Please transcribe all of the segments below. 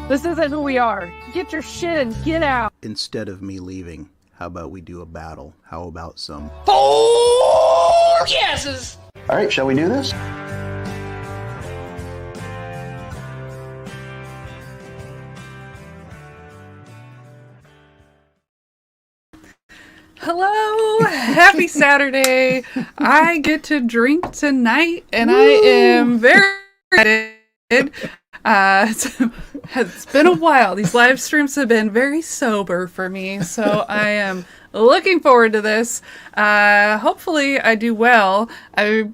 This isn't who we are. Get your shit and get out. Instead of me leaving, how about we do a battle? How about some 4 yeses? All right, shall we do this? Hello, happy Saturday. I get to drink tonight and I am very excited. It's been a while. These live streams have been very sober for me, so I am looking forward to this. Hopefully I do well. I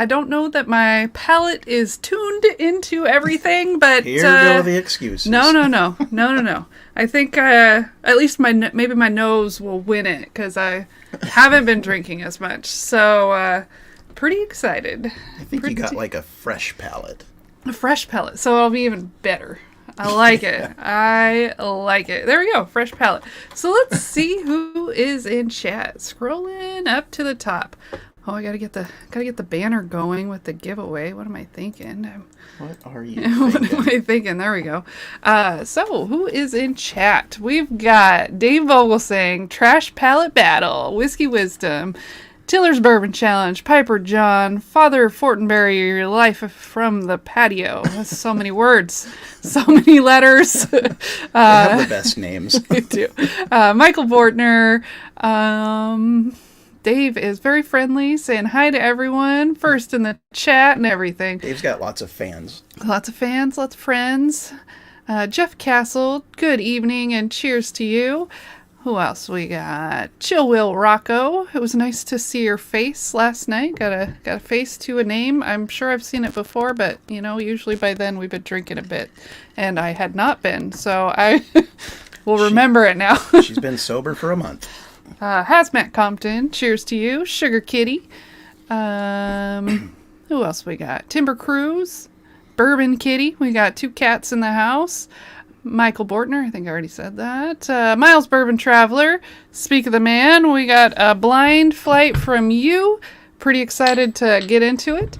don't know that my palate is tuned into everything, but Here go the excuses. No. I think at least maybe my nose will win it because I haven't been drinking as much. So pretty excited. I think you got like a fresh palate. A fresh palate, so it'll be even better. I like it. I like it. There we go, fresh palate. So let's see who is in chat. Scrolling up to the top. Oh, I gotta get the banner going with the giveaway. What am I thinking? What are you thinking? What am I thinking? There we go. So who is in chat? We've got Dave Vogel saying Trash Palate Battle, Whiskey Wisdom, Tiller's Bourbon Challenge, Piper John, Father Fortenberry, Your Life from the Patio. That's so many words, so many letters. They have the best names. They do. Michael Bortner. Dave is very friendly, saying hi to everyone, first in the chat and everything. Dave's got lots of fans. Lots of fans, lots of friends. Jeff Castle, good evening and cheers to you. Who else we got? Chill Will Rocco. It was nice to see your face last night. Got a face to a name. I'm sure I've seen it before, but usually by then we've been drinking a bit, and I had not been, so I will remember it now. She's been sober for a month. Hazmat Compton, cheers to you. Sugar Kitty. Who else we got? Timber Cruise. Bourbon Kitty. We got 2 cats in the house. Michael Bortner, I think I already said that. Miles Bourbon Traveler. Speak of the man. We got a blind flight from you. Pretty excited to get into it.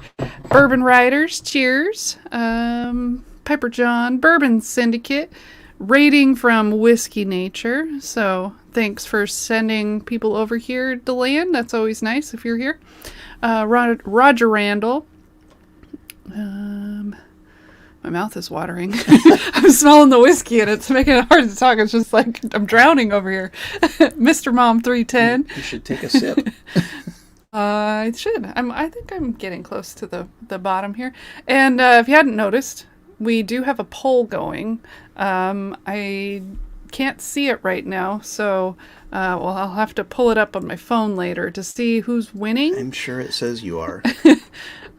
Bourbon Riders, cheers. Piper John, Bourbon Syndicate. Rating from Whiskey Nature. So thanks for sending people over here to land. That's always nice if you're here. Roger Randall. My mouth is watering. I'm smelling the whiskey and it's making it hard to talk. It's just like I'm drowning over here. Mr. Mom 310. You should take a sip. I should. I think I'm getting close to the bottom here. And if you hadn't noticed, we do have a poll going. I can't see it right now, so I'll have to pull it up on my phone later to see who's winning. I'm sure it says you are.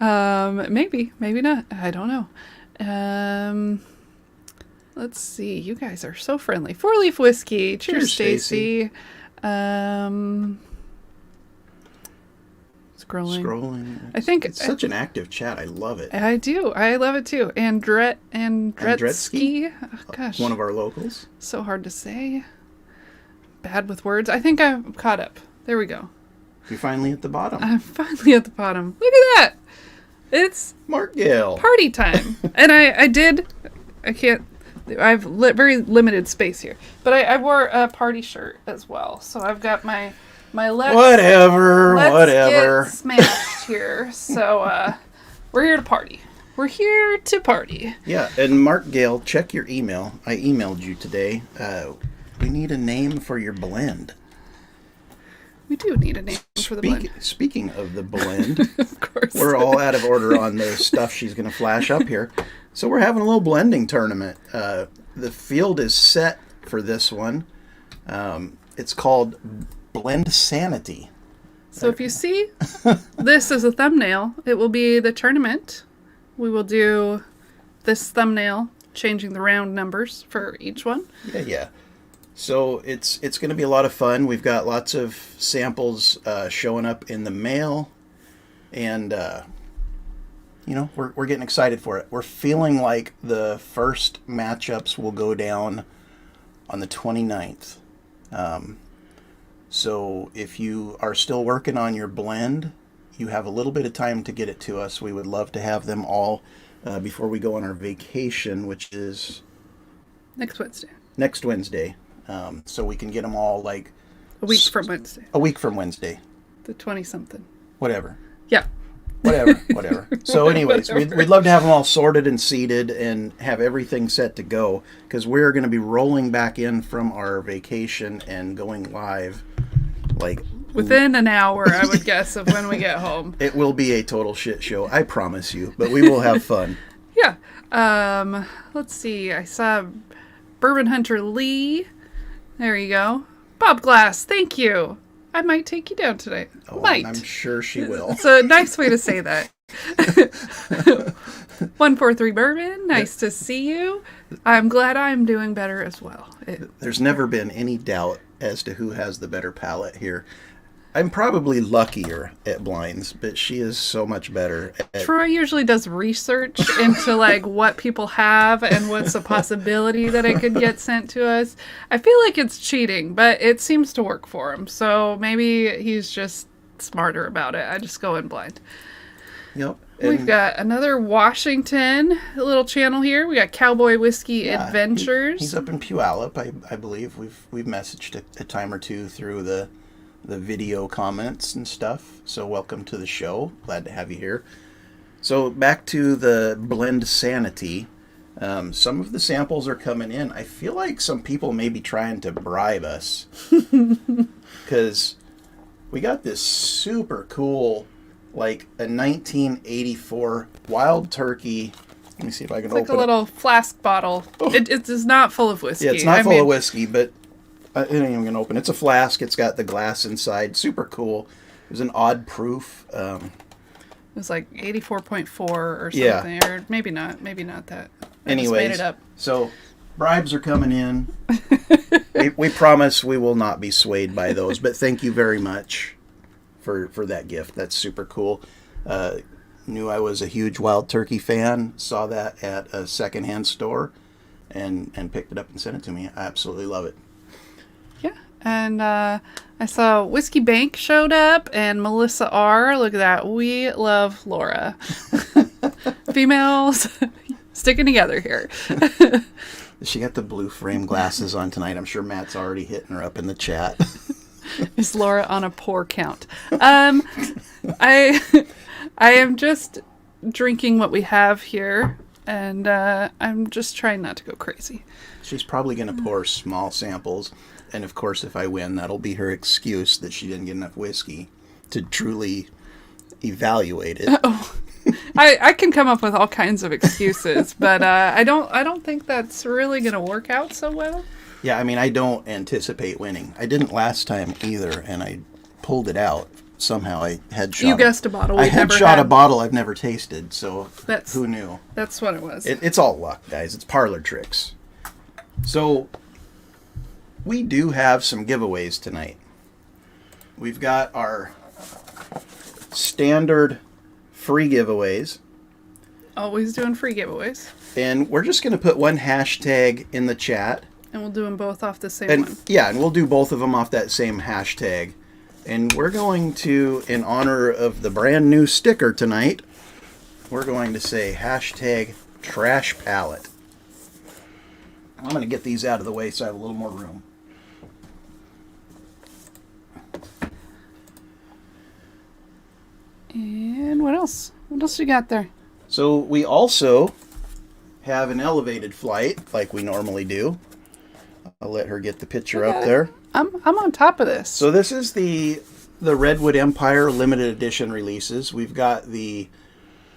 Maybe not. I don't know. Let's see. You guys are so friendly. 4-Leaf Whiskey. Cheers, Stacy. Scrolling. I think it's such an active chat. I love it. I do. I love it too. Andretsky. Oh, gosh. One of our locals. So hard to say. Bad with words. I think I'm caught up. There we go. You're finally at the bottom. I'm finally at the bottom. Look at that. It's Mark Gill. Party time. And I have very limited space here. But I wore a party shirt as well. So I've got my whatever. Get smashed here. So we're here to party. We're here to party. Yeah, and Mark Gale, check your email. I emailed you today. We need a name for your blend. We do need a name for the blend. Speaking of the blend, of course. We're all out of order on the stuff she's going to flash up here. So we're having a little blending tournament. The field is set for this one. It's called Blend Sanity. So if you see this as a thumbnail, it will be the tournament. We will do this thumbnail, changing the round numbers for each one. Yeah. So it's going to be a lot of fun. We've got lots of samples showing up in the mail, and we're getting excited for it. We're feeling like the first matchups will go down on the 29th. So if you are still working on your blend, you have a little bit of time to get it to us. We would love to have them all before we go on our vacation, which is Next Wednesday. Next Wednesday. So we can get them all like... A week from Wednesday. A week from Wednesday. The 20-something. Whatever. Yeah. Whatever. So anyways, we'd love to have them all sorted and seated and have everything set to go, because we're going to be rolling back in from our vacation and going live like... Within an hour, I would guess, of when we get home. It will be a total shit show, I promise you, but we will have fun. Yeah. Let's see. I saw Bourbon Hunter Lee. There you go. Bob Glass, thank you. I might take you down tonight. Oh, might. I'm sure she will. It's a nice way to say that. 143 Bourbon, nice to see you. I'm glad I'm doing better as well. There's never been any doubt as to who has the better palate here. I'm probably luckier at blinds, but she is so much better at... Troy usually does research into like what people have and what's a possibility that it could get sent to us. I feel like it's cheating, but it seems to work for him. So maybe he's just smarter about it. I just go in blind. Yep. We've got another Washington little channel here. We got Cowboy Whiskey Adventures. He's up in Puyallup, I believe. We've messaged a time or two through the video comments and stuff. So welcome to the show. Glad to have you here. So back to the blend sanity. Some of the samples are coming in. I feel like some people may be trying to bribe us, because we got this super cool, like a 1984 Wild Turkey. Let me see if I can open it. It's like a little flask bottle. Oh. It is not full of whiskey. Yeah, it's not full of whiskey, but it ain't even gonna open. It's a flask. It's got the glass inside. Super cool. It was an odd proof. It was like 84.4 or something, or maybe not that. Anyways, just made it up. So bribes are coming in. we promise we will not be swayed by those. But thank you very much for that gift. That's super cool. Knew I was a huge Wild Turkey fan. Saw that at a secondhand store, and picked it up and sent it to me. I absolutely love it. And I saw Whiskey Bank showed up, and Melissa R. Look at that. We love Laura. Females sticking together here. She got the blue frame glasses on tonight. I'm sure Matt's already hitting her up in the chat. Is Laura on a pour count? I am just drinking what we have here, and I'm just trying not to go crazy. She's probably going to pour small samples. And of course, if I win, that'll be her excuse that she didn't get enough whiskey to truly evaluate it. Oh, I can come up with all kinds of excuses, but I don't think that's really going to work out so well. Yeah, I mean, I don't anticipate winning. I didn't last time either, and I pulled it out. Somehow I headshot. You guessed a bottle. I headshot a bottle I've never tasted, so who knew? That's what it was. It's all luck, guys. It's parlor tricks. So we do have some giveaways tonight. We've got our standard free giveaways. Always doing free giveaways. And we're just going to put one hashtag in the chat. And we'll do them both off the same one. Yeah, and we'll do both of them off that same hashtag. And we're going to, in honor of the brand new sticker tonight, we're going to say hashtag trash palette. I'm going to get these out of the way so I have a little more room. And what else? What else you got there? So we also have an elevated flight like we normally do. I'll let her get the picture up there. I'm on top of this. So this is the Redwood Empire limited edition releases. We've got the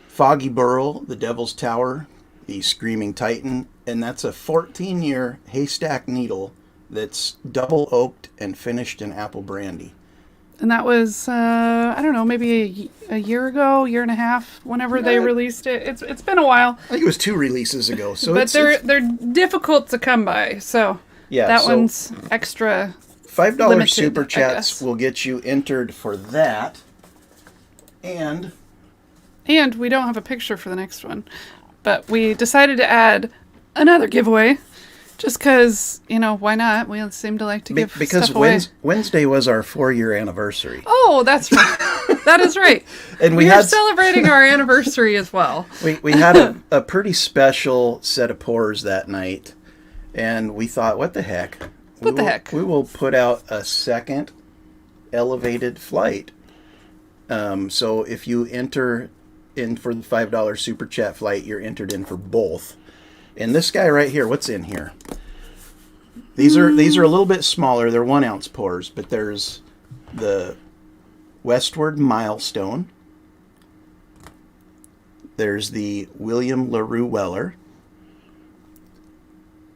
Foggy Burl, the Devil's Tower, the Screaming Titan, and that's a 14-year haystack needle that's double oaked and finished in apple brandy. And that was, I don't know, maybe a year ago, year and a half, whenever they released it. It's been a while. I think it was 2 releases ago. So but they're difficult to come by, so yeah, that one's extra $5 limited, super chats will get you entered for that. And we don't have a picture for the next one. But we decided to add another giveaway. Just because, why not? We seem to like to give stuff away. Because Wednesday was our 4-year anniversary. Oh, that's right. That is right. And we are celebrating our anniversary as well. We had a pretty special set of pours that night. And we thought, what the heck? We will put out a second elevated flight. So if you enter in for the $5 Super Chat flight, you're entered in for both. And this guy right here, what's in here? These are a little bit smaller. They're 1 ounce pours, but there's the Westward Milestone. There's the William LaRue Weller.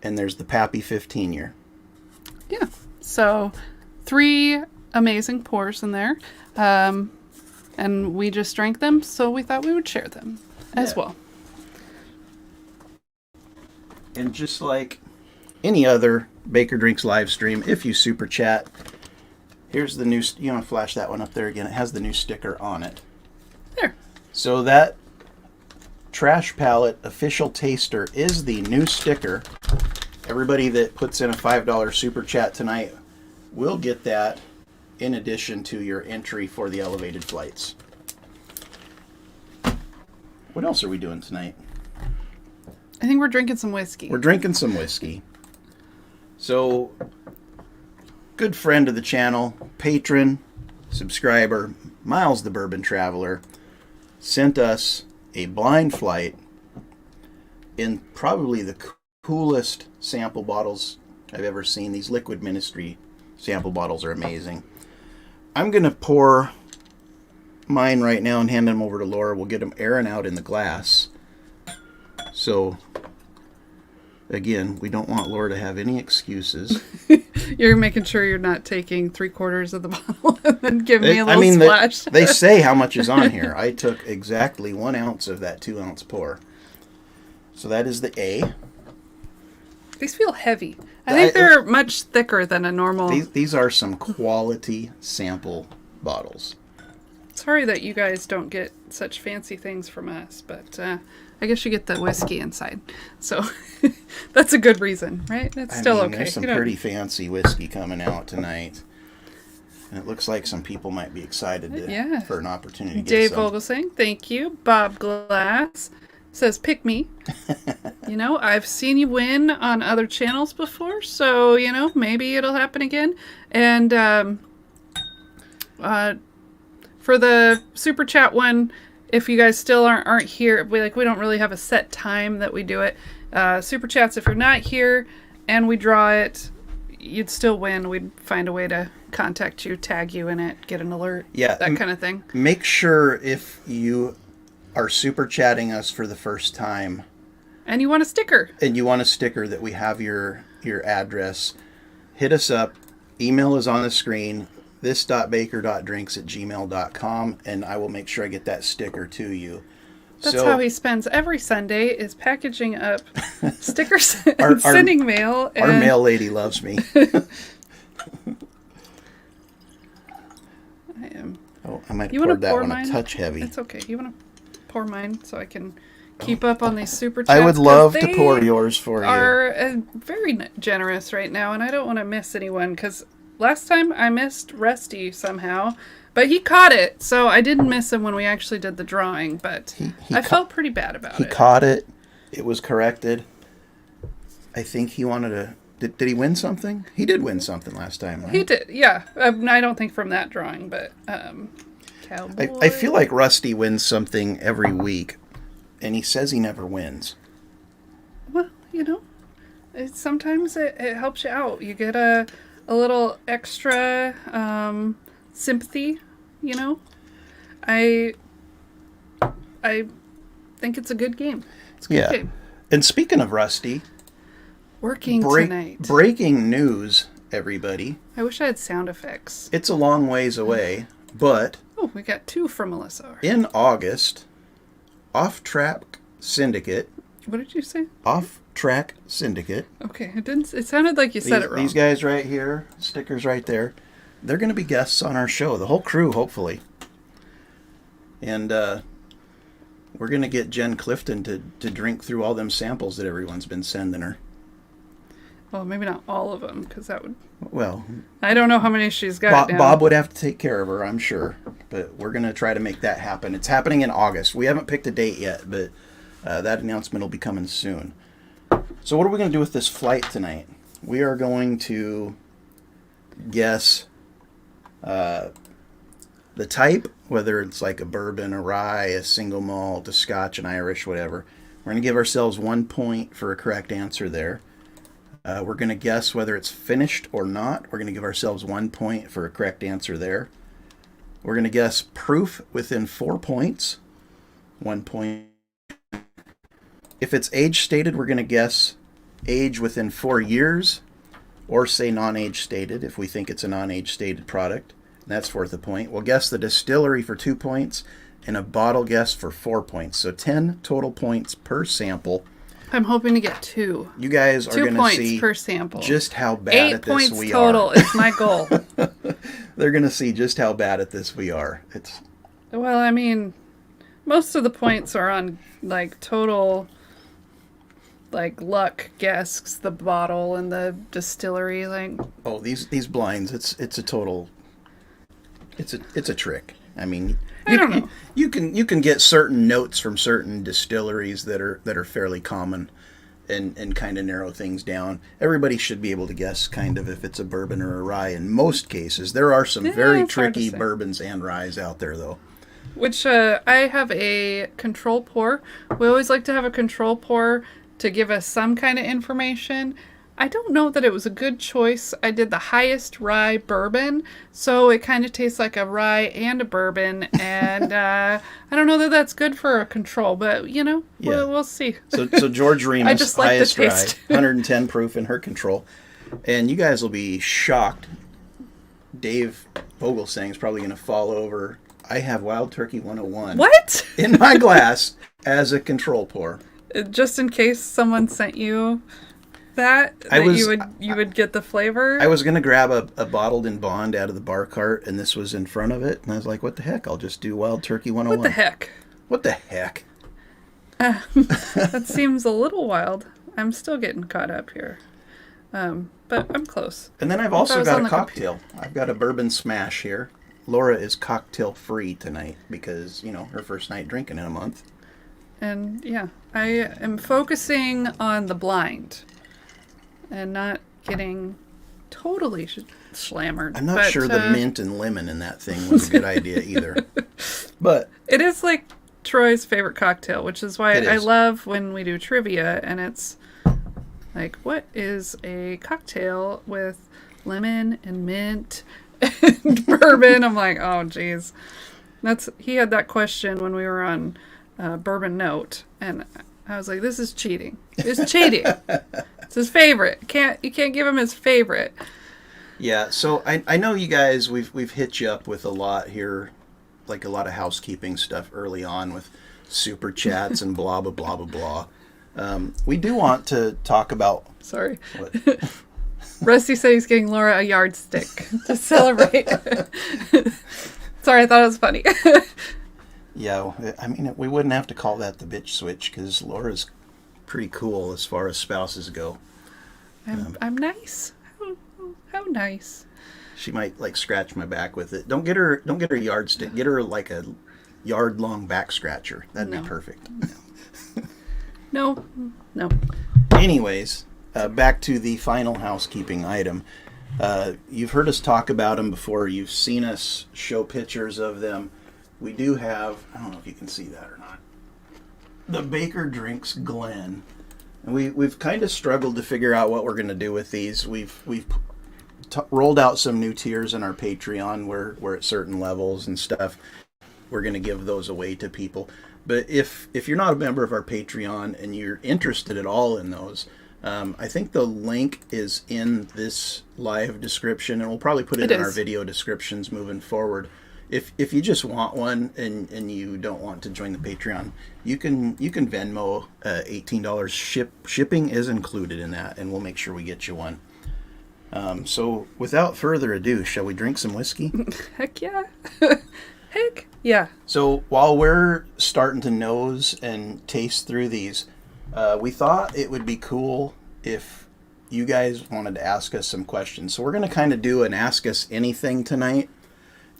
And there's the Pappy 15-year. Yeah. So 3 amazing pours in there. And we just drank them, so we thought we would share them as well. And just like any other Baker Drinks live stream, if you super chat, here's the new, you want to flash that one up there again, it has the new sticker on it. There. So that Trash Palette official taster is the new sticker. Everybody that puts in a $5 super chat tonight will get that in addition to your entry for the elevated flights. What else are we doing tonight? I think we're drinking some whiskey. We're drinking some whiskey. So, good friend of the channel, patron, subscriber, Miles the Bourbon Traveler, sent us a blind flight in probably the coolest sample bottles I've ever seen. These Liquid Ministry sample bottles are amazing. I'm going to pour mine right now and hand them over to Laura. We'll get them airing out in the glass. So, again, we don't want Laura to have any excuses. You're making sure you're not taking 3/4 of the bottle and then giving me a little splash. They say how much is on here. I took exactly 1 ounce of that 2 ounce pour. So that is the A. These feel heavy. I think they're much thicker than a normal. These are some quality sample bottles. Sorry that you guys don't get such fancy things from us, but I guess you get the whiskey inside. So that's a good reason, right? That's still okay. There's some pretty fancy whiskey coming out tonight. And it looks like some people might be excited for an opportunity to get Dave some. Vogelsang, thank you. Bob Glass says, pick me. You know, I've seen you win on other channels before, so, you know, maybe it'll happen again. And for the Super Chat one, if you guys still aren't here, we don't really have a set time that we do it. Super Chats, if you're not here and we draw it, you'd still win. We'd find a way to contact you, tag you in it, get an alert, that kind of thing. Make sure if you are super chatting us for the first time and you want a sticker that we have your address, hit us up. Email is on the screen, this.baker.drinks @gmail.com, and I will make sure I get that sticker to you. That's how he spends every Sunday, is packaging up stickers and sending mail. Our mail lady loves me. I might have poured that one a touch heavy. It's okay. You want to pour mine so I can keep up on these super chats? I would love to pour yours for you. Are very generous right now, and I don't want to miss anyone, because last time I missed Rusty somehow, but he caught it, so I didn't miss him when we actually did the drawing, but I felt pretty bad about it. He caught it. It was corrected. I think he wanted to... Did he win something? He did win something last time, right? He did, yeah. I don't think from that drawing, but... Cowboy. I feel like Rusty wins something every week, and he says he never wins. Well, you know, sometimes it helps you out. You get a little extra sympathy, you know. I think it's a good game. It's a good game. And speaking of Rusty, tonight. Breaking news, everybody. I wish I had sound effects. It's a long ways away, but... Oh, we got 2 from Melissa. In August, Off Track Syndicate. What did you say? Off Track Syndicate. Okay, it sounded like you said it wrong. These guys right here, stickers right there, they're going to be guests on our show. The whole crew, hopefully. And we're going to get Jen Clifton to drink through all them samples that everyone's been sending her. Well, maybe not all of them, because that would... Well... I don't know how many she's got now. Bob would have to take care of her, I'm sure. But we're going to try to make that happen. It's happening in August. We haven't picked a date yet, but that announcement will be coming soon. So what are we going to do with this flight tonight? We are going to guess the type, whether it's like a bourbon, a rye, a single malt, a scotch, an Irish, whatever. We're going to give ourselves 1 point for a correct answer there. We're going to guess whether it's finished or not. We're going to give ourselves 1 point for a correct answer there. We're going to guess proof within 4 points. 1 point. If it's age stated, we're going to guess age within 4 years, or say non-age stated if we think it's a non-age stated product. That's worth a point. We'll guess the distillery for 2 points and a bottle guess for 4 points. So 10 total points per sample. I'm hoping to get 2. You guys are going to see 2 points per sample. Just how bad 8 at this points we total are. is my goal. They're going to see just how bad at this we are. Well, I mean, most of the points are on like total like luck guesses, the bottle and the distillery. Like, oh, these blinds, it's a total. It's a trick. I mean, I don't know. You can get certain notes from certain distilleries that are fairly common, and kind of narrow things down. Everybody should be able to guess kind of if it's a bourbon or a rye. In most cases, there are some very tricky bourbons and ryes out there, though. Which I have a control pour. We always like to have a control pour to give us some kind of information. I don't know that it was a good choice. I did the highest rye bourbon, so it kind of tastes like a rye and a bourbon, and I don't know that that's good for a control, but, you know, we'll see. So George Remus, I just like highest the rye, taste. 110 proof in her control. And you guys will be shocked. Dave Vogelsang is probably going to fall over. I have Wild Turkey 101 What? in my glass as a control pour. Just in case someone sent you you would get the flavor. I was going to grab a bottled in bond out of the bar cart, and this was in front of it, and I was like, what the heck? I'll just do Wild Turkey 101. What the heck? What the heck? That seems a little wild. I'm still getting caught up here. But I'm close. And then I've also got a cocktail. I've got a bourbon smash here. Laura is cocktail free tonight because, you know, her first night drinking in a month. And yeah, I am focusing on the blind and not getting totally slammered. I'm not sure the mint and lemon in that thing was a good idea either. But it is like Troy's favorite cocktail, which is why I love when we do trivia and it's like, what is a cocktail with lemon and mint and bourbon? I'm like, oh geez. He had that question when we were on Bourbon Note, and I was like, this is cheating. It's cheating. It's his favorite. You can't give him his favorite. Yeah, so I know you guys, we've hit you up with a lot here, like a lot of housekeeping stuff early on with super chats and blah blah blah blah blah. We do want to talk about. Sorry. What? Rusty said he's getting Laura a yardstick to celebrate. Sorry, I thought it was funny. Yeah, I mean, we wouldn't have to call that the bitch switch because Laura's pretty cool as far as spouses go. I'm nice. How nice. She might like scratch my back with it. Don't get her yardstick. Get her like a yard-long back scratcher. That'd be perfect. No. Anyways, back to the final housekeeping item. You've heard us talk about them before. You've seen us show pictures of them. We do have, I don't know if you can see that or not, the Baker Drinks Glen. And we've kind of struggled to figure out what we're going to do with these. We've rolled out some new tiers in our Patreon where we're at certain levels and stuff. We're going to give those away to people. But if you're not a member of our Patreon and you're interested at all in those, I think the link is in this live description, and we'll probably put it in our video descriptions moving forward. If you just want one and you don't want to join the Patreon, you can Venmo $18. Shipping is included in that, and we'll make sure we get you one. So without further ado, shall we drink some whiskey? Heck yeah. Heck yeah. So while we're starting to nose and taste through these, we thought it would be cool if you guys wanted to ask us some questions. So we're going to kind of do an Ask Us Anything tonight.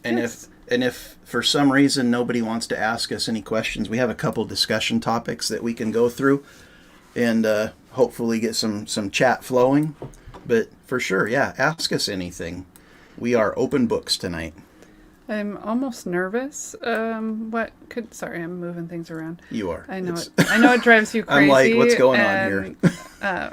And if for some reason nobody wants to ask us any questions, we have a couple discussion topics that we can go through. And hopefully get some chat flowing. But for sure, yeah, ask us anything. We are open books tonight. I'm almost nervous. Sorry, I'm moving things around. You are. I know it drives you crazy. I'm like, what's going on here?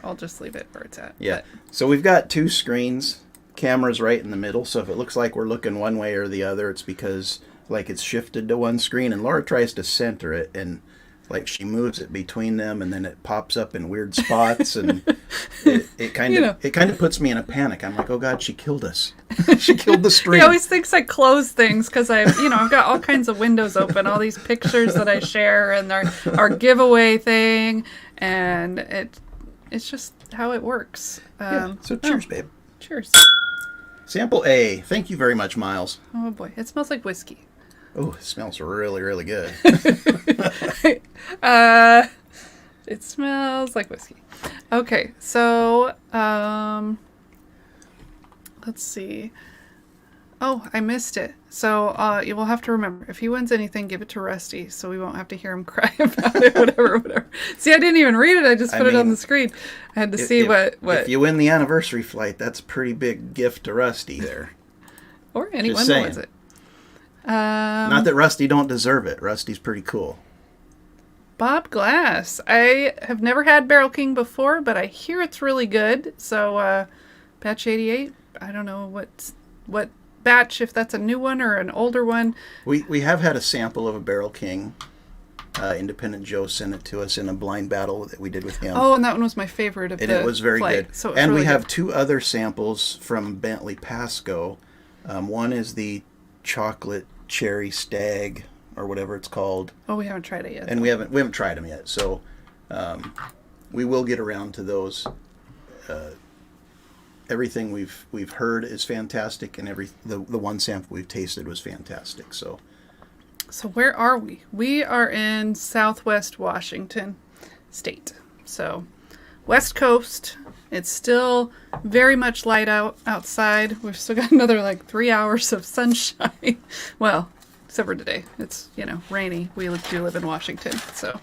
I'll just leave it where it's at. Yeah. So we've got 2 screens, cameras right in the middle. So if it looks like we're looking one way or the other, it's because like it's shifted to one screen, and Laura tries to center it, and like she moves it between them, and then it pops up in weird spots, and it kind of puts me in a panic. I'm like, oh God, she killed us. She killed the stream. He always thinks I close things because I've got all kinds of windows open, all these pictures that I share, and our giveaway thing, and it's just how it works. So cheers, babe. Cheers. Sample A. Thank you very much, Miles. Oh boy, it smells like whiskey. Oh, it smells really, really good. It smells like whiskey. Okay, so let's see. Oh, I missed it. So you will have to remember, if he wins anything, give it to Rusty, so we won't have to hear him cry about it. Whatever. See, I didn't even read it. I just put it on the screen. I had to see what. If you win the anniversary flight, that's a pretty big gift to Rusty there. Or anyone who wins it. Not that Rusty don't deserve it. Rusty's pretty cool. Bob Glass. I have never had Barrel King before, but I hear it's really good. So, batch 88. I don't know what batch, if that's a new one or an older one. We have had a sample of a Barrel King. Independent Joe sent it to us in a blind battle that we did with him. Oh, and that one was my favorite of it was very good. So and really we have 2 other samples from Bentley Pasco. One is the chocolate cherry stag or whatever it's called. Oh, we haven't tried it yet. And we haven't tried them yet. So we will get around to those. Everything we've heard is fantastic, and the one sample we've tasted was fantastic. So where are we? We are in Southwest Washington State. So West Coast. It's still very much light outside. We've still got another 3 hours of sunshine. Well, except for today. It's, rainy. We do live in Washington. So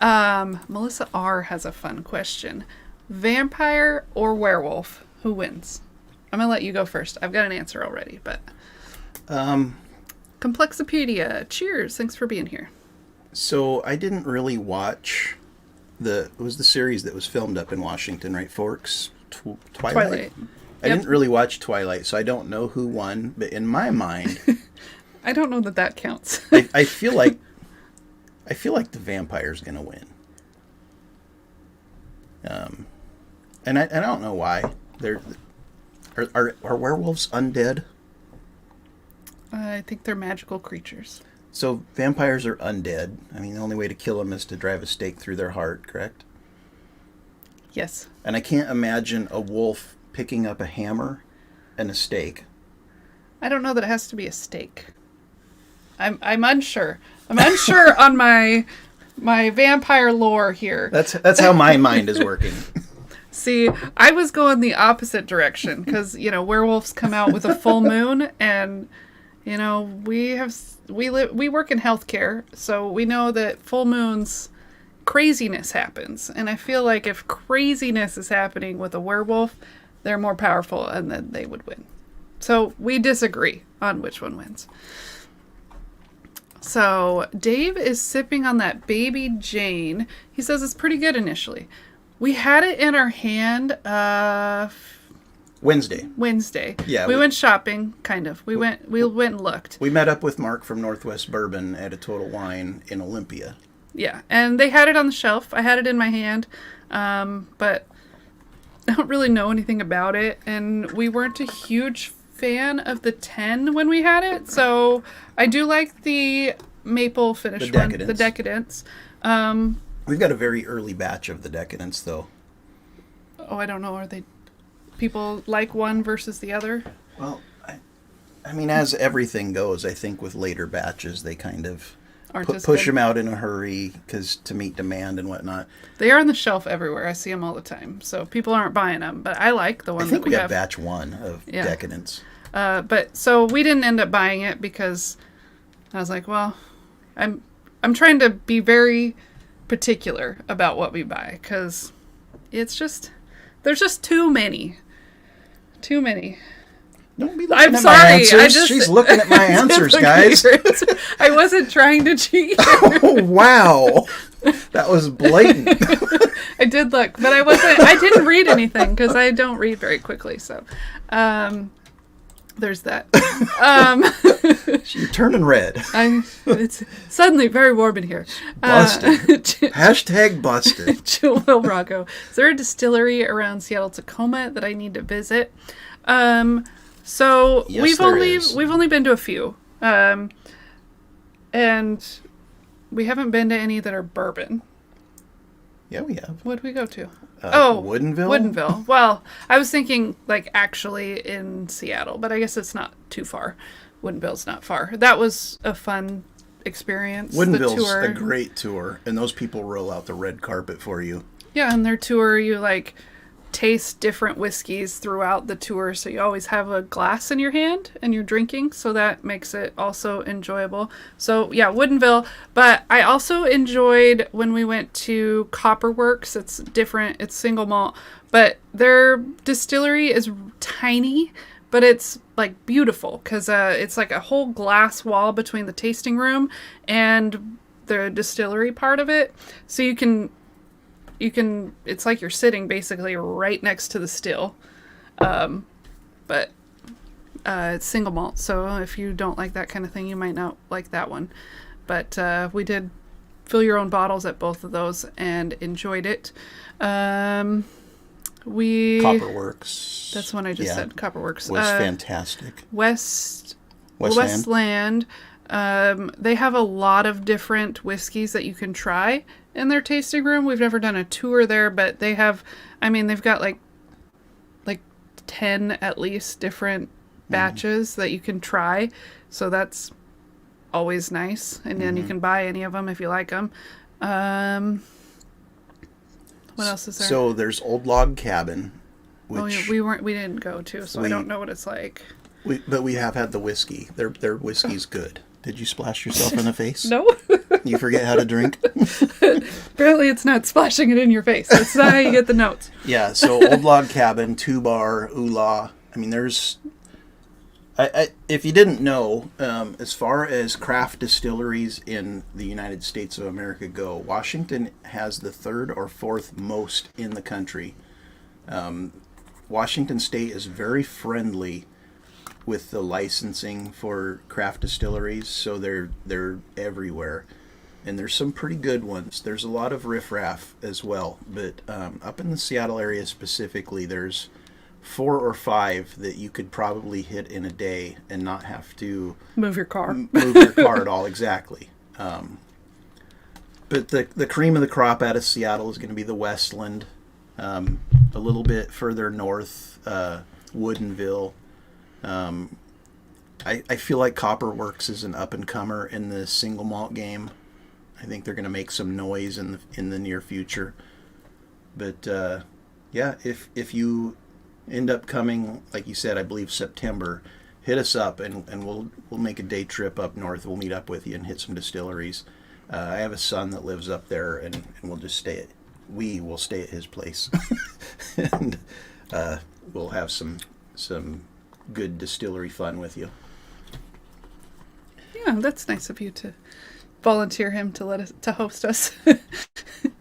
Melissa R. has a fun question. Vampire or werewolf? Who wins? I'm going to let you go first. I've got an answer already, but... Complexopedia. Cheers. Thanks for being here. So I didn't really watch... It was the series that was filmed up in Washington, right? Forks? Twilight. I didn't really watch Twilight, so I don't know who won. But in my mind... I don't know that counts. I feel like the vampire's going to win. And I don't know why. Are werewolves undead? I think they're magical creatures. So vampires are undead. I mean, the only way to kill them is to drive a stake through their heart, correct? Yes. And I can't imagine a wolf picking up a hammer and a stake. I don't know that it has to be a stake. I'm unsure. I'm unsure on my vampire lore here. That's how my mind is working. See, I was going the opposite direction because, werewolves come out with a full moon, and we work in healthcare, so we know that full moons, craziness happens. And I feel like if craziness is happening with a werewolf, they're more powerful and then they would win. So we disagree on which one wins. So Dave is sipping on that Baby Jane. He says it's pretty good initially. We had it in our hand Wednesday. Yeah. We went shopping, kind of. We went and looked. We met up with Mark from Northwest Bourbon at a Total Wine in Olympia. Yeah, and they had it on the shelf. I had it in my hand, but I don't really know anything about it, and we weren't a huge fan of the 10 when we had it, so I do like the maple finish one, the Decadence. We've got a very early batch of the Decadence, though. Oh, I don't know. Are they... People like one versus the other? Well, I mean, as everything goes, I think with later batches, they kind of push them out in a hurry to meet demand and whatnot. They are on the shelf everywhere. I see them all the time. So people aren't buying them. But I like the one that we have. I think we have batch 1 of Decadence. So we didn't end up buying it because I was like, well, I'm trying to be very particular about what we buy because It's just, there's just too many. Too many. Don't be looking I'm at sorry. my answers. She's looking at my answers, guys. I wasn't trying to cheat. Oh, wow. That was blatant. I did look, but I didn't read anything because I don't read very quickly. So, there's that. You're turning red. It's suddenly very warm in here. Busted. Hashtag busted. Chill Will Rocco. Is there a distillery around Seattle, Tacoma that I need to visit? So Yes, we've only been to a few. And we haven't been to any that are bourbon. Yeah, we have. What did we go to? Woodinville? Woodinville. Well, I was thinking like actually in Seattle, but I guess it's not too far. Woodinville's not far. That was a fun experience. Woodinville's a great tour, and those people roll out the red carpet for you. Yeah, on their tour, you like taste different whiskeys throughout the tour, so you always have a glass in your hand and you're drinking, so that makes it also enjoyable. So yeah, Woodinville. But I also enjoyed when we went to Copperworks. It's different, it's single malt, but their distillery is tiny, but it's like beautiful because it's like a whole glass wall between the tasting room and the distillery part of it, so you can it's like you're sitting basically right next to the still. But it's single malt, so if you don't like that kind of thing, you might not like that one. But we did fill your own bottles at both of those and enjoyed it. Copperworks. That's the one I just said. Copperworks was fantastic. Westland. They have a lot of different whiskeys that you can try in their tasting room. We've never done a tour there, but they have, they've got like 10 at least different batches that you can try. So that's always nice. And then you can buy any of them if you like them. What else is there? So there's Old Log Cabin, which we didn't go to, so I don't know what it's like. But we have had the whiskey. Their whiskey's good. Did you splash yourself in the face? No. You forget how to drink? Apparently it's not splashing it in your face. That's not how you get the notes. Yeah, so Old Log Cabin, 2 Bar, Oolah. There's... if you didn't know, as far as craft distilleries in the United States of America go, Washington has the 3rd or 4th most in the country. Washington State is very friendly with the licensing for craft distilleries, so they're everywhere, and there's some pretty good ones. There's a lot of riffraff as well, but up in the Seattle area specifically, there's 4 or 5 that you could probably hit in a day and not have to move your car at all. Exactly. But the cream of the crop out of Seattle is going to be the Westland, a little bit further north, Woodinville. I feel like Copperworks is an up-and-comer in the single malt game. I think they're going to make some noise in the near future. But yeah, if you end up coming, like you said, I believe September, hit us up and we'll make a day trip up north. We'll meet up with you and hit some distilleries. I have a son that lives up there, and we'll just we will stay at his place, and we'll have some good distillery fun with you. Yeah, that's nice of you to volunteer him to host us.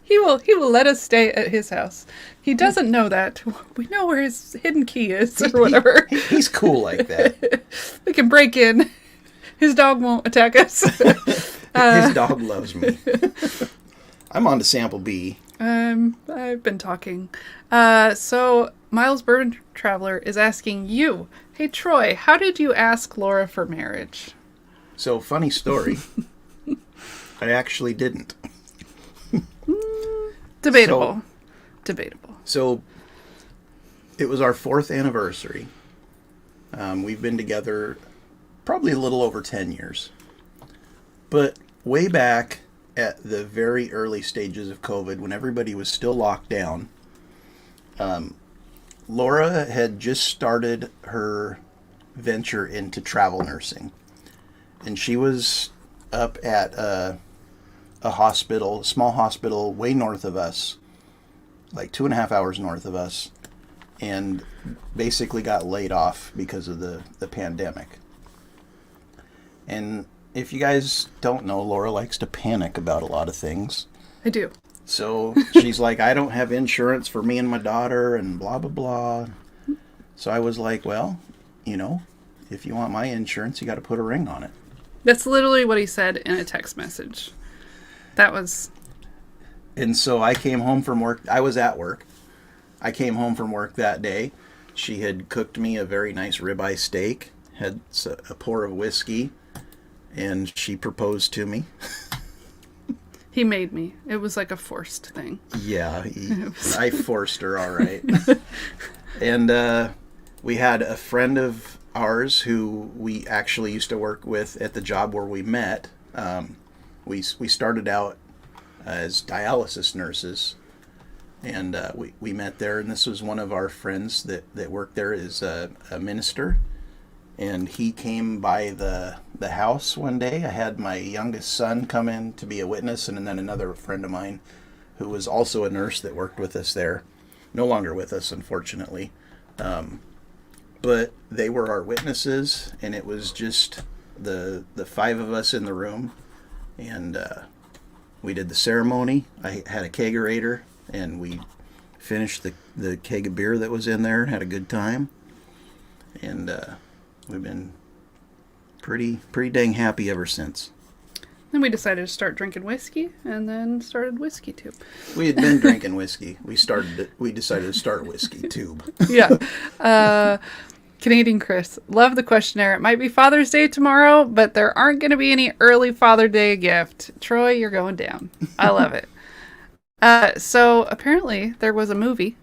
He will let us stay at his house. He doesn't know that. We know where his hidden key is or whatever. He's cool like that. We can break in. His dog won't attack us. His dog loves me. I'm on to sample B. I've been talking. So Miles Bourbon Traveler is asking you, hey Troy, how did you ask Laura for marriage? So, funny story. I actually didn't. Debatable. So, it was our 4th anniversary. We've been together probably a little over 10 years. But way back at the very early stages of COVID, when everybody was still locked down, Laura had just started her venture into travel nursing. And she was up at a hospital, a small hospital way north of us, like 2.5 hours north of us, and basically got laid off because of the pandemic. And if you guys don't know, Laura likes to panic about a lot of things. I do. So she's like, I don't have insurance for me and my daughter and blah, blah, blah. So I was like, well, if you want my insurance, you got to put a ring on it. That's literally what he said in a text message. That was... And so I came home from work. I was at work. I came home from work that day. She had cooked me a very nice ribeye steak, had a pour of whiskey, and she proposed to me. He made me. It was like a forced thing. Yeah, I forced her, all right. And we had a friend of ours who we actually used to work with at the job where we met. We started out as dialysis nurses, and we met there, and this was one of our friends that worked there is a minister, and he came by the house one day. I had my youngest son come in to be a witness, and then another friend of mine who was also a nurse that worked with us there, no longer with us, unfortunately. But they were our witnesses, and it was just the 5 of us in the room, and we did the ceremony. I had a kegerator, and we finished the keg of beer that was in there, had a good time, and we've been pretty dang happy ever since. Then we decided to start drinking whiskey, and then started Whiskey Tube. We had been drinking whiskey. We decided to start Whiskey Tube. Yeah. Canadian Chris, love the questionnaire. It might be Father's Day tomorrow, but there aren't going to be any early Father's Day gift. Troy, you're going down. I love it. So apparently there was a movie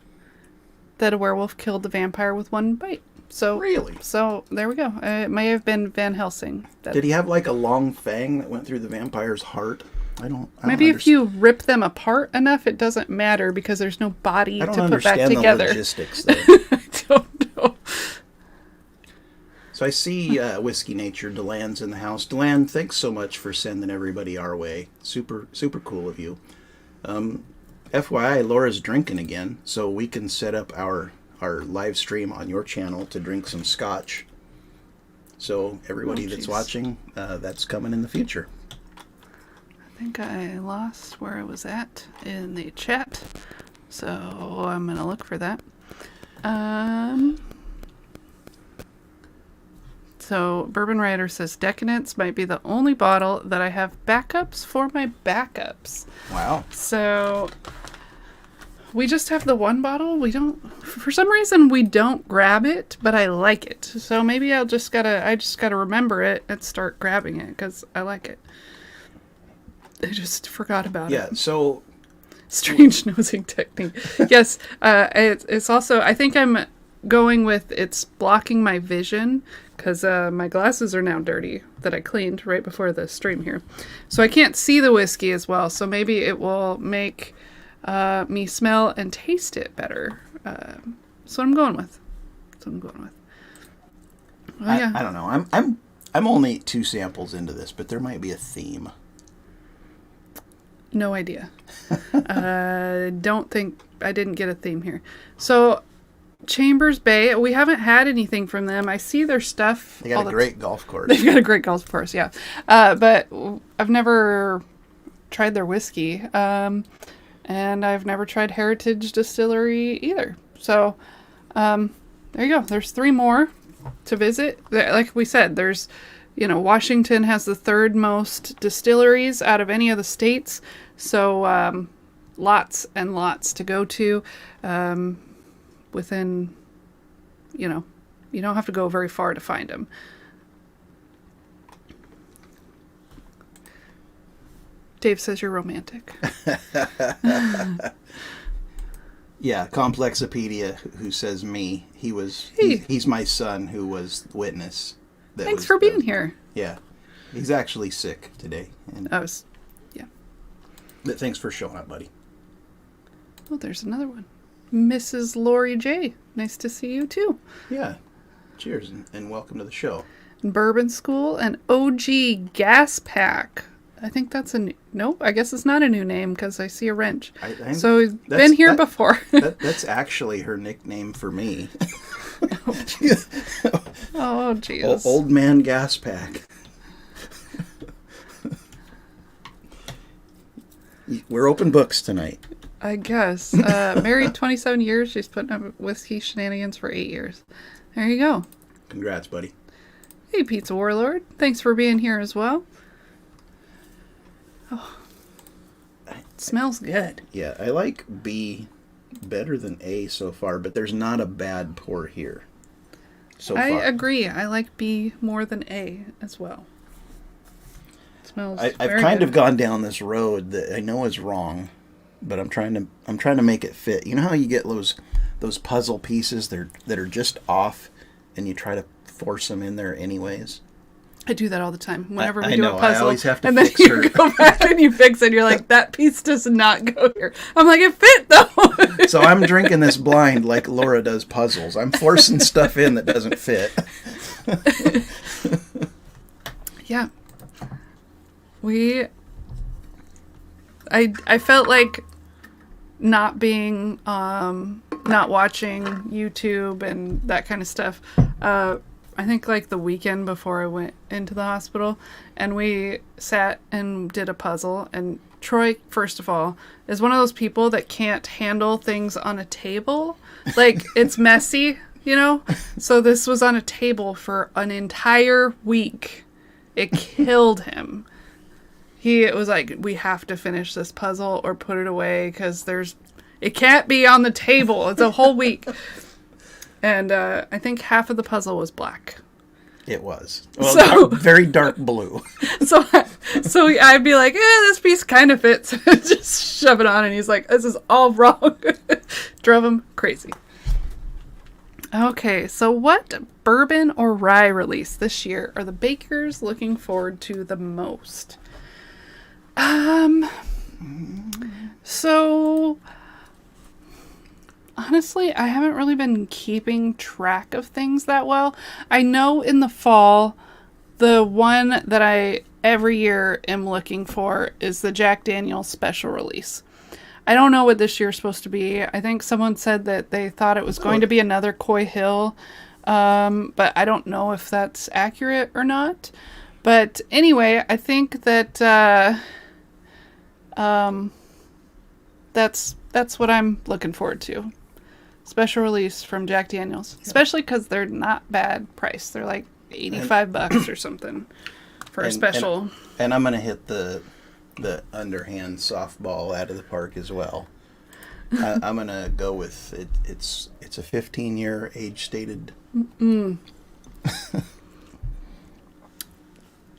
that a werewolf killed the vampire with one bite. So Really? So there we go. It may have been Van Helsing. Did he have like a long fang that went through the vampire's heart? I don't Maybe if you rip them apart enough, it doesn't matter because there's no body to put back together. The logistics, though. I don't know. So I see Whiskey Nature, Delan's in the house. Delan, thanks so much for sending everybody our way. Super cool of you. FYI, Laura's drinking again, so we can set up our live stream on your channel to drink some scotch. So everybody that's watching, that's coming in the future. I think I lost where I was at in the chat, so I'm going to look for that. So Bourbon Rider says Decadence might be the only bottle that I have backups for my backups. Wow. So we just have the one bottle. We don't, for some reason, we don't grab it, but I like it. So maybe I just gotta remember it and start grabbing it because I like it. I just forgot about it. Yeah. So strange nosing technique. Yes. It's also, I think I'm going with it's blocking my vision because my glasses are now dirty that I cleaned right before the stream here. So I can't see the whiskey as well. So maybe it will make me smell and taste it better. That's what I'm going with. Oh, yeah. I don't know. I'm only 2 samples into this, but there might be a theme. No idea. Don't think I didn't get a theme here. So Chambers Bay, we haven't had anything from them. I see their stuff. They got a great golf course. They've got a great golf course, yeah. But I've never tried their whiskey. And I've never tried Heritage Distillery either. So there you go. There's 3 more to visit. Like we said, there's, Washington has the 3rd most distilleries out of any of the states. So lots and lots to go to within, you don't have to go very far to find them. Dave says you're romantic. Yeah, Complexopedia, who says me. He's my son who was witness. Thanks for being here. Yeah. He's actually sick today. Yeah. But thanks for showing up, buddy. Oh, there's another one. Mrs. Lori J. Nice to see you too. Yeah. Cheers and welcome to the show. Bourbon School and OG Gas Pack. I think that's a new... Nope, I guess it's not a new name because I see a wrench. So he's That's- been here that- before. That's actually her nickname for me. Oh, jeez. Old man gas pack. We're open books tonight. I guess. Married 27 years. She's putting up with whiskey shenanigans for 8 years. There you go. Congrats, buddy. Hey, Pizza Warlord. Thanks for being here as well. Oh, it smells good. Yeah, I like B better than A so far, but there's not a bad pour here so I far. agree. I like B more than A as well. It smells I've very kind good. of gone down this road that I know is wrong, but I'm trying to make it fit. You know how you get those puzzle pieces that are just off, and you try to force them in there anyways? I do that all the time. Whenever we I do know, a I puzzle, always have to and then fix you her. go back and you fix it. You're like, that piece does not go here. I'm like, it fit though. So I'm drinking this blind like Laura does puzzles. I'm forcing stuff in that doesn't fit. Yeah. I felt like not being not watching YouTube and that kind of stuff. I think like the weekend before I went into the hospital, and we sat and did a puzzle, and Troy, first of all, is one of those people that can't handle things on a table. Like, it's messy, you know? So this was on a table for an entire week. It killed him. It was like, we have to finish this puzzle or put it away because it can't be on the table. It's a whole week. And I think half of the puzzle was black. It was. Well, So- very dark blue. So I'd be like, this piece kind of fits. Just shove it on. And he's like, this is all wrong. Drove him crazy. Okay, so what bourbon or rye release this year are the bakers looking forward to the most? So honestly, I haven't really been keeping track of things that well. I know in the fall, the one that I every year am looking for is the Jack Daniel's special release. I don't know what this year's supposed to be. I think someone said that they thought it was going to be another Coy Hill, but I don't know if that's accurate or not. But anyway, I think that that's what I'm looking forward to. Special release from Jack Daniel's, especially because they're not bad price. They're like $85 or something for a special. And I'm gonna hit the underhand softball out of the park as well. I'm gonna go with it. It's a 15-year age stated.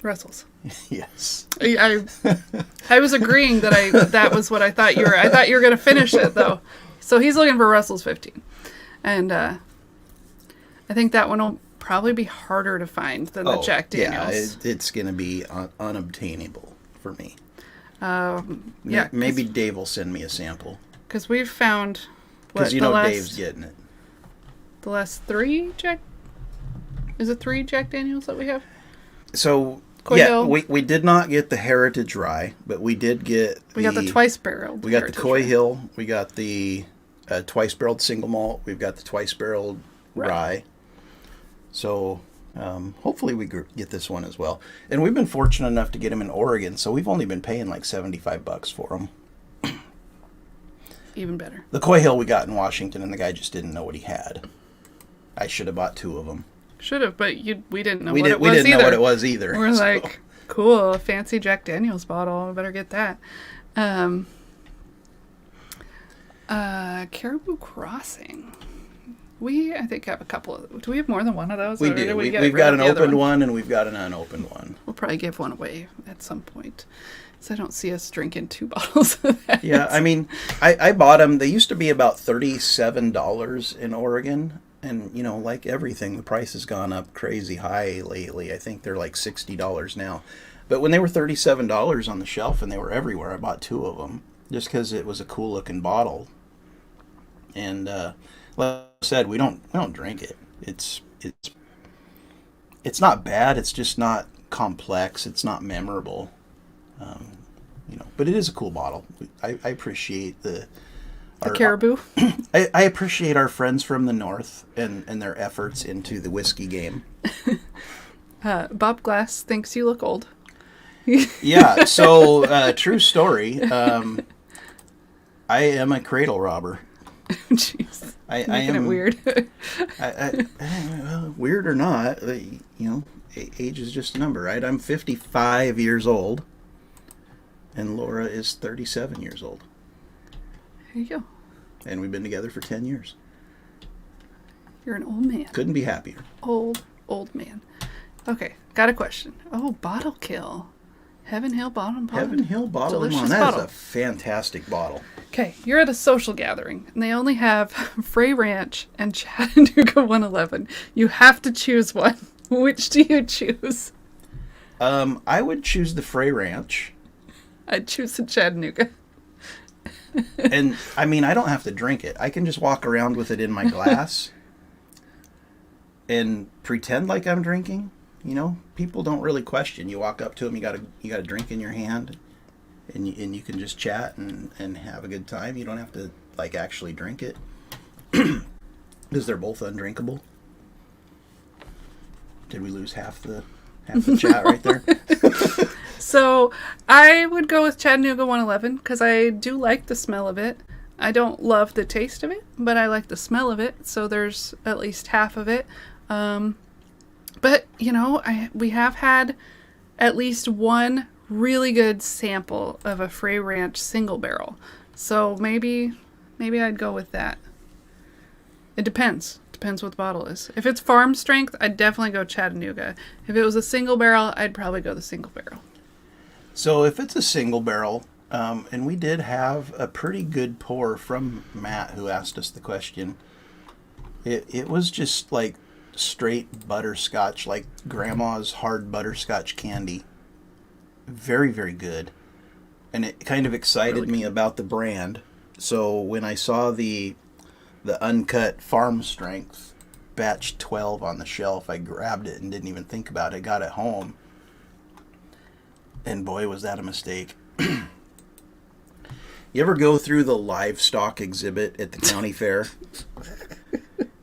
Russell's. Yes. I was agreeing that was what I thought you were. I thought you were gonna finish it though. So he's looking for Russell's 15, and I think that one will probably be harder to find than the Jack Daniel's. Yeah, it's gonna be unobtainable for me. Yeah, Maybe Dave will send me a sample. because we've found Because Dave's getting it. The last 3 Jack. Is it 3 Jack Daniels that we have? So Coy yeah, Hill. we did not get the Heritage Rye, but we did get. We got the twice barreled. We got the Heritage Coy Rye. Hill. We got the twice barreled single malt. We've got the twice barreled rye. So hopefully we get this one as well. And we've been fortunate enough to get them in Oregon, so we've only been paying like $75 for them. Even better. The Coy Hill we got in Washington, and the guy just didn't know what he had. I should have bought 2 of them. Should have, but we didn't know We what it was didn't either. know what it was either. We're so. like, cool, a fancy Jack Daniels bottle. I better get that. Caribou Crossing. I think, have a couple of... Do we have more than one of those? We Or do. did We've get rid got of an the other opened one, and we've got an unopened one. We'll probably give one away at some point. So I don't see us drinking 2 bottles of that. Yeah, I mean, I bought them. They used to be about $37 in Oregon. And, like everything, the price has gone up crazy high lately. I think they're like $60 now. But when they were $37 on the shelf and they were everywhere, I bought 2 of them just because it was a cool looking bottle. And like I said, we don't drink it. It's not bad. It's just not complex. It's not memorable. But it is a cool bottle. I appreciate the caribou. I appreciate our friends from the north and their efforts into the whiskey game. Bob Glass thinks you look old. Yeah, so true story. I am a cradle robber. Jeez. I Making am it weird. Weird or not, age is just a number, right? I'm 55 years old, and Laura is 37 years old. There you go. And we've been together for 10 years. You're an old man. Couldn't be happier. Old man. Okay, got a question. Oh, Bottle Kill. Heaven Hill Bottle. Heaven Hill Bottle. Delicious That bottle. is a fantastic bottle. Okay, you're at a social gathering, and they only have Frey Ranch and Chattanooga 111. You have to choose one. Which do you choose? I would choose the Frey Ranch. I'd choose the Chattanooga. And, I mean, I don't have to drink it. I can just walk around with it in my glass and pretend like I'm drinking. People don't really question. You walk up to them, you got a drink in your hand, and you can just chat and have a good time. You don't have to, actually drink it. Because they're both undrinkable. Did we lose half the chat right there? So I would go with Chattanooga 111 because I do like the smell of it. I don't love the taste of it, but I like the smell of it. So there's at least half of it. But, we have had at least one really good sample of a Frey Ranch single barrel. So maybe I'd go with that. It depends. Depends what the bottle is. If it's farm strength, I'd definitely go Chattanooga. If it was a single barrel, I'd probably go the single barrel. So if it's a single barrel, and we did have a pretty good pour from Matt who asked us the question, it was just like straight butterscotch, like grandma's hard butterscotch candy. Very, very good. And it kind of excited me about the brand. So when I saw the uncut farm strength batch 12 on the shelf, I grabbed it and didn't even think about it. Got it home. And boy, was that a mistake. You ever go through the livestock exhibit at the county fair?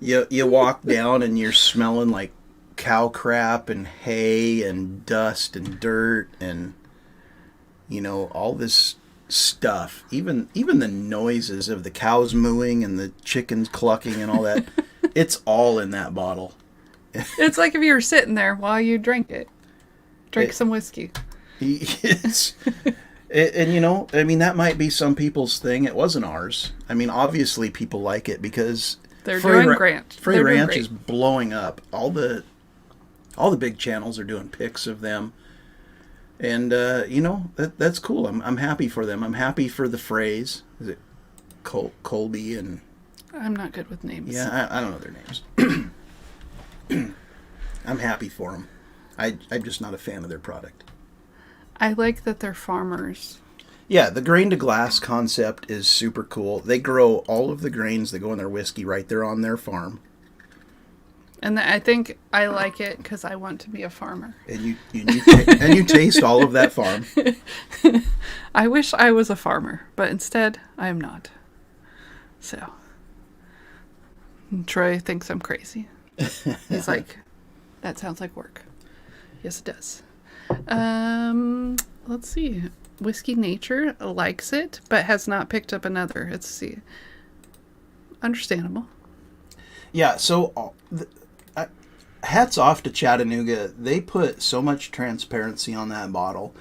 You walk down and you're smelling like cow crap and hay and dust and dirt and, all this stuff. Even the noises of the cows mooing and the chickens clucking and all that. It's all in that bottle. It's like if you were sitting there while you drink it. Drink some whiskey. Yes. And that might be some people's thing. It wasn't ours. I mean, obviously people like it because they're doing great. Frey Ranch is blowing up. All the big channels are doing pics of them. And that's cool. I'm happy for them. I'm happy for the Freys. Is it Colby and I'm not good with names. Yeah, I don't know their names. I'm happy for them. I'm just not a fan of their product. I like that they're farmers. Yeah, the grain to glass concept is super cool. They grow all of the grains that go in their whiskey right there on their farm. And I think I like it because I want to be a farmer. And you taste all of that farm. I wish I was a farmer, but instead I am not. So Troy thinks I'm crazy. He's like, that sounds like work. Yes, it does. Let's see. Whiskey Nature likes it, but has not picked up another. Let's see. Understandable. Yeah, so hats off to Chattanooga. They put so much transparency on that bottle.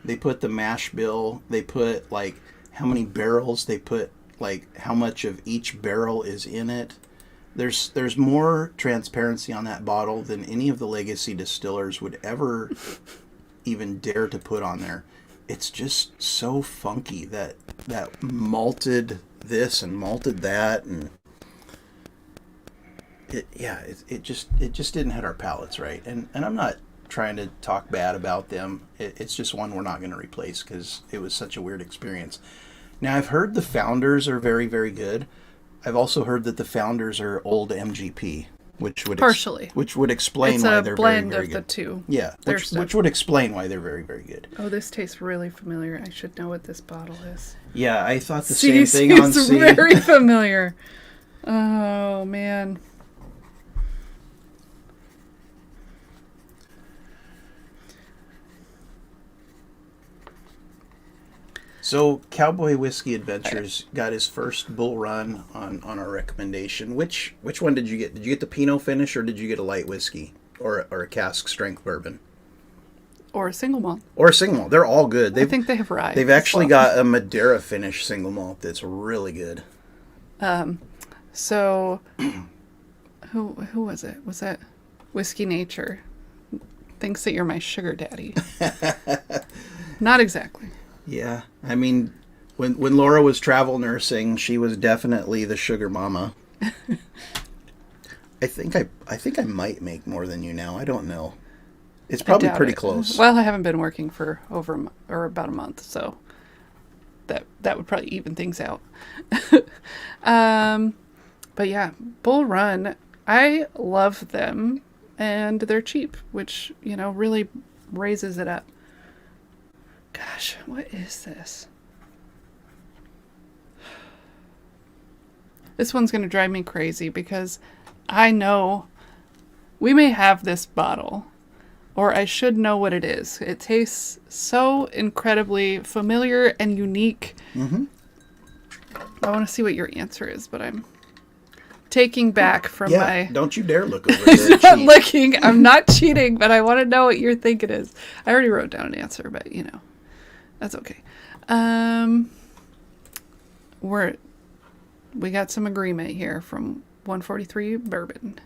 They put the mash bill. They put, how many barrels. They put, how much of each barrel is in it. There's more transparency on that bottle than any of the legacy distillers would ever even dare to put on there. It's just so funky that malted this and malted that, and it just didn't hit our palates right. And I'm not trying to talk bad about them. It's just one we're not going to replace because it was such a weird experience. Now I've heard the founders are very, very good. I've also heard that the founders are old MGP, Partially. which would explain It's why a they're blend very, very of good. the two. Yeah, Their which stuff. would explain why they're very, very good. Oh, this tastes really familiar. I should know what this bottle is. Yeah, I thought the same thing on Seems C. very familiar. Oh, man. So, Cowboy Whiskey Adventures got his first bull run on our recommendation. Which one did you get? Did you get the Pinot finish, or did you get a light whiskey, or a cask strength bourbon, Or a single malt. or a single malt? They're all good. I think they have rye. They've actually got a Madeira finish single malt that's really good. So, who was it? Was that Whiskey Nature? Thinks that you're my sugar daddy. Not exactly. Yeah, I mean, when Laura was travel nursing, she was definitely the sugar mama. I think I might make more than you now. I don't know. It's probably pretty close. Well, I haven't been working for about a month, so that would probably even things out. But yeah, Bull Run, I love them, and they're cheap, which really raises it up. Gosh, what is this? This one's going to drive me crazy because I know we may have this bottle, or I should know what it is. It tastes so incredibly familiar and unique. Mm-hmm. I want to see what your answer is, but I'm taking back from my... Don't you dare look over there. I'm not looking. I'm not cheating, but I want to know what you think it is. I already wrote down an answer, but that's okay. We got some agreement here from 143 Bourbon.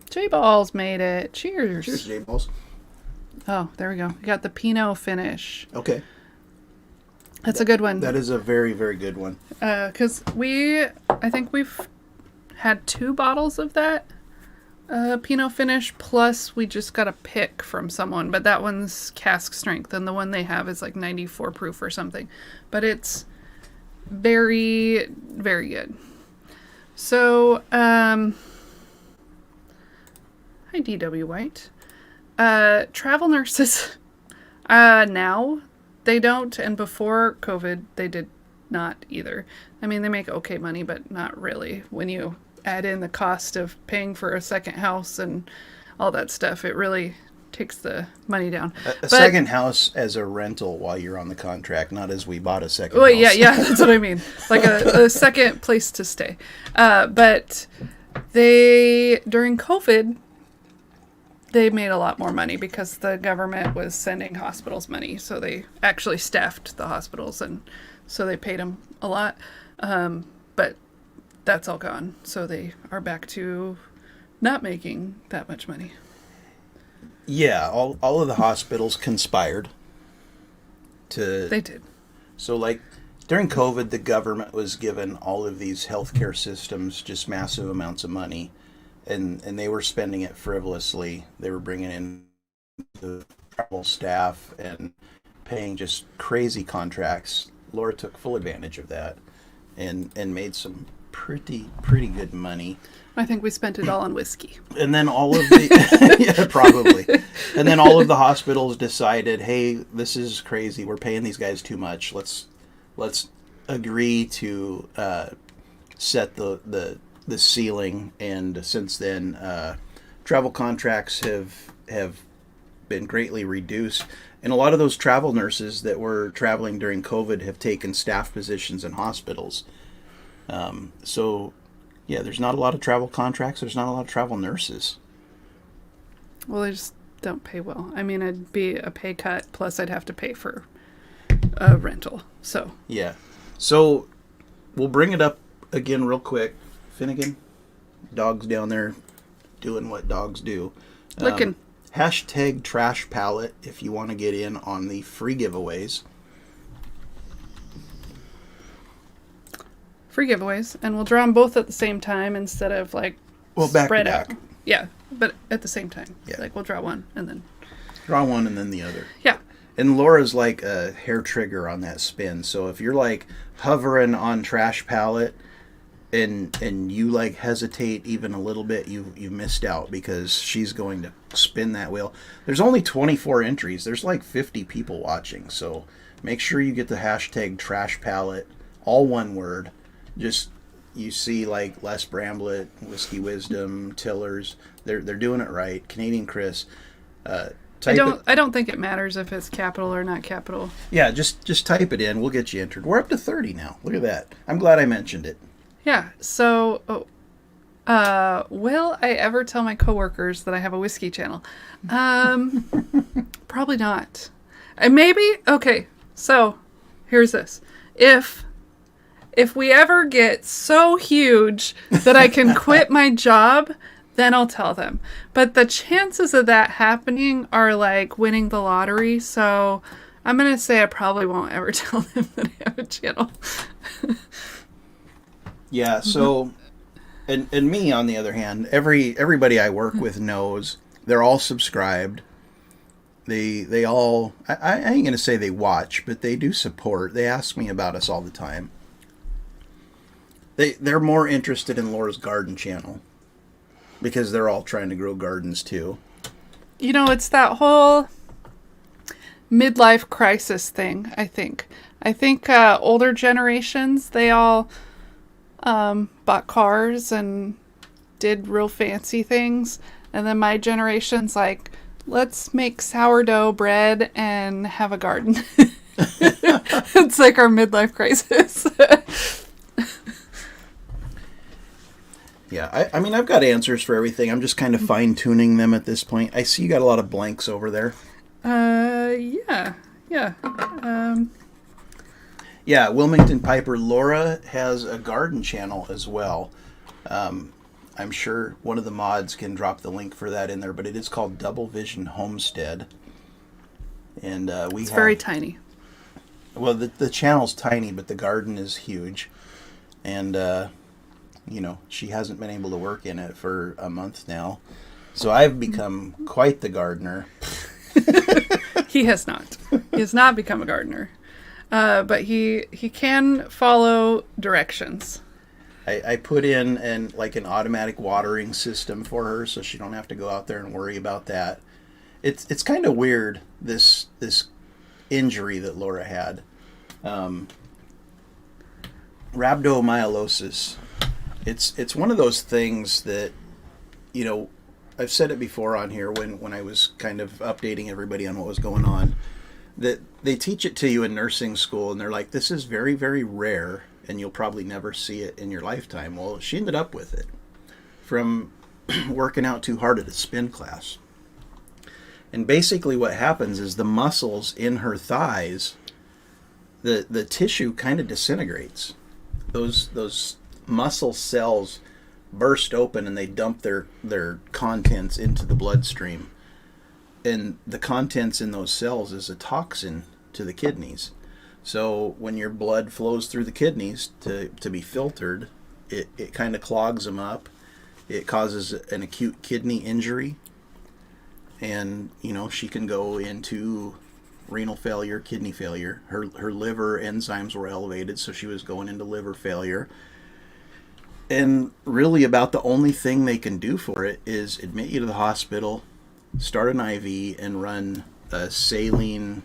J-Balls made it. Cheers. Cheers, J-Balls. Oh, there we go. We got the Pinot finish. Okay. That's a good one. That is a very, very good one. Because I think we've had 2 bottles of that Pinot finish, plus we just got a pick from someone, but that one's cask strength, and the one they have is like 94 proof or something. But it's very, very good. So, hi DW White. Travel nurses, now they don't, and before COVID they did not either. I mean, they make okay money, but not really. When you add in the cost of paying for a second house and all that stuff, it really takes the money down. A second house as a rental while you're on the contract, not as we bought a second house. Yeah, that's what I mean. Like a second place to stay. But during COVID, they made a lot more money because the government was sending hospitals money. So they actually staffed the hospitals, and so they paid them a lot. But that's all gone. So they are back to not making that much money. Yeah, all of the hospitals conspired to... They did. So, like, during COVID, the government was given all of these healthcare systems just massive amounts of money, and they were spending it frivolously. They were bringing in the travel staff and paying just crazy contracts. Laura took full advantage of that and made some pretty good money. I think we spent it all on whiskey. And then all of the yeah, probably. And then all of the hospitals decided, hey, this is crazy. We're paying these guys too much. Let's agree to set the ceiling. And since then, travel contracts have been greatly reduced. And a lot of those travel nurses that were traveling during COVID have taken staff positions in hospitals. So, yeah, there's not a lot of travel contracts. There's not a lot of travel nurses. Well, they just don't pay well. I mean, it'd be a pay cut, plus I'd have to pay for a rental. So yeah. So we'll bring it up again real quick. Finnegan, dog's down there doing what dogs do. Licking. Hashtag trash palette if you want to get in on the free giveaways. Free giveaways, and we'll draw them both at the same time instead of like back spread to back. out. Yeah, but at the same time. Yeah. Like we'll draw one and then draw one and then the other. Yeah. And Laura's like a hair trigger on that spin. So if you're like hovering on trash palette and you like hesitate even a little bit, you missed out because she's going to spin that wheel. There's only 24 entries. There's like 50 people watching. So make sure you get the hashtag trash palette, all one word. Just you see like Les Bramblett, Whiskey Wisdom, Tillers. They're doing it right. Canadian Chris. I don't think it matters if it's capital or not capital. Yeah, just type it in. We'll get you entered. We're up to 30 now. Look at that. I'm glad I mentioned it. Yeah. So, will I ever tell my coworkers that I have a whiskey channel? Probably not. Maybe. Okay. So, here's this. If we ever get so huge that I can quit my job, then I'll tell them. But the chances of that happening are like winning the lottery. So I'm going to say I probably won't ever tell them that I have a channel. Yeah, so, and me on the other hand, everybody I work with knows. They're all subscribed. They all, I ain't going to say they watch, but they do support. They ask me about us all the time. They're more interested in Laura's garden channel because they're all trying to grow gardens too. You know, it's that whole midlife crisis thing, I think. I think older generations, they all bought cars and did real fancy things. And then my generation's like, let's make sourdough bread and have a garden. It's like our midlife crisis. Yeah, I mean, I've got answers for everything. I'm just kind of fine-tuning them at this point. I see you got a lot of blanks over there. Yeah. Yeah, Wilmington Piper. Laura has a garden channel as well. I'm sure one of the mods can drop the link for that in there, but it is called Double Vision Homestead. And it's very tiny. Well, the channel's tiny, but the garden is huge. And, you know, she hasn't been able to work in it for a month now. So I've become quite the gardener. He has not. He has not become a gardener. But he can follow directions. I put in an automatic watering system for her so she don't have to go out there and worry about that. It's kind of weird, this injury that Laura had. Rhabdomyolysis. It's one of those things that, you know, I've said it before on here when I was kind of updating everybody on what was going on, that they teach it to you in nursing school and they're like, this is very, very rare and you'll probably never see it in your lifetime. Well, she ended up with it from working out too hard at a spin class. And basically what happens is the muscles in her thighs, the tissue kind of disintegrates. Those muscle cells burst open and they dump their contents into the bloodstream. And the contents in those cells is a toxin to the kidneys. So when your blood flows through the kidneys to be filtered, it kind of clogs them up. It causes an acute kidney injury. And, you know, she can go into renal failure, kidney failure. Her liver enzymes were elevated, so she was going into liver failure. And really about the only thing they can do for it is admit you to the hospital, start an IV, and run a saline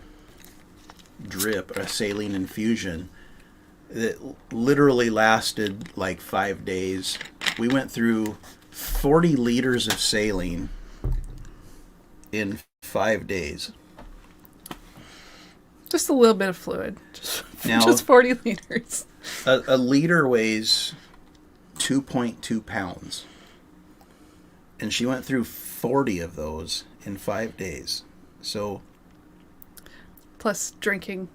drip, a saline infusion that literally lasted like 5 days. We went through 40 liters of saline in 5 days. Just a little bit of fluid. Now, just 40 liters. A liter weighs 2.2 pounds. And she went through 40 of those in 5 days. So, plus drinking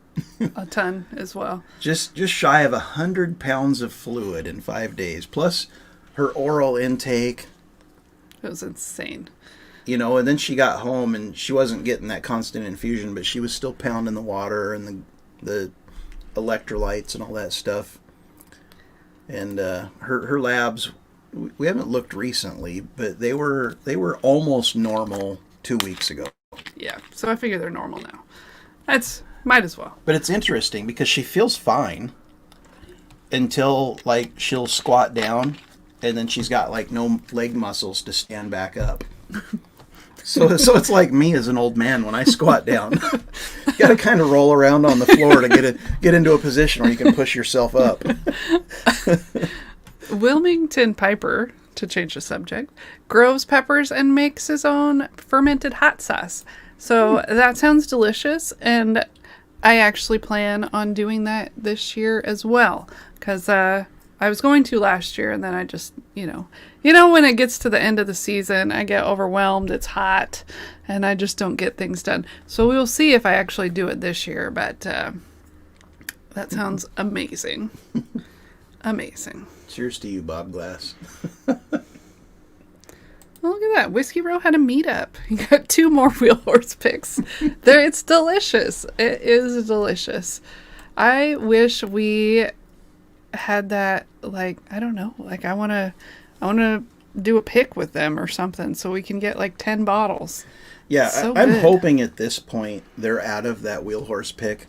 a ton as well. Just shy of 100 pounds of fluid in 5 days. Plus her oral intake. It was insane. You know, and then she got home and she wasn't getting that constant infusion, but she was still pounding the water and the electrolytes and all that stuff. And her labs, we haven't looked recently, but they were almost normal 2 weeks ago. Yeah, so I figure they're normal now. That's might as well. But it's interesting because she feels fine until like she'll squat down and then she's got like no leg muscles to stand back up. So it's like me as an old man when I squat down. You got to kind of roll around on the floor to get into a position where you can push yourself up. Wilmington Piper, to change the subject, grows peppers and makes his own fermented hot sauce. So that sounds delicious, and I actually plan on doing that this year as well, because I was going to last year, and then I just, when it gets to the end of the season, I get overwhelmed, it's hot, and I just don't get things done. So we'll see if I actually do it this year, but that sounds amazing. Amazing. Cheers to you, Bob Glass. Well, look at that. Whiskey Row had a meetup. You got 2 more Wheel Horse picks. It's delicious. It is delicious. I wish we had that, like, I don't know, like I want to do a pick with them or something so we can get like 10 bottles. Yeah, So I'm good. hoping at this point they're out of that Wheel Horse pick.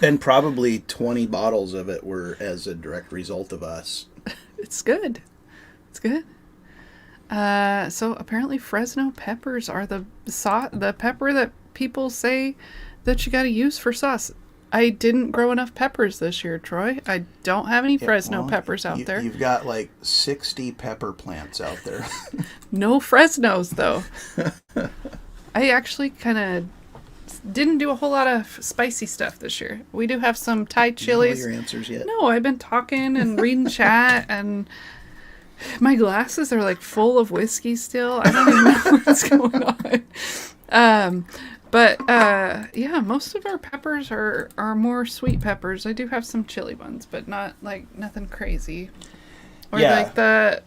And probably 20 bottles of it were as a direct result of us. It's good. It's good. So apparently Fresno peppers are the pepper that people say that you got to use for sauce. I didn't grow enough peppers this year, Troy. I don't have any Fresno peppers out there. You've got like 60 pepper plants out there. No Fresnos, though. I actually kind of didn't do a whole lot of spicy stuff this year. We do have some Thai chilies. You know all your answers yet? No, I've been talking and reading chat, and my glasses are like full of whiskey still. I don't even know what's going on. Yeah, most of our peppers are more sweet peppers. I do have some chili ones, but not like nothing crazy. Or like the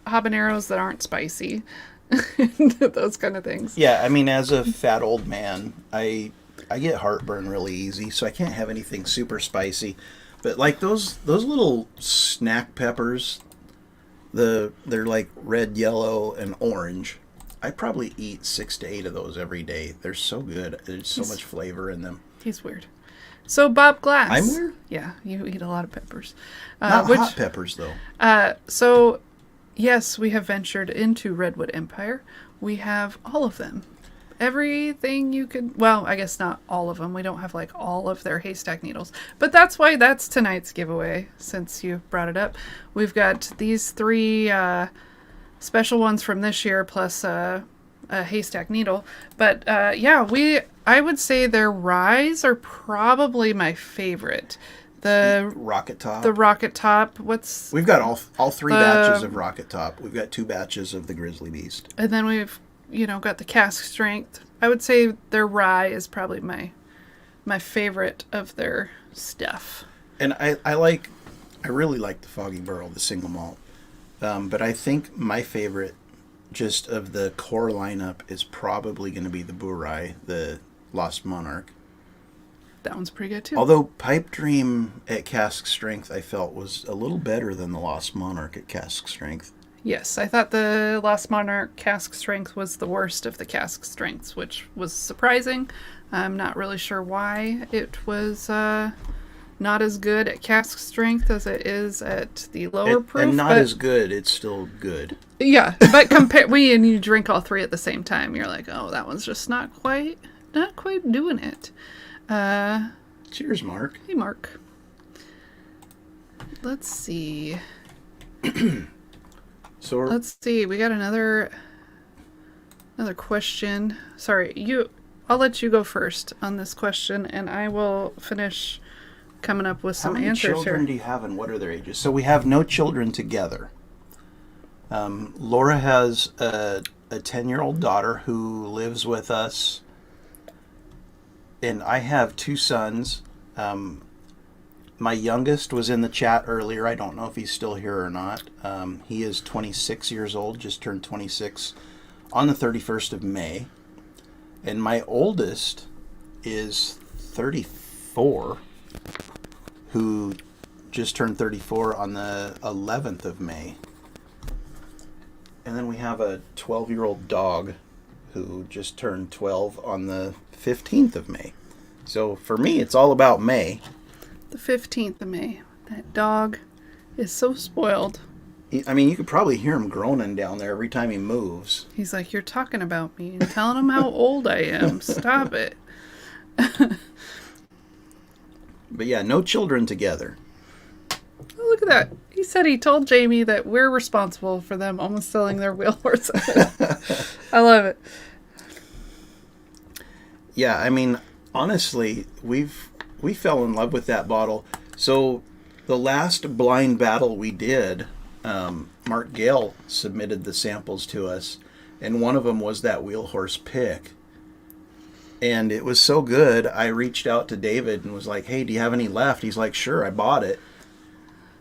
habaneros that aren't spicy. Those kind of things. Yeah, I mean, as a fat old man, I get heartburn really easy, so I can't have anything super spicy. But like those little snack peppers, they're like red, yellow, and orange. I probably eat 6 to 8 of those every day. They're so good. There's so much flavor in them. He's weird. So Bob Glass. I'm weird? Yeah, you eat a lot of peppers. Not hot peppers, though. So, yes, we have ventured into Redwood Empire. We have all of them. Everything you could... Well, I guess not all of them. We don't have, like, all of their haystack needles. But that's why that's tonight's giveaway, since you brought it up. We've got these 3... special ones from this year plus a haystack needle. But I would say their ryes are probably my favorite. The Rocket Top. The Rocket Top. We've got all 3 batches of Rocket Top. We've got 2 batches of the Grizzly Beast. And then we've got the cask strength. I would say their rye is probably my favorite of their stuff. And I really like the Foggy Burrow, the single malt. But I think my favorite, just of the core lineup, is probably going to be the Burai, the Lost Monarch. That one's pretty good too. Although Pipe Dream at cask strength, I felt was a little better than the Lost Monarch at cask strength. Yes, I thought the Lost Monarch cask strength was the worst of the cask strengths, which was surprising. I'm not really sure why it was not as good at cask strength as it is at the lower proof. And not as good, it's still good. Yeah, but when you drink all 3 at the same time, you're like, oh, that one's just not quite doing it. Cheers, Mark. Hey, Mark. Let's see. Let's see. We got another question. Sorry, I'll let you go first on this question, and I will finish coming up with some answers here. How many children do you have, and what are their ages? So we have no children together. Laura has a 10-year-old daughter who lives with us, and I have 2 sons. My youngest was in the chat earlier. I don't know if he's still here or not. He is 26 years old, just turned 26 on the 31st of May. And my oldest is 34, who just turned 34 on the 11th of May. And then we have a 12-year-old dog who just turned 12 on the 15th of May. So for me, it's all about May. The 15th of May. That dog is so spoiled. I mean, you could probably hear him groaning down there every time he moves. He's like, you're talking about me and telling him how old I am. Stop it. But yeah, no children together. Oh, look at that. He said he told Jamie that we're responsible for them almost selling their wheel horses. I love it. Yeah, I mean, honestly, we fell in love with that bottle. So the last blind battle we did, Mark Gale submitted the samples to us, and one of them was that wheel horse pick. And it was so good, I reached out to David and was like, hey, do you have any left? He's like, sure, I bought it.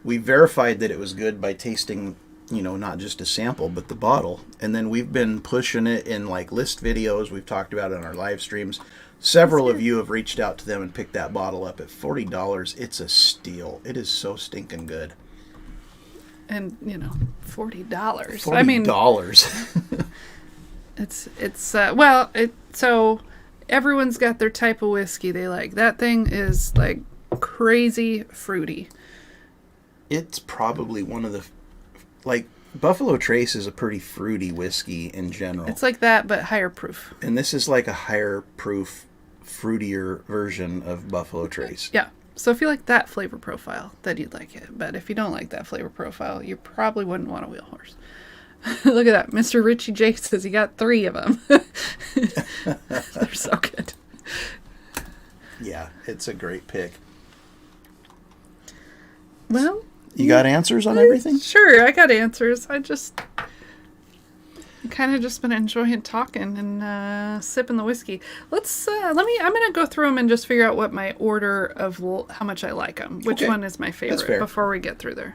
We verified that it was good by tasting, not just a sample, but the bottle. And then we've been pushing it in like list videos. We've talked about it on our live streams. Several of you have reached out to them and picked that bottle up at $40. It's a steal. It is so stinking good. And, $40. $40. I mean, so everyone's got their type of whiskey they like. That thing is like crazy fruity. It's probably one of the, Buffalo Trace is a pretty fruity whiskey in general. It's like that, but higher proof. And this is like a higher proof, fruitier version of Buffalo Trace. Yeah. So if you like that flavor profile, then you'd like it. But if you don't like that flavor profile, you probably wouldn't want a wheel horse. Look at that. Mr. Richie J says he got 3 of them. They're so good. Yeah, it's a great pick. Well, you got answers on everything? Sure, I got answers. I kind of just been enjoying talking and sipping the whiskey. I'm going to go through them and just figure out what my order of how much I like them. Which one is my favorite before we get through there.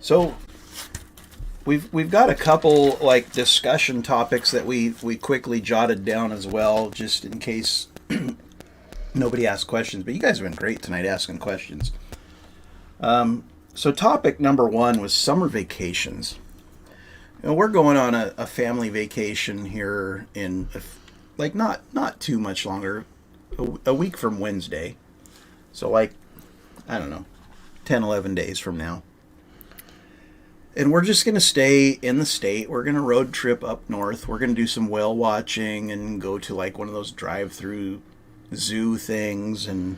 So we've got a couple discussion topics that we quickly jotted down as well, just in case nobody asked questions. But you guys have been great tonight asking questions. So topic number 1 was summer vacations. We're going on a family vacation here in not too much longer, a week from Wednesday. So I don't know, 10, 11 days from now. And we're just going to stay in the state. We're going to road trip up north. We're going to do some whale watching and go to one of those drive-through zoo things and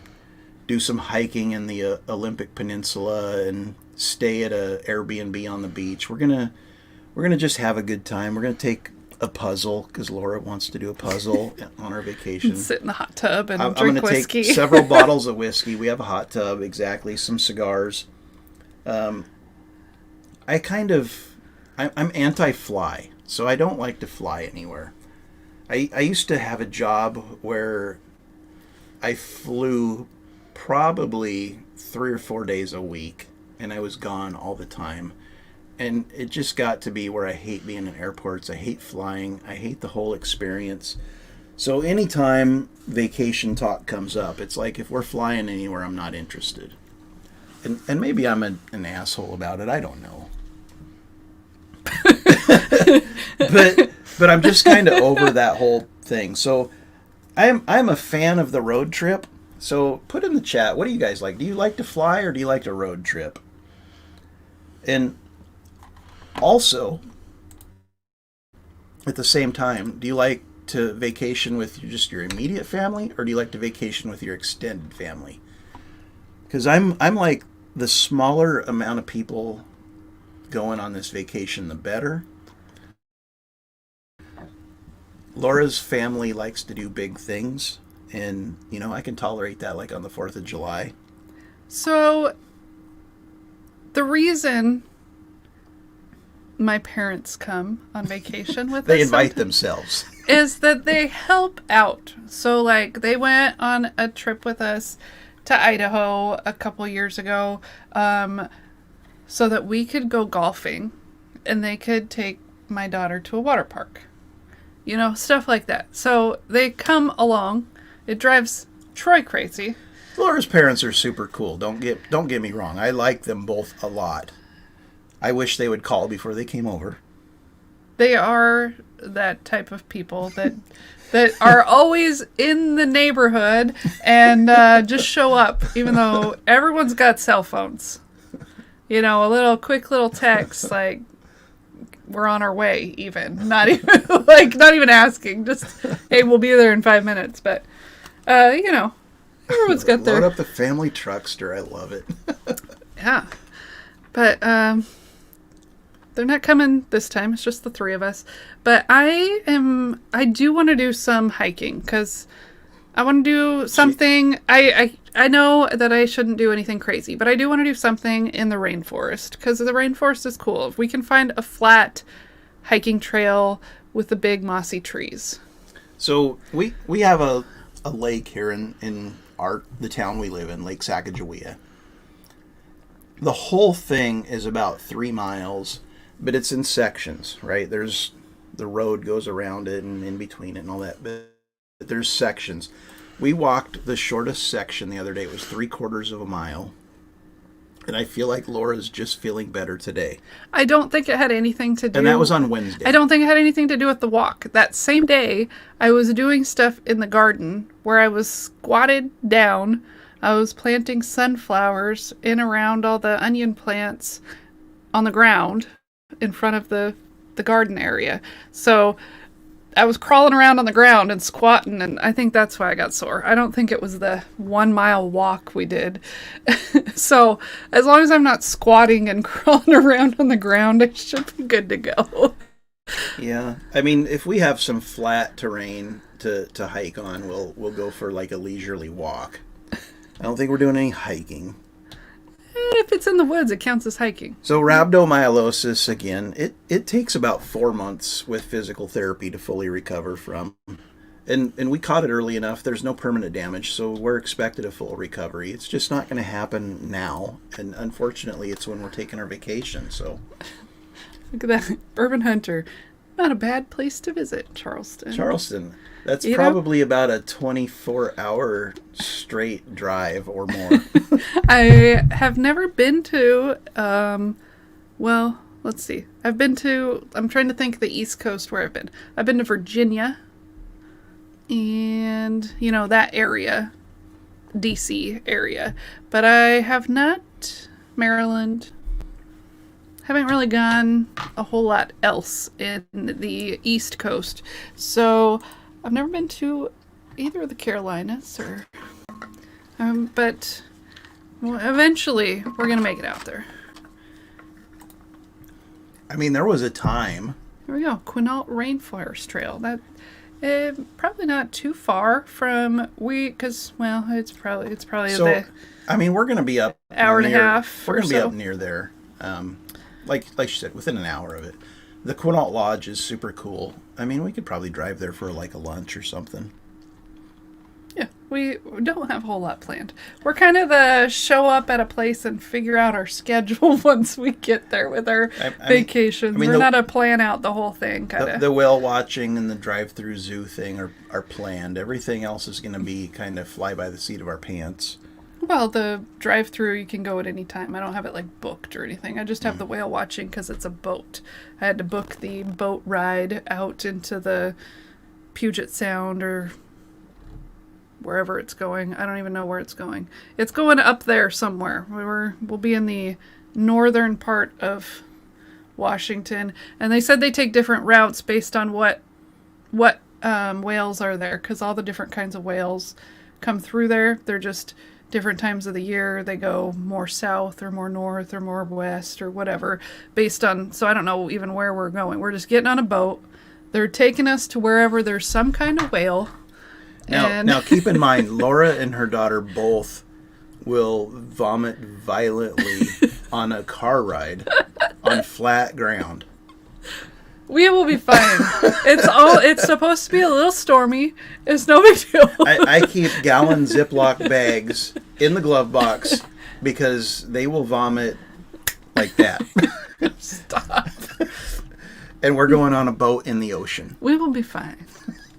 do some hiking in the Olympic Peninsula and stay at a Airbnb on the beach. We're gonna just have a good time. We're gonna take a puzzle because Laura wants to do a puzzle on our vacation. Sit in the hot tub and drink I'm gonna whiskey. Take several bottles of whiskey. We have a hot tub, exactly. Some cigars. I'm anti-fly, so I don't like to fly anywhere. I used to have a job where I flew probably 3 or 4 days a week, and I was gone all the time. And it just got to be where I hate being in airports. I hate flying. I hate the whole experience. So anytime vacation talk comes up, it's like if we're flying anywhere, I'm not interested. And maybe I'm an asshole about it. I don't know. but I'm just kind of over that whole thing. So I'm a fan of the road trip. So put in the chat, what do you guys like? Do you like to fly or do you like to road trip? And also, at the same time, do you like to vacation with just your immediate family or do you like to vacation with your extended family? Because I'm like the smaller amount of people going on this vacation, the better. Laura's family likes to do big things, and I can tolerate that, like on the 4th of July. So the reason my parents come on vacation with us, they invite themselves, is that they help out. So they went on a trip with us to Idaho a couple years ago, so that we could go golfing and they could take my daughter to a water park. Stuff like that. So they come along. It drives Troy crazy. Laura's parents are super cool. Don't get me wrong. I like them both a lot. I wish they would call before they came over. They are that type of people that that are always in the neighborhood and just show up, even though everyone's got cell phones. You know, a little quick little text like, we're on our way, even. Not even asking. Just, hey, we'll be there in 5 minutes. But, you know, everyone's got their... Load up the family truckster. I love it. Yeah. But they're not coming this time. It's just the three of us. But I do want to do some hiking because I want to do something. I know that I shouldn't do anything crazy, but I do want to do something in the rainforest because the rainforest is cool. If we can find a flat hiking trail with the big mossy trees. So we have a lake here in the town we live in, Lake Sacagawea. The whole thing is about 3 miles, but it's in sections, right? The road goes around it and in between it and all that, but there's sections. We walked the shortest section the other day. It was 3/4 of a mile. And I feel like Laura's just feeling better today. I don't think it had anything to do... And that was on Wednesday. I don't think it had anything to do with the walk. That same day, I was doing stuff in the garden where I was squatted down. I was planting sunflowers in around all the onion plants on the ground in front of the garden area. So I was crawling around on the ground and squatting, and I think that's why I got sore. I don't think it was the 1 mile walk we did. So as long as I'm not squatting and crawling around on the ground, I should be good to go. Yeah. I mean, if we have some flat terrain to hike on, we'll go for like a leisurely walk. I don't think we're doing any hiking. If it's in the woods, it counts as hiking. So rhabdomyolysis, again, it takes about 4 months with physical therapy to fully recover from. And we caught it early enough. There's no permanent damage, so we're expected a full recovery. It's just not going to happen now. And unfortunately, it's when we're taking our vacation. So look at that. Bourbon Hunter. Not a bad place to visit, Charleston. That's probably about a 24-hour straight drive or more. I have never been to, well, let's see. I'm trying to think the East Coast where I've been. I've been to Virginia and, that area, D.C. area. But I have not Maryland. Haven't really gone a whole lot else in the East Coast. So I've never been to either of the Carolinas but eventually we're going to make it out there. I mean, there was a time. Here we go. Quinault Rainforest Trail. That probably not too far from because it's probably So, I mean, we're going to be up hour and a half. We're going to be up near there. Like you said, within an hour of it. The Quinault Lodge is super cool. I mean, we could probably drive there for like a lunch or something. Yeah, we don't have a whole lot planned. We're kind of the show up at a place and figure out our schedule once we get there with our vacations. We're not a plan out the whole thing kind of. The whale watching and the drive-through zoo thing are planned. Everything else is going to be kind of fly by the seat of our pants. Well, the drive-through, you can go at any time. I don't have it, booked or anything. I just have the whale watching because it's a boat. I had to book the boat ride out into the Puget Sound or wherever it's going. I don't even know where it's going. It's going up there somewhere. We'll be in the northern part of Washington. And they said they take different routes based on what whales are there because all the different kinds of whales come through there. They're just... different times of the year, they go more south or more north or more west or whatever based on, so I don't know even where we're going. We're just getting on a boat. They're taking us to wherever there's some kind of whale. Now keep in mind, Laura and her daughter both will vomit violently on a car ride on flat ground. We will be fine. It's supposed to be a little stormy. It's no big deal. I keep gallon Ziploc bags in the glove box because they will vomit like that. Stop. And we're going on a boat in the ocean. We will be fine.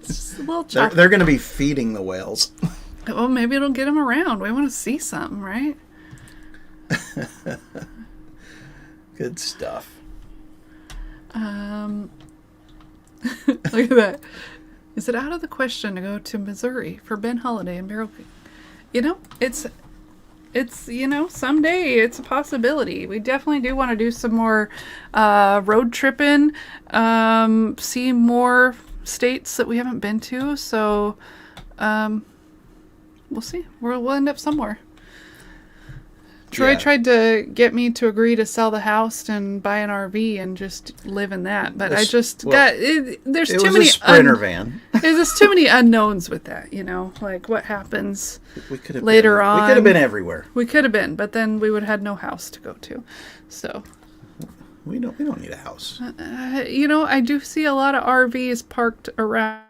It's just a little chocolate. They're going to be feeding the whales. Well, maybe it'll get them around. We want to see something, right? Good stuff. Look at that. Is it out of the question to go to Missouri for Ben Holiday and barrel cooking? You know, it's someday it's a possibility. We definitely do want to do some more road tripping, see more states that we haven't been to. So we'll see. We'll end up somewhere. Troy tried to get me to agree to sell the house and buy an RV and just live in that, but I just there's too many Sprinter van. There's just too many unknowns with that, like what happens later on. We could have been everywhere. We could have been, but then we would have had no house to go to. So we don't need a house. I do see a lot of RVs parked around.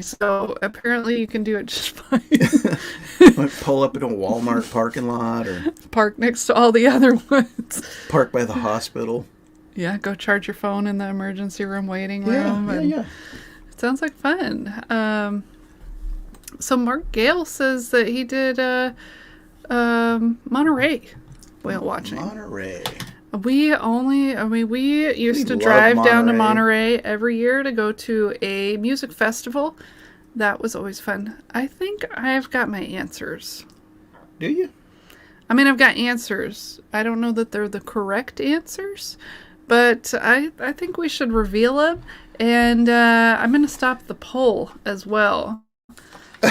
So apparently you can do it just fine. Pull up in a Walmart parking lot or park next to all the other ones. Park by the hospital. Yeah, go charge your phone in the emergency room waiting room. Yeah. It sounds like fun. So Mark Gale says that he did Monterey whale watching. Monterey. We used to drive down to Monterey every year to go to a music festival. That was always fun. I think I've got my answers. Do you? I mean, I've got answers. I don't know that they're the correct answers, but I think we should reveal them. And I'm going to stop the poll as well.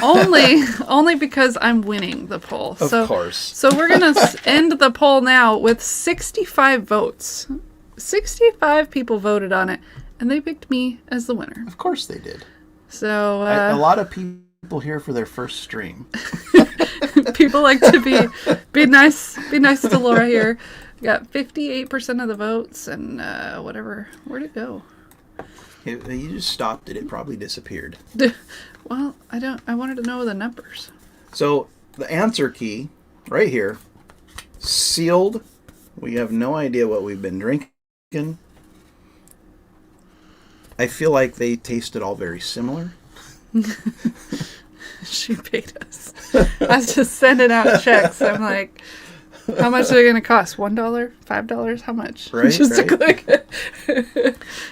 Only because I'm winning the poll. Of course. So we're going to end the poll now with 65 votes. 65 people voted on it, and they picked me as the winner. Of course they did. So a lot of people here for their first stream. People like to be nice to Laura here. Got 58% of the votes, and whatever. Where'd it go? You just stopped it. It probably disappeared. Well, I wanted to know the numbers. So the answer key right here, sealed. We have no idea what we've been drinking. I feel like they tasted all very similar. She paid us. I was just sending out checks. I'm like, how much are they going to cost? $1? $5? How much? Right, just right. To click.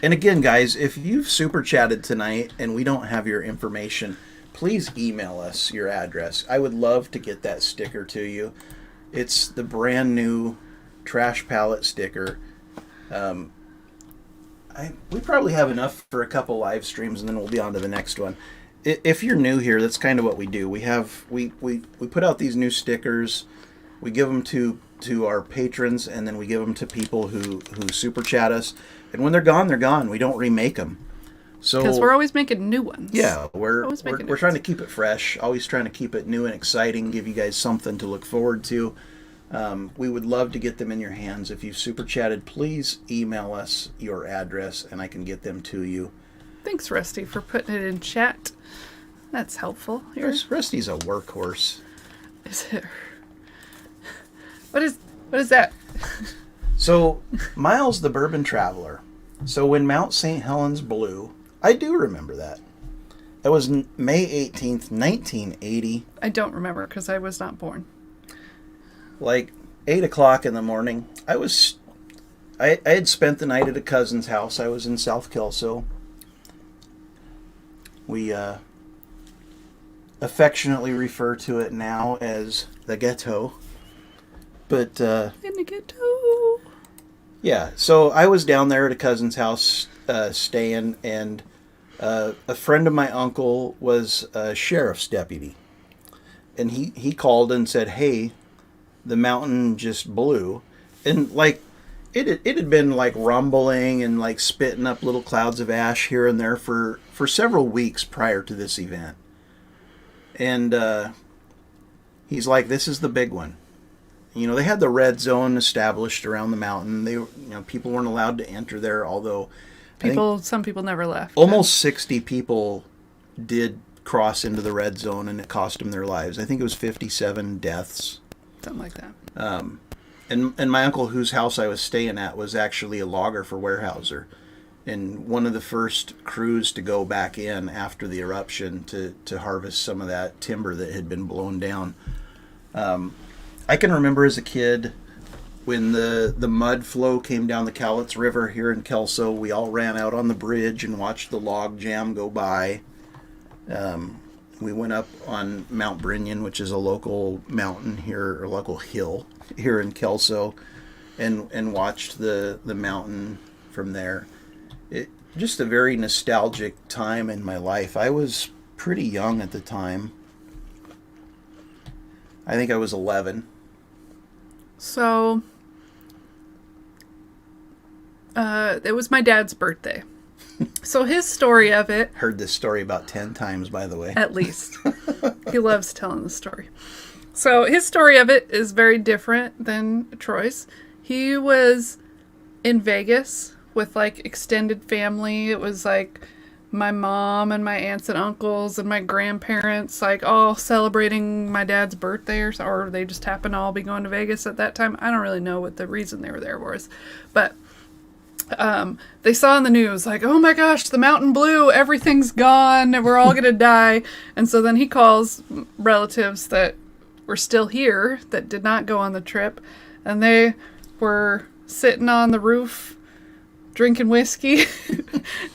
And again, guys, if you've super chatted tonight and we don't have your information, please email us your address. I would love to get that sticker to you. It's the brand new trash pallet sticker. We probably have enough for a couple live streams, and then we'll be on to the next one. If you're new here, that's kind of what we do. We put out these new stickers. We give them to our patrons, and then we give them to people who super chat us. And when they're gone, they're gone. We don't remake them. So because we're always making new ones. Yeah, we're trying to keep it fresh. Always trying to keep it new and exciting. Give you guys something to look forward to. We would love to get them in your hands. If you've super chatted, please email us your address, and I can get them to you. Thanks, Rusty, for putting it in chat. That's helpful. Rusty's a workhorse. Is it? What is that? So, Miles the Bourbon Traveler. So when Mount St. Helens blew, I do remember that. That was May 18th, 1980. I don't remember because I was not born. Like 8 o'clock in the morning. I had spent the night at a cousin's house. I was in South Kelso. We affectionately refer to it now as the ghetto. But in the ghetto. Yeah, so I was down there at a cousin's house staying, and a friend of my uncle was a sheriff's deputy. And he called and said, hey, the mountain just blew. And like it had been like rumbling and like spitting up little clouds of ash here and there for several weeks prior to this event. And he's like, this is the big one. You know, they had the red zone established around the mountain. People weren't allowed to enter there, although some people never left. Almost 60 people did cross into the red zone, and it cost them their lives. I think it was 57 deaths. Something like that. And my uncle, whose house I was staying at, was actually a logger for Weyerhaeuser, and one of the first crews to go back in after the eruption to harvest some of that timber that had been blown down. I can remember as a kid when the mud flow came down the Cowlitz River here in Kelso, we all ran out on the bridge and watched the log jam go by. We went up on Mount Brinion, which is a local mountain here, or local hill here in Kelso, and watched the mountain from there. Just a very nostalgic time in my life. I was pretty young at the time. I think I was 11. So, it was my dad's birthday. So his story of it... Heard this story about 10 times, by the way. At least. He loves telling the story. So his story of it is very different than Troy's. He was in Vegas with, like, extended family. It was, like, my mom and my aunts and uncles and my grandparents, like, all celebrating my dad's birthday, or they just happened to all be going to Vegas at that time. I don't really know what the reason they were there was. But they saw in the news, like, oh my gosh, the mountain blew, everything's gone, we're all going to die. And so then he calls relatives that were still here, that did not go on the trip, and they were sitting on the roof drinking whiskey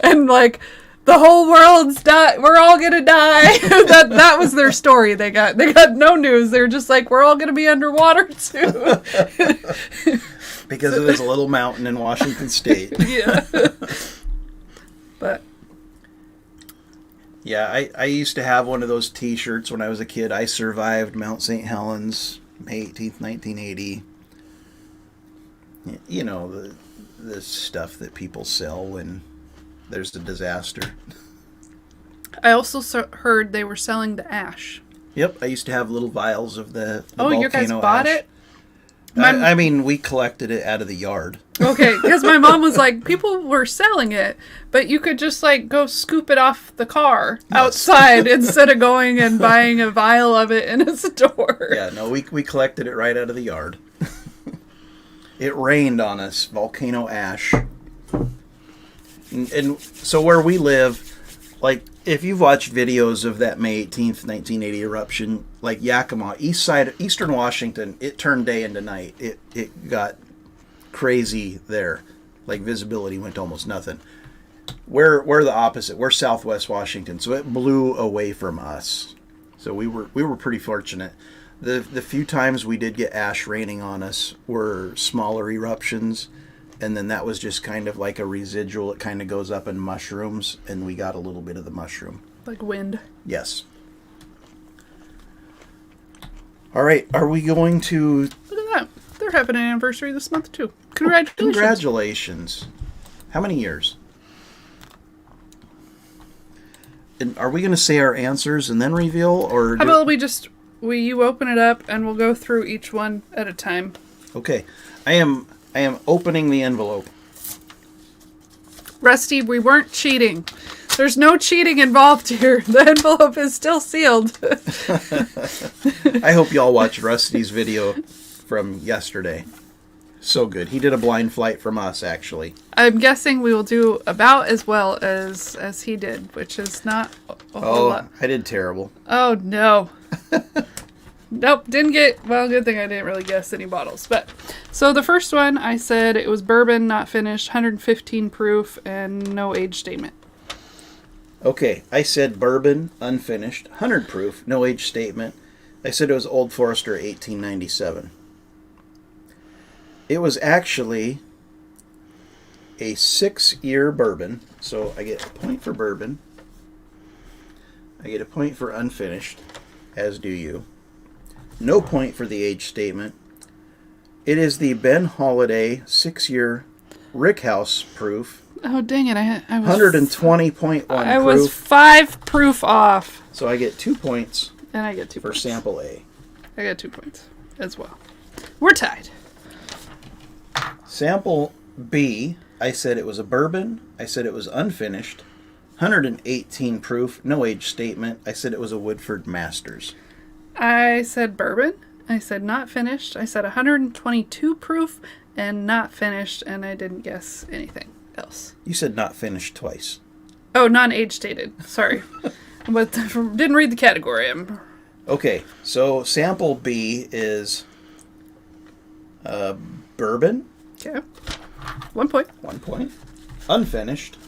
and like, the whole world's we're all gonna die. that was their story. They got no news. They're just like, we're all gonna be underwater too. Because of this little mountain in Washington State. Yeah. But yeah, I used to have one of those t-shirts when I was a kid. I survived Mount St. Helens, May 18th, 1980. You know, the stuff that people sell when there's a disaster. I also heard they were selling the ash. Yep, I used to have little vials of the Oh, volcano you guys bought ash. it? I mean, we collected it out of the yard. Okay, because my mom was like, people were selling it, but you could just, like, go scoop it off the car outside instead of going and buying a vial of it in a store. Yeah, no, we collected it right out of the yard. It rained on us, volcano ash. And so where we live, like, if you've watched videos of that May 18th, 1980 eruption, like Yakima, eastern Washington, it turned day into night. It got crazy there. Like, visibility went to almost nothing. We're the opposite. We're southwest Washington, so it blew away from us. So we were pretty fortunate. The few times we did get ash raining on us were smaller eruptions, and then that was just kind of like a residual. It kind of goes up in mushrooms, and we got a little bit of the mushroom. Like wind. Yes. All right, are we going to... Look at that. They're having an anniversary this month, too. Congratulations. Congratulations. How many years? And are we going to say our answers and then reveal, or... How about you open it up, and we'll go through each one at a time. Okay. I am opening the envelope. Rusty, we weren't cheating. There's no cheating involved here. The envelope is still sealed. I hope y'all watched Rusty's video from yesterday. So good. He did a blind flight from us, actually. I'm guessing we will do about as well as he did, which is not a whole lot. I did terrible. Oh, no. Nope, didn't get... Well, good thing I didn't really guess any bottles. But so the first one, I said it was bourbon, not finished, 115 proof, and no age statement. Okay, I said bourbon, unfinished, 100 proof, no age statement. I said it was Old Forester 1897. It was actually a 6-year bourbon, so I get a point for bourbon. I get a point for unfinished, as do you. No point for the age statement. It is the Ben Holiday 6-year Rickhouse proof. Oh, dang it. I was 120.1 proof. I was 5 proof off. So I get 2 points. And I get 2 for points. sample A. I got 2 points as well. We're tied. Sample B, I said it was a bourbon. I said it was unfinished. 118 proof, no age statement. I said it was a Woodford Masters. I said bourbon. I said not finished. I said 122 proof and not finished, and I didn't guess anything else. You said not finished twice. Oh, non-age stated. Sorry. But didn't read the category. Okay, so sample B is bourbon. Okay. 1 point. 1 point. Unfinished.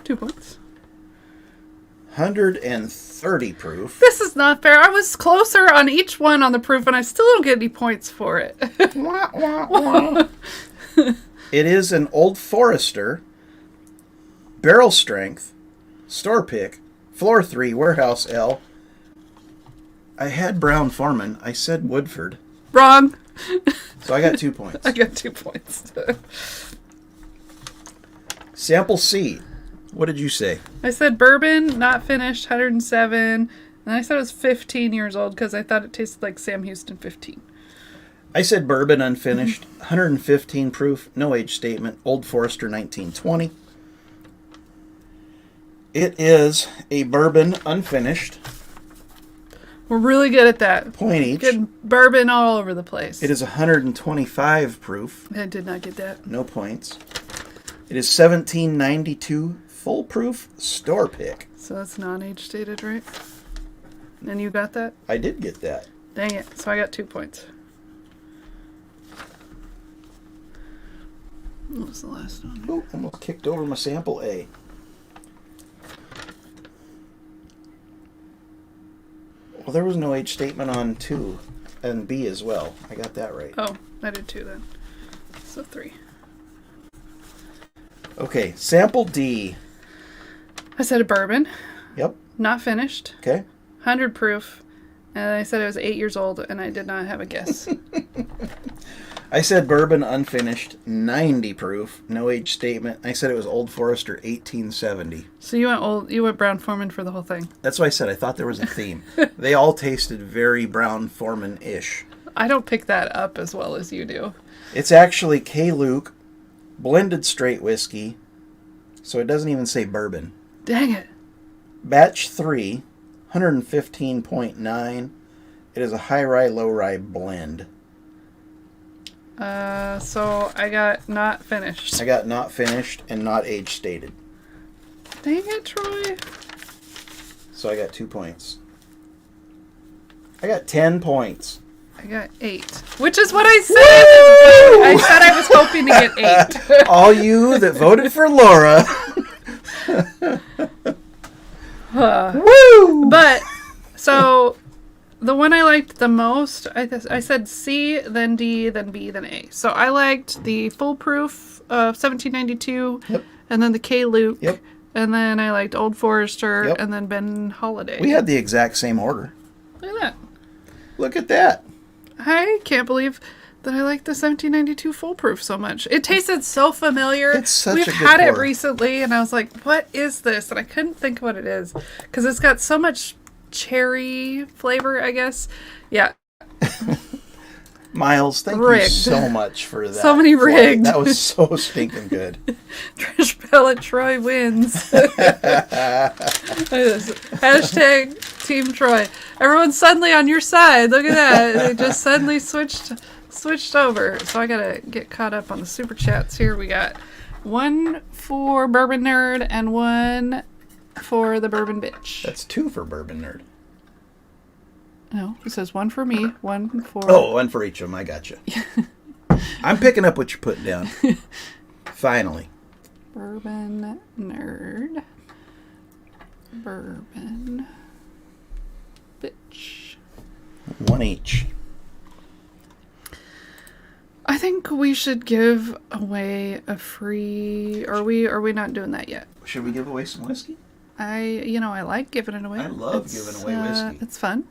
2 points. 130 proof. This is not fair. I was closer on each one on the proof, and I still don't get any points for it. Wah, wah, wah. It is an Old Forester, barrel strength, store pick, floor 3, warehouse L. I had Brown Forman. I said Woodford. Wrong. So I got 2 points. I got 2 points. Sample C. What did you say? I said bourbon, not finished, 107. And I said it was 15 years old because I thought it tasted like Sam Houston 15. I said bourbon unfinished, 115 proof, no age statement, Old Forester 1920. It is a bourbon unfinished. We're really good at that. Point each. Getting bourbon all over the place. It is 125 proof. I did not get that. No points. It is 1792 full proof store pick. So that's non-age stated, right? And you got that? I did get that. Dang it. So I got 2 points. What was the last one? Oh, almost kicked over my sample A. Well, there was no age statement on 2 and B as well. I got that right. Oh, I did 2 then. So 3. Okay, sample D. I said a bourbon. Yep. Not finished. Okay. 100 proof. And I said it was 8 years old, and I did not have a guess. I said bourbon unfinished, 90 proof, no age statement. I said it was Old Forester 1870. So you went Brown Foreman for the whole thing. That's why I said I thought there was a theme. They all tasted very Brown Foreman-ish. I don't pick that up as well as you do. It's actually K. Luke blended straight whiskey, so it doesn't even say bourbon. Dang it. Batch 3, 115.9. It is a high rye, low rye blend. So I got not finished. I got not finished and not age stated. Dang it, Troy. So I got 2 points. I got 10 points. I got 8, which is what I said. I said I was hoping to get 8. All you that voted for Laura. Woo! But, so, the one I liked the most, I said C, then D, then B, then A. So I liked the foolproof of 1792, Yep. and then the K. Luke, Yep. and then I liked Old Forester, Yep. and then Ben Holiday. We had the exact same order. Look at that. Look at that. I can't believe that I like the 1792 foolproof so much. It tasted so familiar. It's such We've a good had it pour. recently, and I was like, what is this? And I couldn't think what it is. Because it's got so much cherry flavor, I guess. Yeah. Miles, thank you Rigged. so much for that. So many flight. rigged. That was so stinking good. Trish Pellet Troy wins. Hashtag Team Troy. Everyone's suddenly on your side. Look at that. They just suddenly switched over. So I gotta get caught up on the super chats here. We got one for Bourbon Nerd and one for the Bourbon Bitch. That's 2 for Bourbon Nerd. No, it says one for me, one for... Oh, one for each of them. I got you. I'm picking up what you're putting down. Finally. Bourbon Nerd. Bourbon Bitch. 1 each. I think we should give away a free... Are we not doing that yet? Should we give away some whiskey? I like giving it away. I love giving away whiskey. It's fun.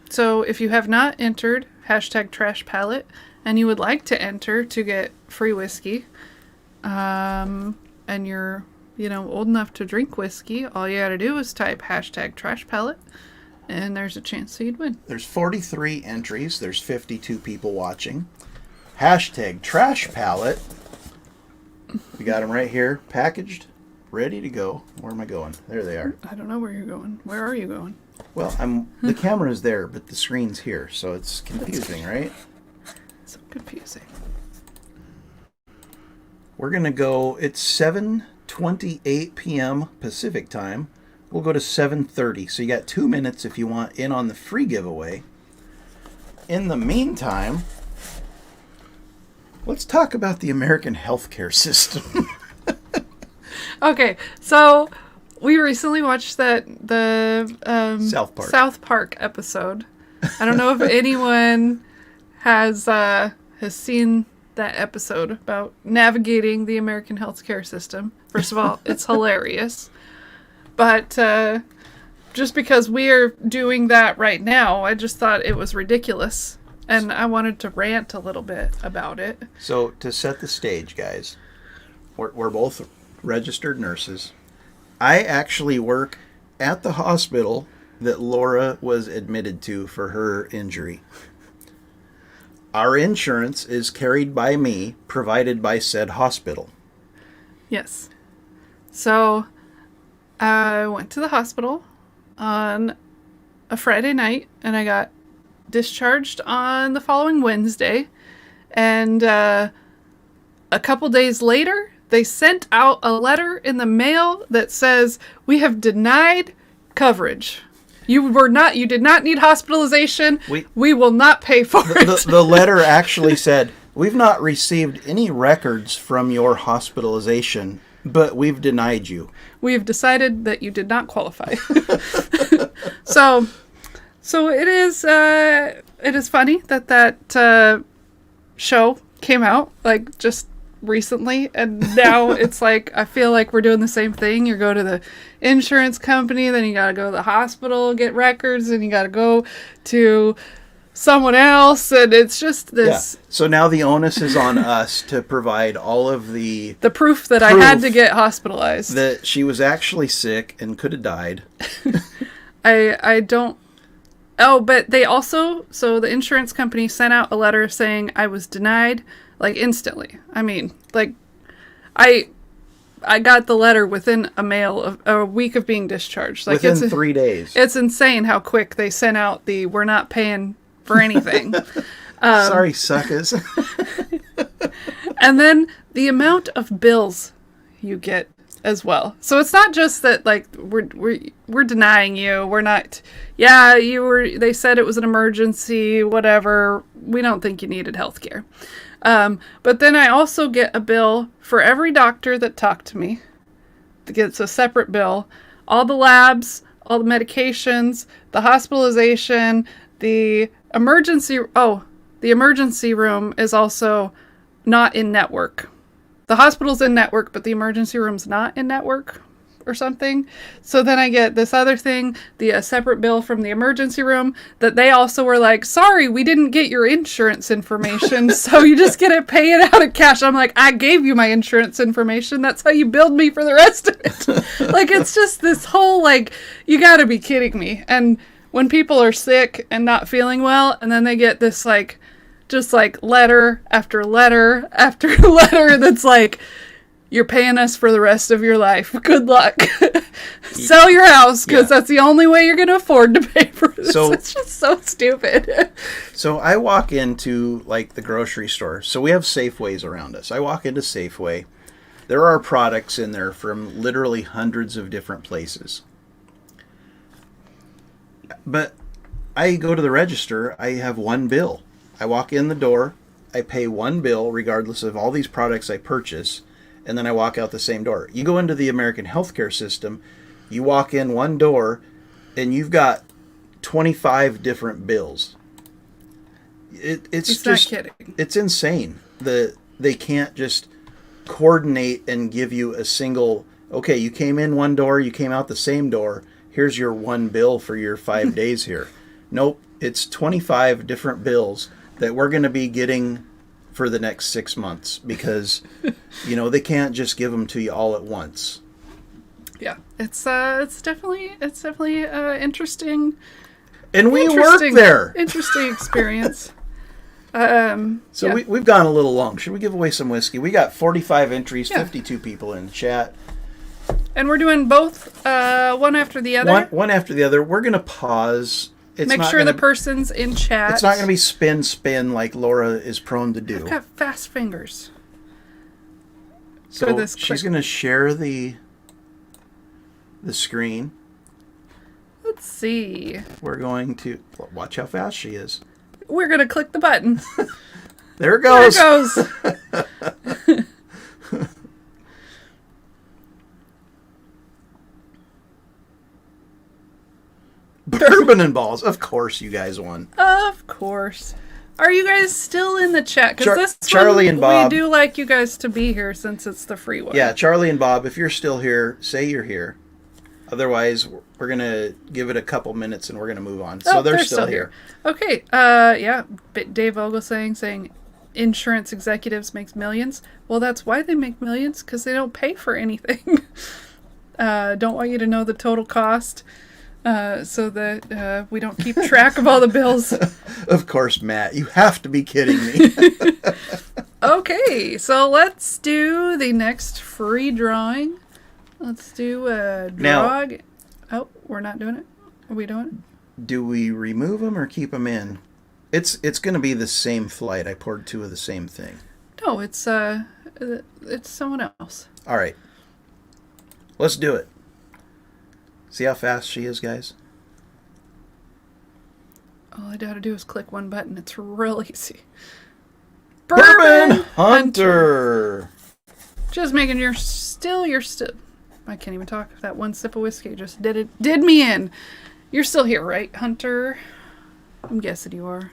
So if you have not entered hashtag Trash Palette and you would like to enter to get free whiskey, and you're, old enough to drink whiskey, all you gotta do is type hashtag Trash Palette and there's a chance that you'd win. There's 43 entries. There's 52 people watching. Hashtag Trash Palette. We got them right here, packaged, ready to go. Where am I going? There they are. I don't know where you're going. Where are you going? Well, the camera's there, but the screen's here, so it's confusing, right? So confusing. We're going to go, it's 7:28 p.m. Pacific time. We'll go to 7:30. So you got 2 minutes if you want in on the free giveaway. in the meantime, let's talk about the American healthcare system. Okay, so we recently watched the South Park episode. I don't know if anyone has seen that episode about navigating the American healthcare system. First of all, it's hilarious. But just because we are doing that right now, I just thought it was ridiculous. And I wanted to rant a little bit about it. So to set the stage, guys, we're both registered nurses. I actually work at the hospital that Laura was admitted to for her injury. Our insurance is carried by me, provided by said hospital. Yes. So I went to the hospital on a Friday night, and I got discharged on the following Wednesday. And a couple days later, they sent out a letter in the mail that says, "We have denied coverage. You did not need hospitalization. We will not pay for it." The letter actually said, "We've not received any records from your hospitalization, but we've denied you. We have decided that you did not qualify." So it is funny that show came out like just recently, and now it's like I feel like we're doing the same thing. You go to the insurance company, then you gotta go to the hospital, get records, and you gotta go to someone else, and it's just this. Yeah. So now the onus is on us to provide all of the proof that I had to get hospitalized, that she was actually sick and could have died. I don't. Oh, but they also, so the insurance company sent out a letter saying I was denied, like, instantly. I mean, like, I got the letter within a week of being discharged. Like, within 3 days. It's insane how quick they sent out the "we're not paying for anything." Sorry, suckers. And then the amount of bills you get as well. So it's not just that like we're denying you. We're not. Yeah, they said it was an emergency. Whatever. We don't think you needed healthcare. But then I also get a bill for every doctor that talked to me. It gets a separate bill. All the labs, all the medications, the hospitalization, the emergency. Oh, the emergency room is also not in network. The hospital's in network, but the emergency room's not in network or something. So then I get this other thing, the separate bill from the emergency room that they also were like, "Sorry, we didn't get your insurance information, so you just get to pay it out of cash." I'm like, "I gave you my insurance information. That's how you billed me for the rest of it." Like, it's just this whole, like, you gotta be kidding me. And when people are sick and not feeling well, and then they get this, like, just like letter after letter after letter that's like, "You're paying us for the rest of your life. Good luck. Sell your house because that's the only way you're going to afford to pay for this." So, it's just so stupid. So I walk into like the grocery store. So we have Safeways around us. I walk into Safeway. There are products in there from literally hundreds of different places. But I go to the register. I have one bill. I walk in the door, I pay one bill regardless of all these products I purchase, and then I walk out the same door. You go into the American healthcare system, you walk in one door, and you've got 25 different bills. It's just not kidding. It's insane that they can't just coordinate and give you a single, okay, you came in one door, you came out the same door, here's your one bill for your 5 days here. Nope, it's 25 different bills that we're going to be getting for the next 6 months because, they can't just give them to you all at once. Yeah, it's definitely interesting. And we work there. Interesting experience. We've gone a little long. Should we give away some whiskey? We got 45 entries, 52 people in the chat. And we're doing both one after the other? One after the other. We're going to pause. Make sure the person's in chat. It's not going to be spin like Laura is prone to do. I've got fast fingers. So she's going to share the screen. Let's see. We're going to watch how fast she is. we're going to click the button. There it There goes. it goes. Bourbon and balls. Of course you guys won. Of course. Are you guys still in the chat? Because this Charlie one, and Bob. we do like you guys to be here since it's the free one. Yeah, Charlie and Bob, if you're still here, say you're here. Otherwise, we're going to give it a couple minutes and we're going to move on. So they're still here. Okay. Yeah. Dave Vogel saying insurance executives makes millions. Well, that's why they make millions, because they don't pay for anything. Don't want you to know the total cost. So that we don't keep track of all the bills. Of course, Matt. You have to be kidding me. Okay, so let's do the next free drawing. Let's do a draw. Oh, we're not doing it? Are we doing it? Do we remove them or keep them in? It's going to be the same flight. I poured 2 of the same thing. No, it's someone else. All right. Let's do it. See how fast she is, guys? All I gotta do is click one button. It's real easy. Bourbon Hunter! Just making you're still. I can't even talk. That one sip of whiskey just did me in. You're still here, right, Hunter? I'm guessing you are.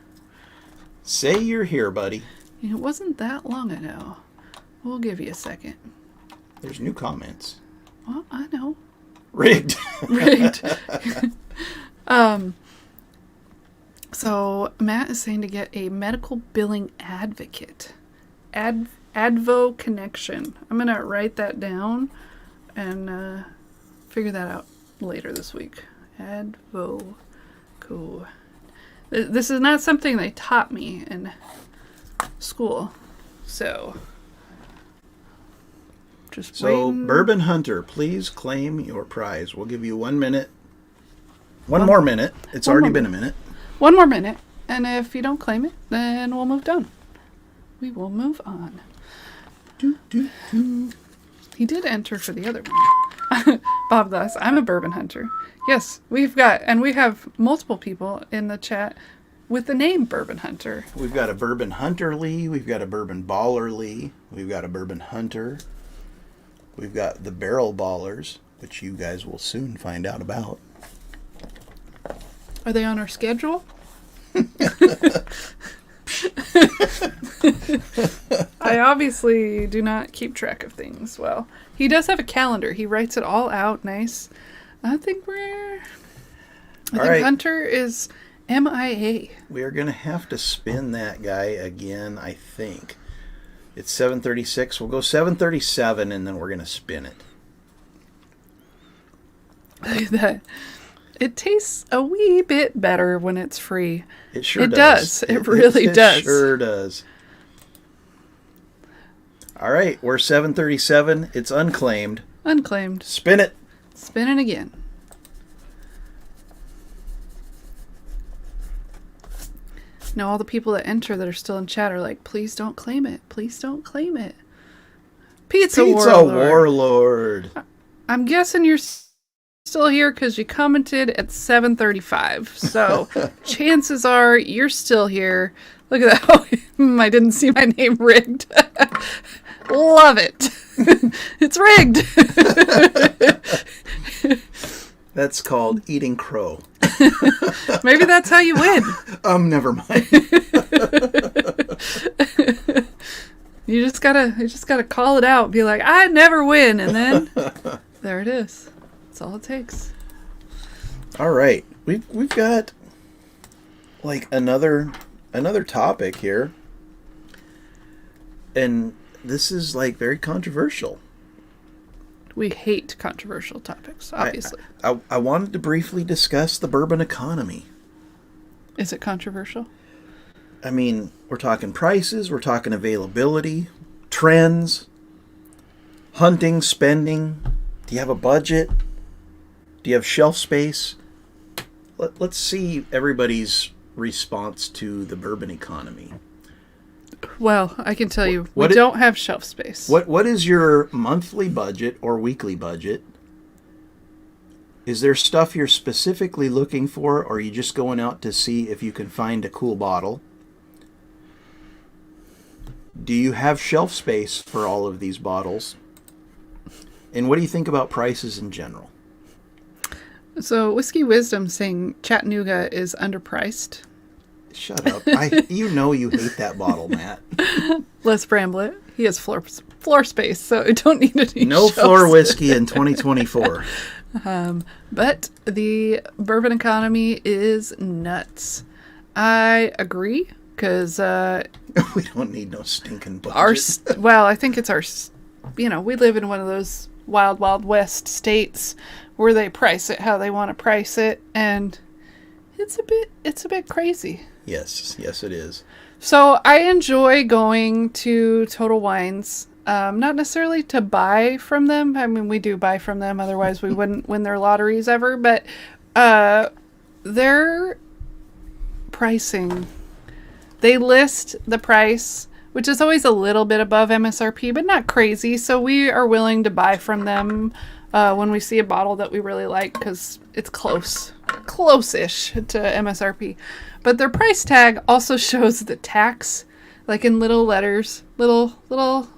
Say you're here, buddy. It wasn't that long ago. We'll give you a second. There's new comments. Well, I know. Rigged. Rigged. So Matt is saying to get a medical billing advocate. Advo connection. I'm going to write that down and figure that out later this week. Advo. Cool. This is not something they taught me in school. So Bourbon Hunter, please claim your prize. We'll give you 1 minute. One more minute. It's already been a minute. 1 more minute. And if you don't claim it, then we'll move on. We will move on. He did enter for the other one. Bob Glass, I'm a Bourbon Hunter. Yes, we have multiple people in the chat with the name Bourbon Hunter. We've got a Bourbon Hunter Lee. We've got a Bourbon Baller Lee. We've got a Bourbon Hunter. We've got the Barrel Ballers, which you guys will soon find out about. Are they on our schedule? I obviously do not keep track of things well. He does have a calendar. He writes it all out nice. I think Hunter is MIA. We are going to have to spin that guy again, I think. It's 7:36. We'll go 7:37 and then we're going to spin it. Look at that. It tastes a wee bit better when it's free. It sure does. It does. It really does. It sure does. All right, we're 7:37. It's unclaimed. Unclaimed. Spin it. Spin it again. Now all the people that enter that are still in chat are like, please don't claim it. Please don't claim it. Pizza Warlord. I'm guessing you're still here because you commented at 7:35. So chances are you're still here. Look at that. I didn't see my name rigged. Love it. It's rigged. That's called eating crow. Maybe that's how you win. Never mind. You just gotta call it out. Be like, I never win, and then there it is. That's all it takes. All right, we've got like another topic here, and this is like very controversial. We hate controversial topics, obviously. I wanted to briefly discuss the bourbon economy. Is it controversial? I mean, we're talking prices, we're talking availability, trends, hunting, spending. Do you have a budget? Do you have shelf space? Let's see everybody's response to the bourbon economy. Well, I can tell you, we don't have shelf space. What is your monthly budget or weekly budget? Is there stuff you're specifically looking for, or are you just going out to see if you can find a cool bottle? Do you have shelf space for all of these bottles? And what do you think about prices in general? So, Whiskey Wisdom saying Chattanooga is underpriced. Shut up. You know you hate that bottle, Matt. Les Bramblett. He has floor space, so I don't need any No shelf floor space. whiskey in 2024. But the bourbon economy is nuts. I agree, because We don't need no stinking budget. I think it's we live in one of those wild, wild west states where they price it how they want to price it, and it's a bit crazy. Yes, it is. So I enjoy going to Total Wines, not necessarily to buy from them. I mean, we do buy from them, otherwise we wouldn't win their lotteries ever, but their pricing, they list the price, which is always a little bit above MSRP, but not crazy, so we are willing to buy from them when we see a bottle that we really like, because it's close-ish to MSRP. But their price tag also shows the tax, like in little letters, little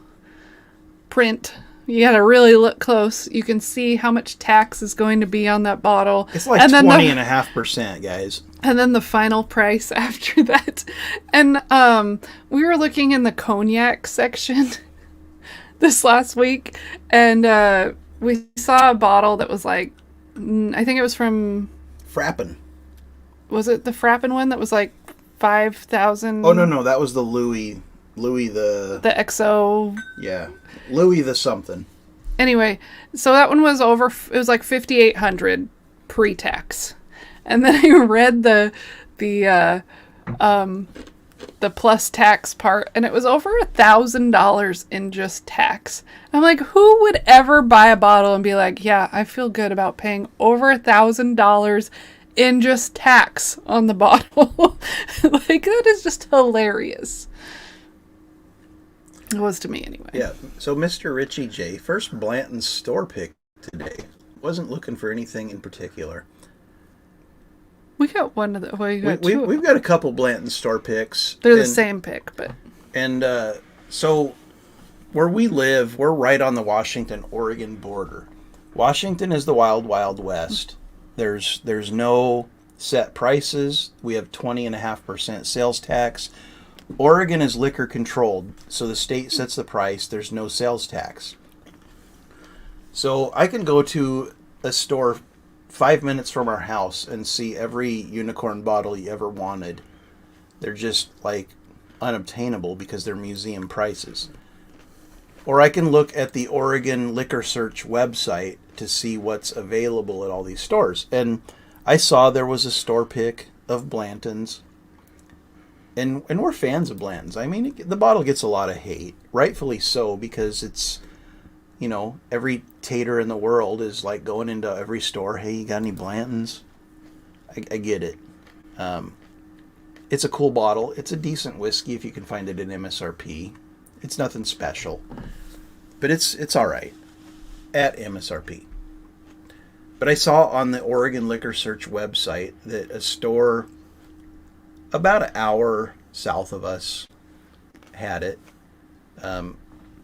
print. You gotta really look close. You can see how much tax is going to be on that bottle. It's like 20.5%, guys. And then the final price after that. And we were looking in the cognac section this last week, and we saw a bottle that was like, I think it was from... Frappin'. Was it the Frappin' one that was like 5,000? Oh, no, that was the Louis the... The XO. Yeah, Louis the something. Anyway, so that one was it was like 5,800 pre-tax. And then I read the plus tax part, and it was over $1,000 in just tax. I'm like, who would ever buy a bottle and be like, yeah, I feel good about paying over $1,000 in just tax on the bottle? Like, that is just hilarious. It was to me anyway. Yeah, so Mr. Richie J, first Blanton's store pick today. Wasn't looking for anything in particular. We got one of the... Well, you got two. We've got a couple Blanton store picks. They're the same pick, but... And so where we live, we're right on the Washington-Oregon border. Washington is the wild, wild west. There's no set prices. We have 20.5% sales tax. Oregon is liquor controlled, so the state sets the price. There's no sales tax. So I can go to a store 5 minutes from our house and see every unicorn bottle you ever wanted. They're just like unobtainable because they're museum prices. Or I can look at the Oregon Liquor Search website to see what's available at all these stores. And I saw there was a store pick of Blanton's. And we're fans of Blanton's. I mean, the bottle gets a lot of hate. Rightfully so, because it's, every tater in the world is like going into every store. Hey, you got any Blanton's? I get it. It's a cool bottle. It's a decent whiskey if you can find it at MSRP. It's nothing special, but it's all right at MSRP. But I saw on the Oregon Liquor Search website that a store about an hour south of us had it.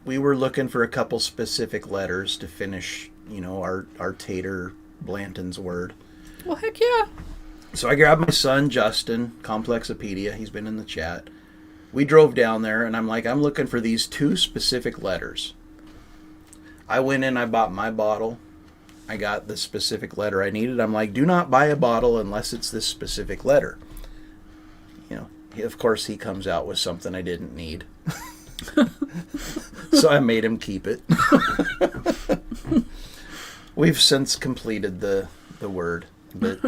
We were looking for a couple specific letters to finish, our tater Blanton's word. Well, heck yeah. So I grabbed my son, Justin, Complexopedia. He's been in the chat. We drove down there, and I'm looking for these two specific letters. I went in, I bought my bottle. I got the specific letter I needed. I'm like, do not buy a bottle unless it's this specific letter. Of course, he comes out with something I didn't need. So I made him keep it. We've since completed the word. But,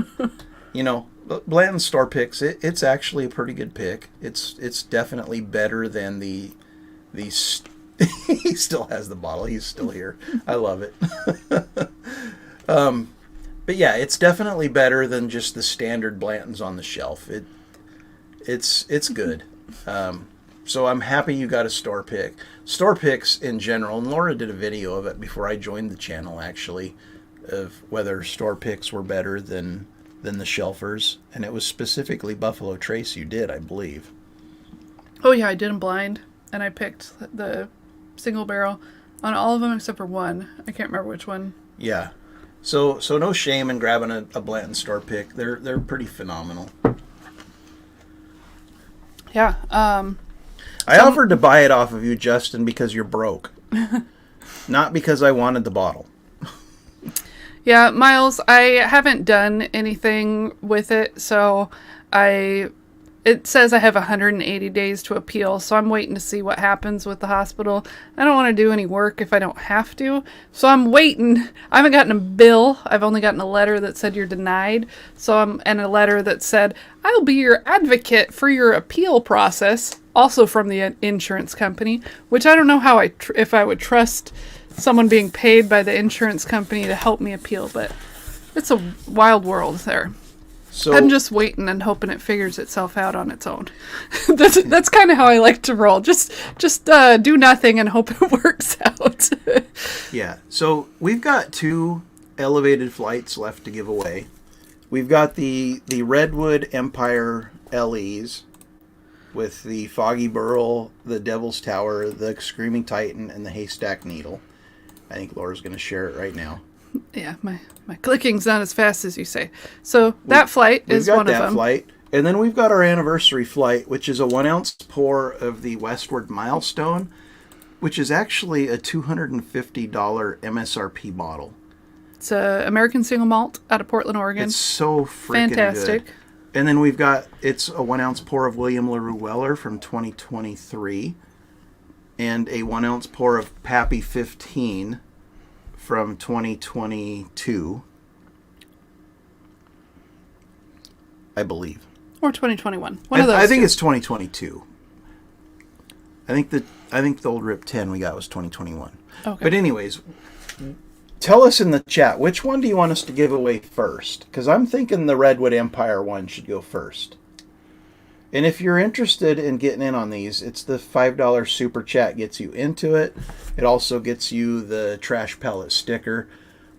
Blanton store picks, it's actually a pretty good pick. It's definitely better than the he still has the bottle. He's still here. I love it. But yeah, it's definitely better than just the standard Blanton's on the shelf. It's good. So I'm happy you got a store pick. Store picks in general, and Laura did a video of it before I joined the channel, actually, of whether store picks were better than the shelfers, and it was specifically Buffalo Trace you did, I believe. Oh yeah, I did them blind. and I picked the single barrel on all of them except for one. I can't remember which one. Yeah. So no shame in grabbing a Blanton store pick. They're pretty phenomenal. Yeah. I offered to buy it off of you, Justin, because you're broke. Not because I wanted the bottle. Yeah, Miles, I haven't done anything with it, so it says I have 180 days to appeal, so I'm waiting to see what happens with the hospital. I don't want to do any work if I don't have to, so I'm waiting. I haven't gotten a bill. I've only gotten a letter that said you're denied, and a letter that said, I'll be your advocate for your appeal process, also from the insurance company, which I don't know how if I would trust someone being paid by the insurance company to help me appeal, but it's a wild world there. So I'm just waiting and hoping it figures itself out on its own. That's kind of how I like to roll. Just do nothing and hope it works out. Yeah. So we've got 2 elevated flights left to give away. We've got the Redwood Empire LEs with the Foggy Burl, the Devil's Tower, the Screaming Titan, and the Haystack Needle. I think Laura's going to share it right now. Yeah, my clicking's not as fast as you say. So that flight is one of them. We've got that flight. And then we've got our anniversary flight, which is a 1-ounce pour of the Westward Milestone, which is actually a $250 MSRP bottle. It's a American single malt out of Portland, Oregon. It's so freaking fantastic. Good. And then it's a 1-ounce pour of William LaRue Weller from 2023, and a 1-ounce pour of Pappy 15 from 2022, I believe. Or 2021. One of those. I think it's 2022. I think the old Rip 10 we got was 2021. Okay. But anyways, tell us in the chat, which one do you want us to give away first? Because I'm thinking the Redwood Empire one should go first. And if you're interested in getting in on these, it's the $5 super chat gets you into it. It also gets you the trash pellet sticker.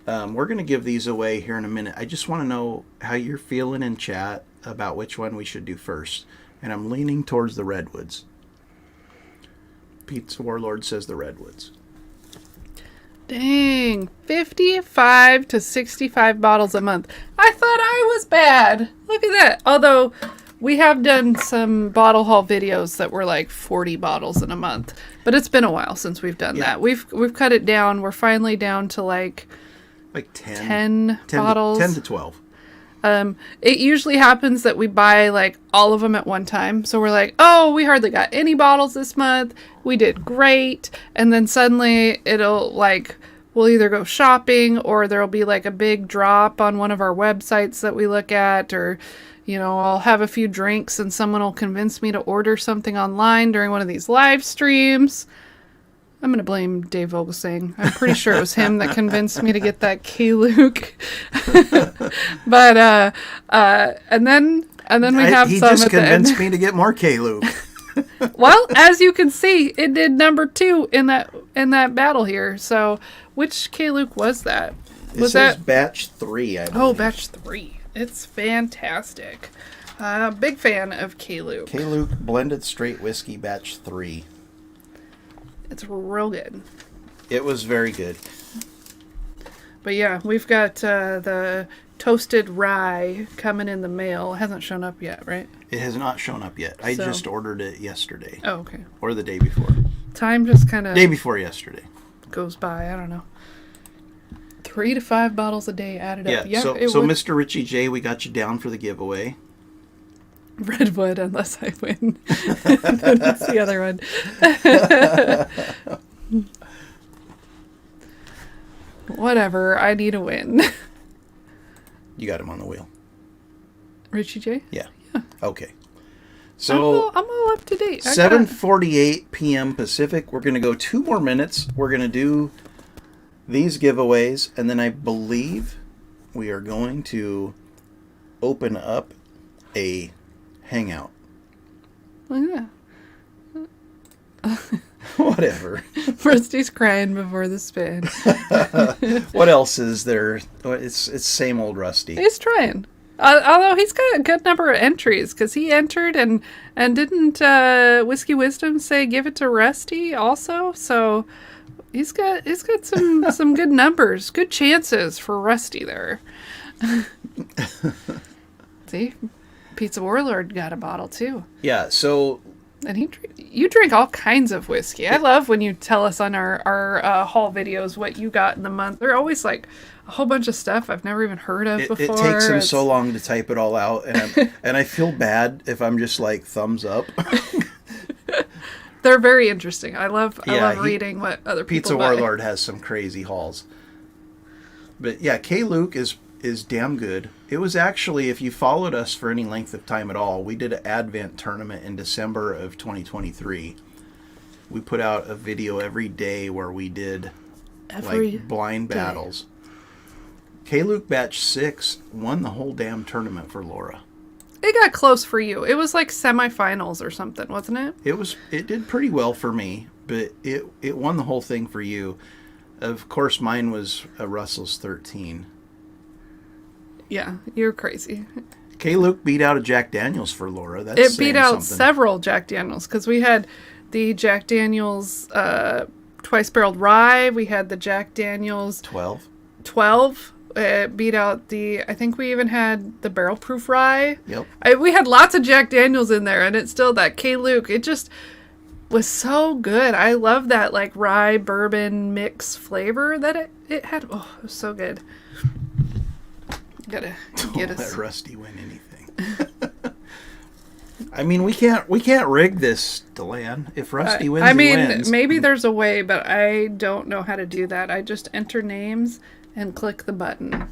We're going to give these away here in a minute. I just want to know how you're feeling in chat about which one we should do first. And I'm leaning towards the Redwoods. Pete's Warlord says the Redwoods. Dang, 55 to 65 bottles a month. I thought I was bad. Look at that. Although we have done some bottle haul videos that were like 40 bottles in a month, but it's been a while since we've done that. We've cut it down. We're finally down to like 10 bottles. 10 to 12. It usually happens that we buy like all of them at one time. So we're like, oh, we hardly got any bottles this month. We did great. And then suddenly we'll either go shopping, or there'll be like a big drop on one of our websites that we look at, or I'll have a few drinks and someone will convince me to order something online during one of these live streams. I'm going to blame Dave Vogelsang. I'm pretty sure it was him that convinced me to get that K-Luke. But, and then we have he some just at the end. convinced me to get more K-Luke. Well, as you can see, it did number 2 in that battle here. So which K-Luke was that? It says batch 3, I believe. Oh, batch 3. It's fantastic. Big fan of K-Luke. K-Luke Blended Straight Whiskey batch 3. It's real good. It was very good. But yeah, we've got the toasted rye coming in the mail. It hasn't shown up yet, right? It has not shown up yet. I just ordered it yesterday. Oh, okay. Or the day before. Time just kind of... Day before yesterday. Goes by. I don't know. 3 to 5 bottles a day added up. Yeah, so Mr. Richie J, we got you down for the giveaway. Redwood, unless I win. That's the other one. Whatever, I need a win. You got him on the wheel. Richie J? Yeah. Okay. So I'm all up to date. 7:48 p.m. Pacific. We're going to go 2 more minutes. We're going to do these giveaways, and then I believe we are going to open up a hangout. Yeah. Whatever. Rusty's crying before the spin. What else is there? It's same old Rusty. He's trying. Although he's got a good number of entries because he entered and didn't Whiskey Wisdom say give it to Rusty also? So he's got some good numbers, good chances for Rusty there. See, Pizza Warlord got a bottle too. Yeah, so... And you drink all kinds of whiskey. I love when you tell us on our haul videos what you got in the month. They're always like a whole bunch of stuff I've never even heard of before. It takes them so long to type it all out, and I feel bad if I'm just like thumbs up. They're very interesting. I love reading what other people Pizza buy. Warlord has some crazy hauls. But yeah, K. Luke is damn good. It was actually, if you followed us for any length of time at all, we did an Advent tournament in December of 2023. We put out a video every day where we did blind battles. K. Luke Batch 6 won the whole damn tournament for Laura. It got close for you. It was like semifinals or something, wasn't it? It did pretty well for me, but it won the whole thing for you. Of course, mine was a Russell's 13. Yeah, you're crazy. K. Luke beat out a Jack Daniels for Laura. It beat out several Jack Daniels because we had the Jack Daniels twice barreled rye. We had the Jack Daniels 12. It beat out I think we even had the barrel proof rye. Yep. We had lots of Jack Daniels in there, and it's still that K. Luke. It just was so good. I love that like rye bourbon mix flavor that it had. Oh, it was so good. Gotta get us. Don't let Rusty win anything. I mean, we can't rig this, Delan. If Rusty wins, he wins. Maybe there's a way, but I don't know how to do that. I just enter names and click the button.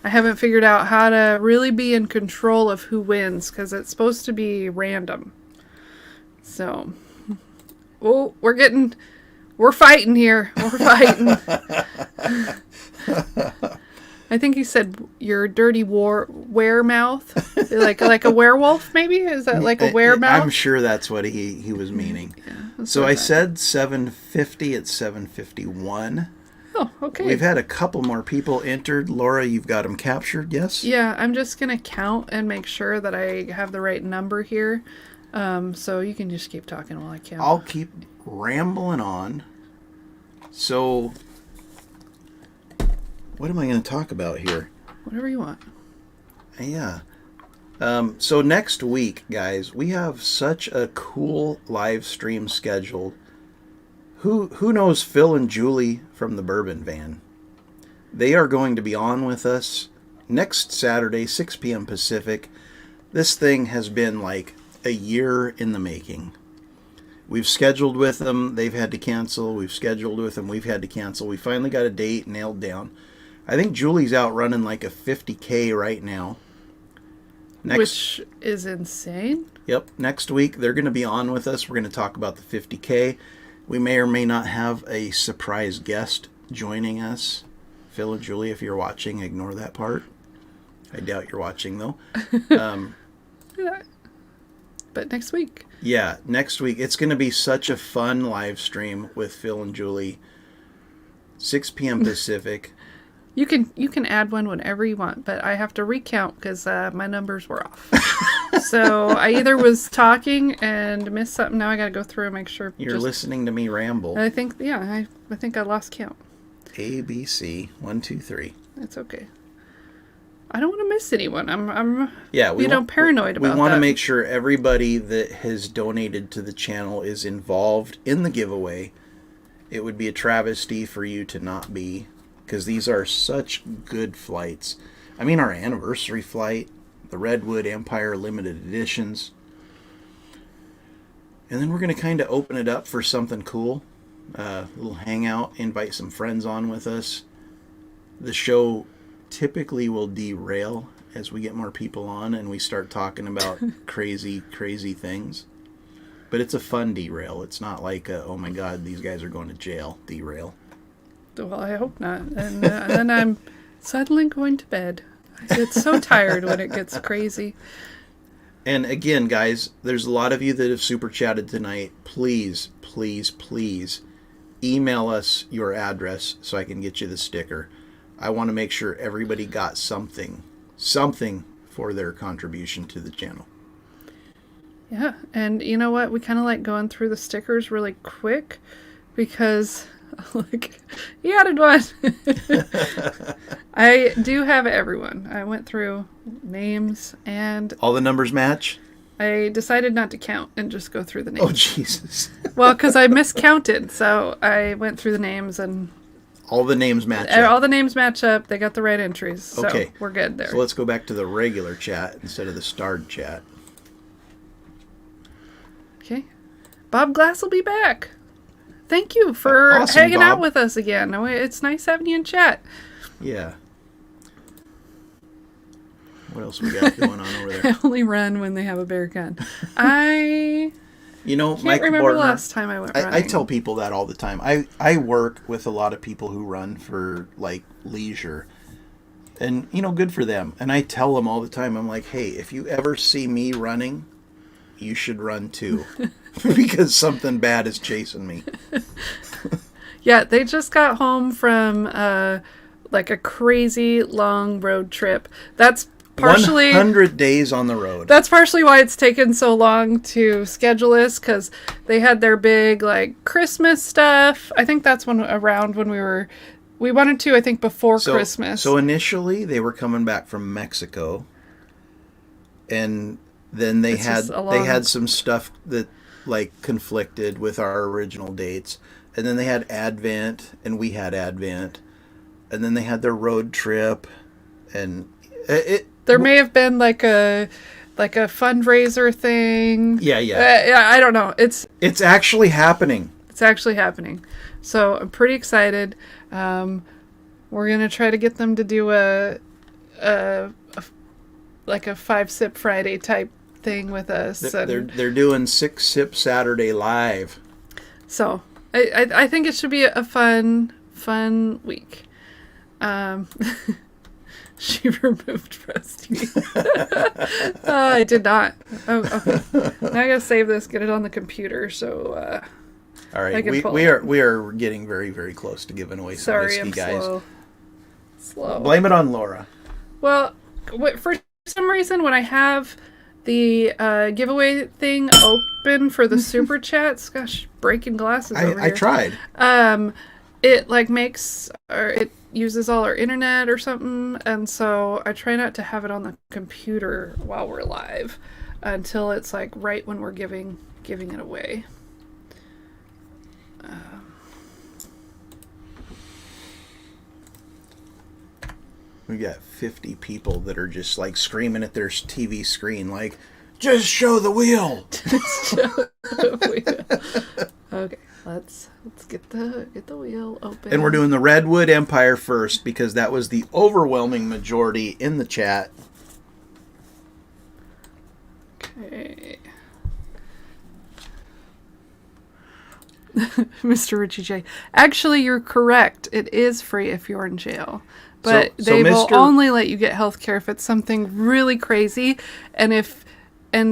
I haven't figured out how to really be in control of who wins because it's supposed to be random. So, we're fighting here. We're fighting. I think he said your dirty were mouth, like a werewolf. Maybe is that like a were mouth? I'm sure that's what he was meaning. Yeah, so I said 750. It's 751. Oh, okay. We've had a couple more people entered. Laura, you've got them captured, yes? Yeah, I'm just gonna count and make sure that I have the right number here. So you can just keep talking while I count. I'll keep rambling on. So, what am I going to talk about here? Whatever you want. Yeah. So next week, guys, we have such a cool live stream scheduled. Who knows Phil and Julie from the Bourbon Van? They are going to be on with us next Saturday, 6 p.m. Pacific. This thing has been like a year in the making. We've scheduled with them. They've had to cancel. We've scheduled with them. We've had to cancel. We finally got a date nailed down. I think Julie's out running like a 50K right now. Which is insane. Yep. Next week, they're going to be on with us. We're going to talk about the 50K. We may or may not have a surprise guest joining us. Phil and Julie, if you're watching, ignore that part. I doubt you're watching, though. But next week. Yeah, next week. It's going to be such a fun live stream with Phil and Julie. 6 p.m. Pacific. You can add one whenever you want, but I have to recount because my numbers were off. So I either was talking and missed something. Now I got to go through and make sure. You're listening to me ramble. I think, I think I lost count. A, B, C, 1, 2, 3. That's okay. I don't want to miss anyone. I'm paranoid about that. We want to make sure everybody that has donated to the channel is involved in the giveaway. It would be a travesty for you to not be, because these are such good flights. I mean, our anniversary flight, the Redwood Empire limited editions. And then we're going to kind of open it up for something cool. A little hangout, invite some friends on with us. The show typically will derail as we get more people on and we start talking about crazy things. But it's a fun derail. It's not like, oh my God, these guys are going to jail derail. Well, I hope not. And then I'm suddenly going to bed. I get so tired when it gets crazy. And again, guys, there's a lot of you that have super chatted tonight. Please, please, please email us your address so I can get you the sticker. I want to make sure everybody got something for their contribution to the channel. Yeah, and you know what? We kind of like going through the stickers really quick because, like, you added one. I do have everyone. I went through names and... All the numbers match? I decided not to count and just go through the names. Oh, Jesus. Well, because I miscounted, so I went through the names and... All the names match up. All the names match up. They got the right entries, so okay. We're good there. So let's go back to the regular chat instead of the starred chat. Okay. Bob Glass will be back. Thank you for awesome, hanging Bob. out with us again. It's nice having you in chat. Yeah. What else we got going on over there? I only run when they have a bear gun. I Mike can't remember Bortner, the last time I went running. I tell people that all the time. I work with a lot of people who run for, like, leisure. And, good for them. And I tell them all the time, I'm like, hey, if you ever see me running, you should run too. Because something bad is chasing me. Yeah, they just got home from, like, a crazy long road trip. That's partially 100 days on the road. That's partially why it's taken so long to schedule this, because they had their big, like, Christmas stuff. I think that's around when we wanted to, I think, before Christmas. So initially they were coming back from Mexico, and then they had some stuff that, like, conflicted with our original dates, and then they had Advent and we had Advent, and then they had their road trip, and there may have been like a fundraiser thing. Yeah. I don't know. It's actually happening. It's actually happening. So I'm pretty excited. We're gonna try to get them to do a 5-sip Friday type thing with us. They're doing 6-sip Saturday live. So I think it should be a fun week. She removed Rusty. I did not. Oh, okay. Now I gotta save this, get it on the computer, so all right, we are getting very, very close to giving away some whiskey, guys. Slow. Blame it on Laura. Well, for some reason, when I have the giveaway thing open for the super chats, gosh, breaking glasses over here. I tried. It it uses all our internet or something, and so I try not to have it on the computer while we're live until it's like right when we're giving it away. We got 50 people that are just, like, screaming at their TV screen, like, just show the wheel. Okay, let's get the wheel open. And we're doing the Redwood Empire first because that was the overwhelming majority in the chat. Okay. Mr. Richie J. Actually, you're correct. It is free if you're in jail. But they will only let you get health care if it's something really crazy, and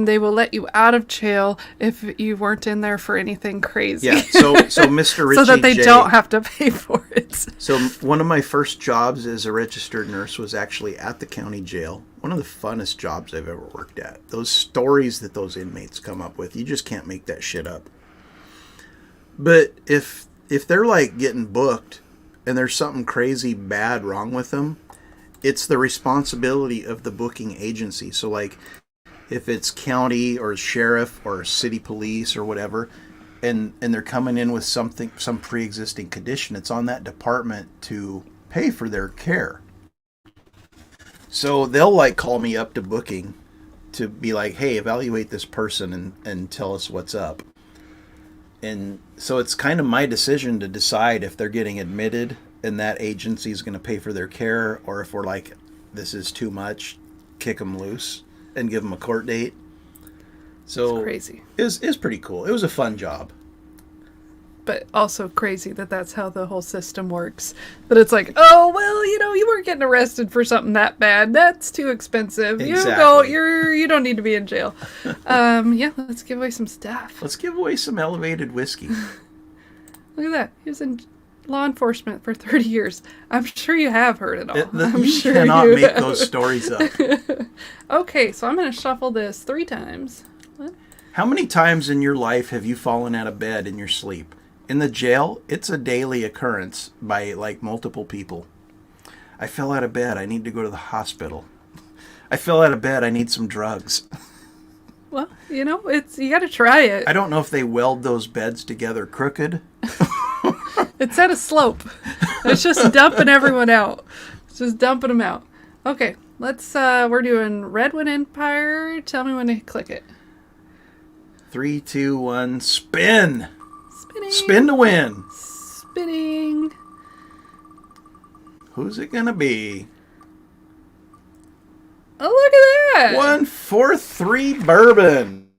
they will let you out of jail if you weren't in there for anything crazy. Yeah, so Mr. Richie so that they don't have to pay for it. So one of my first jobs as a registered nurse was actually at the county jail. One of the funnest jobs I've ever worked at. Those stories that those inmates come up with, you just can't make that shit up. But if they're, like, getting booked and there's something crazy bad wrong with them, it's the responsibility of the booking agency. So, like, if it's county or sheriff or city police or whatever, and they're coming in with some pre-existing condition, it's on that department to pay for their care. So they'll, like, call me up to booking to be like, hey, evaluate this person and tell us what's up. And so it's kind of my decision to decide if they're getting admitted and that agency is going to pay for their care, or if we're like, this is too much, kick them loose and give them a court date. So it's crazy. It's pretty cool. It was a fun job. But also crazy that that's how the whole system works. That it's like, oh, well, you weren't getting arrested for something that bad. That's too expensive. Exactly. You don't need to be in jail. Yeah, let's give away some stuff. Let's give away some elevated whiskey. Look at that. He was in law enforcement for 30 years. I'm sure you have heard it all. You cannot make those stories up. Okay, so I'm going to shuffle this 3 times. What? How many times in your life have you fallen out of bed in your sleep? In the jail, it's a daily occurrence by like multiple people. I fell out of bed. I need to go to the hospital. I fell out of bed. I need some drugs. Well, you got to try it. I don't know if they weld those beds together crooked. It's at a slope. It's just dumping everyone out. It's just dumping them out. Okay, we're doing Redwood Empire. Tell me when to click it. 3, 2, 1, spin. Spinning. Spin to win. Spinning. Who's it gonna be? Oh, look at that. 143 Bourbon.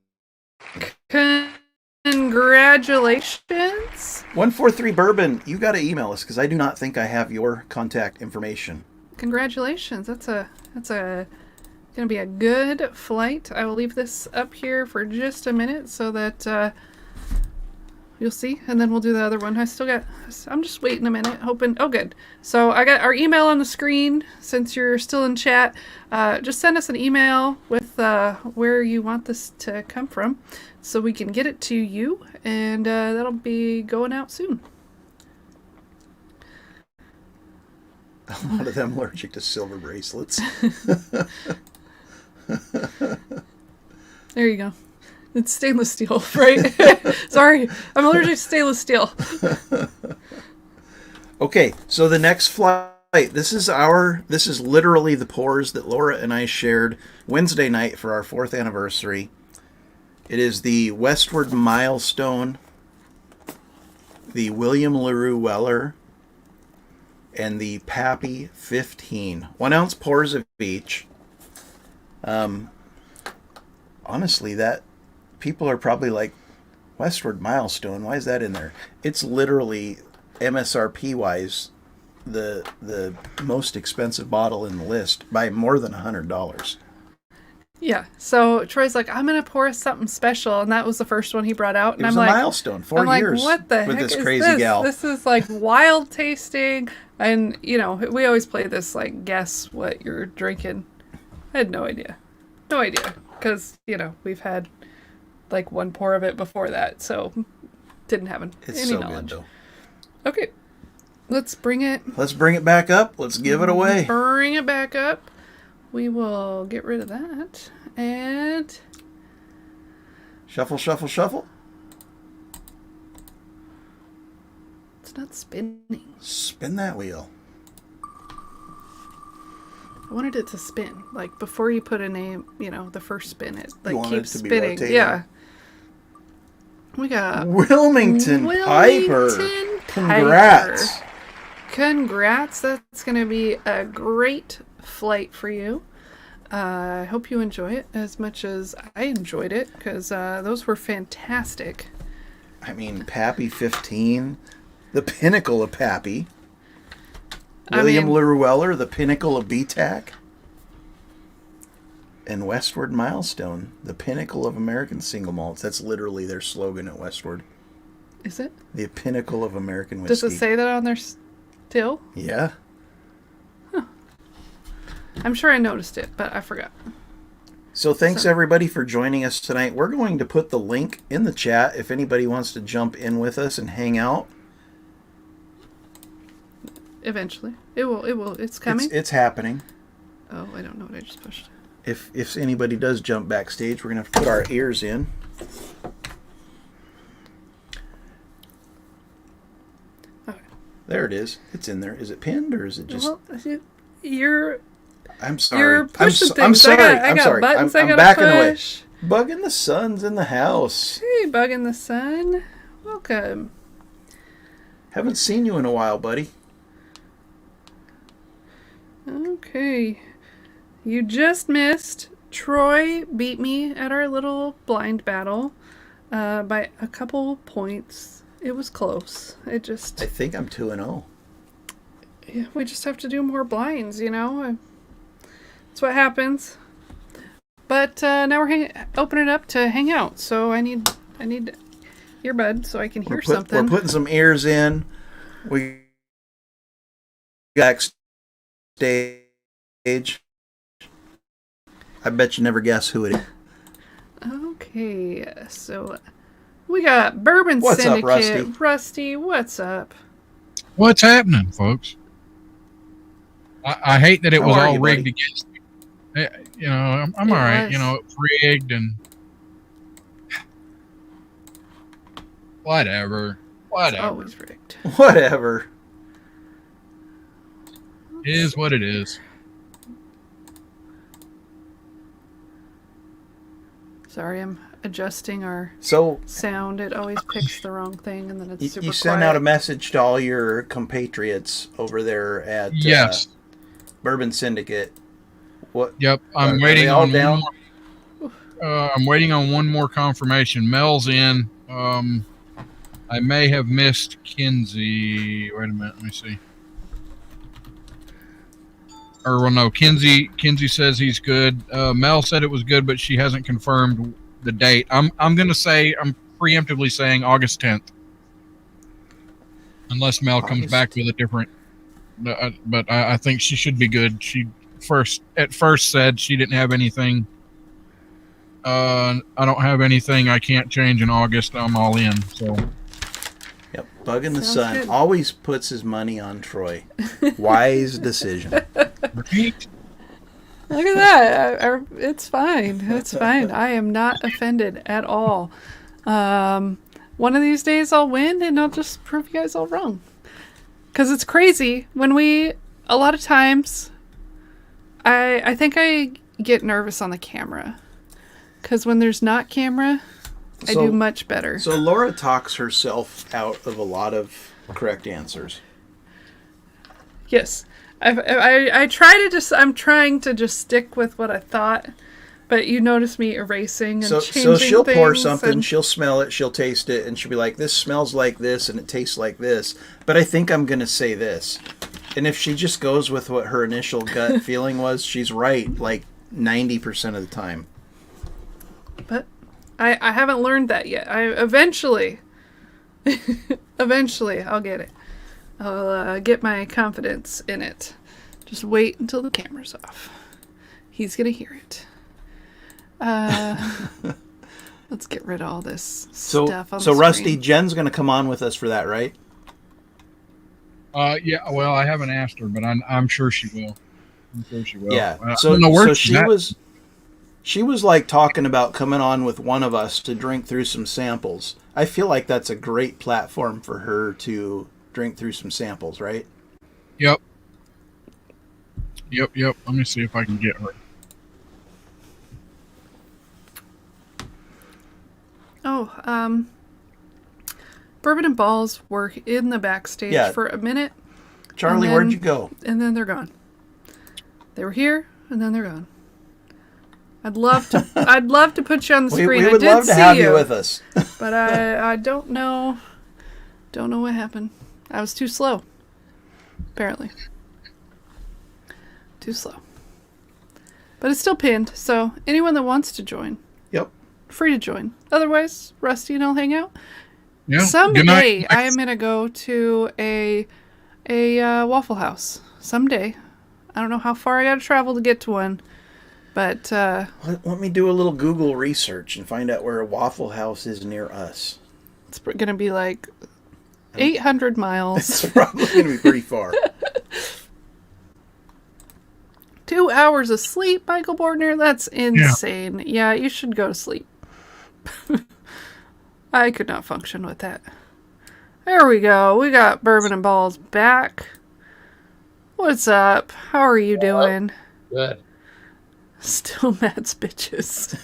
Congratulations. 143 Bourbon, you got to email us because I do not think I have your contact information. Congratulations. That's gonna be a good flight. I will leave this up here for just a minute so that you'll see, and then we'll do the other one. I'm just waiting a minute, hoping. Oh, good. So I got our email on the screen. Since you're still in chat, just send us an email with where you want this to come from so we can get it to you, and that'll be going out soon. A lot of them allergic to silver bracelets. There you go. It's stainless steel, right? Sorry, I'm allergic to stainless steel. Okay, so the next flight, this is literally the pours that Laura and I shared Wednesday night for our 4th anniversary. It is the Westward Milestone, the William LaRue Weller, and the Pappy 15. 1 ounce pours of each. Honestly, that people are probably like, Westward Milestone, why is that in there? It's literally MSRP wise the most expensive bottle in the list by more than $100. Yeah. So Troy's like, I'm gonna pour us something special, and that was the first one he brought out. And It was I'm a like, milestone. 4 years what the with heck this is crazy this? gal. This is like wild tasting, and we always play this like guess what you're drinking. I had no idea, because we've had like 1 pour of it before that, so didn't have any so knowledge. good, though. Okay, let's bring it back up. Let's give it away. Bring it back up. We will get rid of that and Shuffle, shuffle, shuffle. It's not spinning. Spin that wheel. I wanted it to spin. Like before you put a name, the first spin, it like keeps it to be spinning. rotating. Yeah. We got Wilmington Piper. Congrats. Congrats. That's going to be a great flight for you. I hope you enjoy it as much as I enjoyed it, because those were fantastic. I mean, Pappy 15, the pinnacle of Pappy. William LaRue Weller, the pinnacle of BTAC. And Westward Milestone, the pinnacle of American single malts. That's literally their slogan at Westward. Is it? The pinnacle of American whiskey. Does it say that on their still? Yeah. Huh. I'm sure I noticed it, but I forgot. So thanks everybody for joining us tonight. We're going to put the link in the chat if anybody wants to jump in with us and hang out. Eventually. It will. It's coming. It's happening. Oh, I don't know what I just pushed. If anybody does jump backstage, we're going to put our ears in. Okay. There it is. It's in there. Is it pinned or is it just... Well, you're... I'm sorry. You're pushing things. I'm sorry. I got sorry. buttons I'm I gotta backing push. away. Bugging the Sun's in the house. Hey, Bug in the Sun. Welcome. Haven't seen you in a while, buddy. Okay. You just missed. Troy beat me at our little blind battle by a couple points. It was close. I think I'm 2-0. Yeah, we just have to do more blinds, That's what happens. But now we're opening it up to hang out. So I need earbud so I can hear something. We're putting some ears in. We backstage. I bet you never guess who it is. Okay, so we got Bourbon What's up, Syndicate. Rusty? Rusty, what's up? What's happening, folks? I hate that it How was are all you, rigged buddy? against me. You know, I'm all right. was. You know, it's rigged and whatever. It's Whatever. always rigged. Whatever. It is what it is. Sorry, I'm adjusting our So sound. It always picks the wrong thing, and then it's super you sent quiet. out a message to all your compatriots over there at Yes. Bourbon Syndicate. What? Yep. Are I'm they waiting all on down? one more. I'm waiting on one more confirmation. Mel's in. I may have missed Kinsey. Wait a minute. Let me see. Or well, no. Kinsey says he's good. Mel said it was good, but she hasn't confirmed the date. I'm gonna say I'm preemptively saying August 10th, unless Mel comes August. back with a different. But I think she should be good. She at first said she didn't have anything. I don't have anything I can't change in August. I'm all in. So Yep. Bugging the Sounds sun good. always puts his money on Troy. Wise decision. repeat. Look at that. It's fine. It's fine. I am not offended at all. One of these days I'll win and I'll just prove you guys all wrong. Because it's crazy. A lot of times, I think I get nervous on the camera. Because when there's not camera, I do much better. So Laura talks herself out of a lot of correct answers. Yes. I try to just, I'm trying to just stick with what I thought, but you notice me erasing and So changing she'll pour things something, and- she'll smell it, she'll taste it, and she'll be like, this smells like this and it tastes like this, but I think I'm going to say this. And if she just goes with what her initial gut feeling was, she's right like 90% of the time. But I haven't learned that yet. Eventually I'll get it. I'll get my confidence in it. Just wait until the camera's off. He's going to hear it. Let's get rid of all this stuff on the So Rusty, screen. Jen's going to come on with us for that, right? Yeah. Well, I haven't asked her, but I'm sure she will. I'm sure she will. Yeah. I So, don't know where so she's at. she was like talking about coming on with one of us to drink through some samples. I feel like that's a great platform for her to drink through some samples, right? Yep. Let me see if I can get her. Oh, Bourbon and Balls were in the backstage Yeah. for a minute, Charlie, And where'd then- you go? and then they're gone. They were here, and then they're gone. I'd love to put you on the We screen. would I did love to see have you with us. but I don't know what happened. I was too slow. Apparently. Too slow. But it's still pinned, so anyone that wants to join, Yep. free to join. Otherwise, Rusty and I'll hang out. Yeah. Good Someday night. I am gonna go to a Waffle House. Someday. I don't know how far I gotta travel to get to one. But Let me do a little Google research and find out where a Waffle House is near us. it's gonna be like 800 miles. It's probably going to be pretty far. 2 hours of sleep, Michael Bordner? That's insane. Yeah, you should go to sleep. I could not function with that. There we go. We got Bourbon and Balls back. What's up? How are you doing? Good. Still Matt's bitches.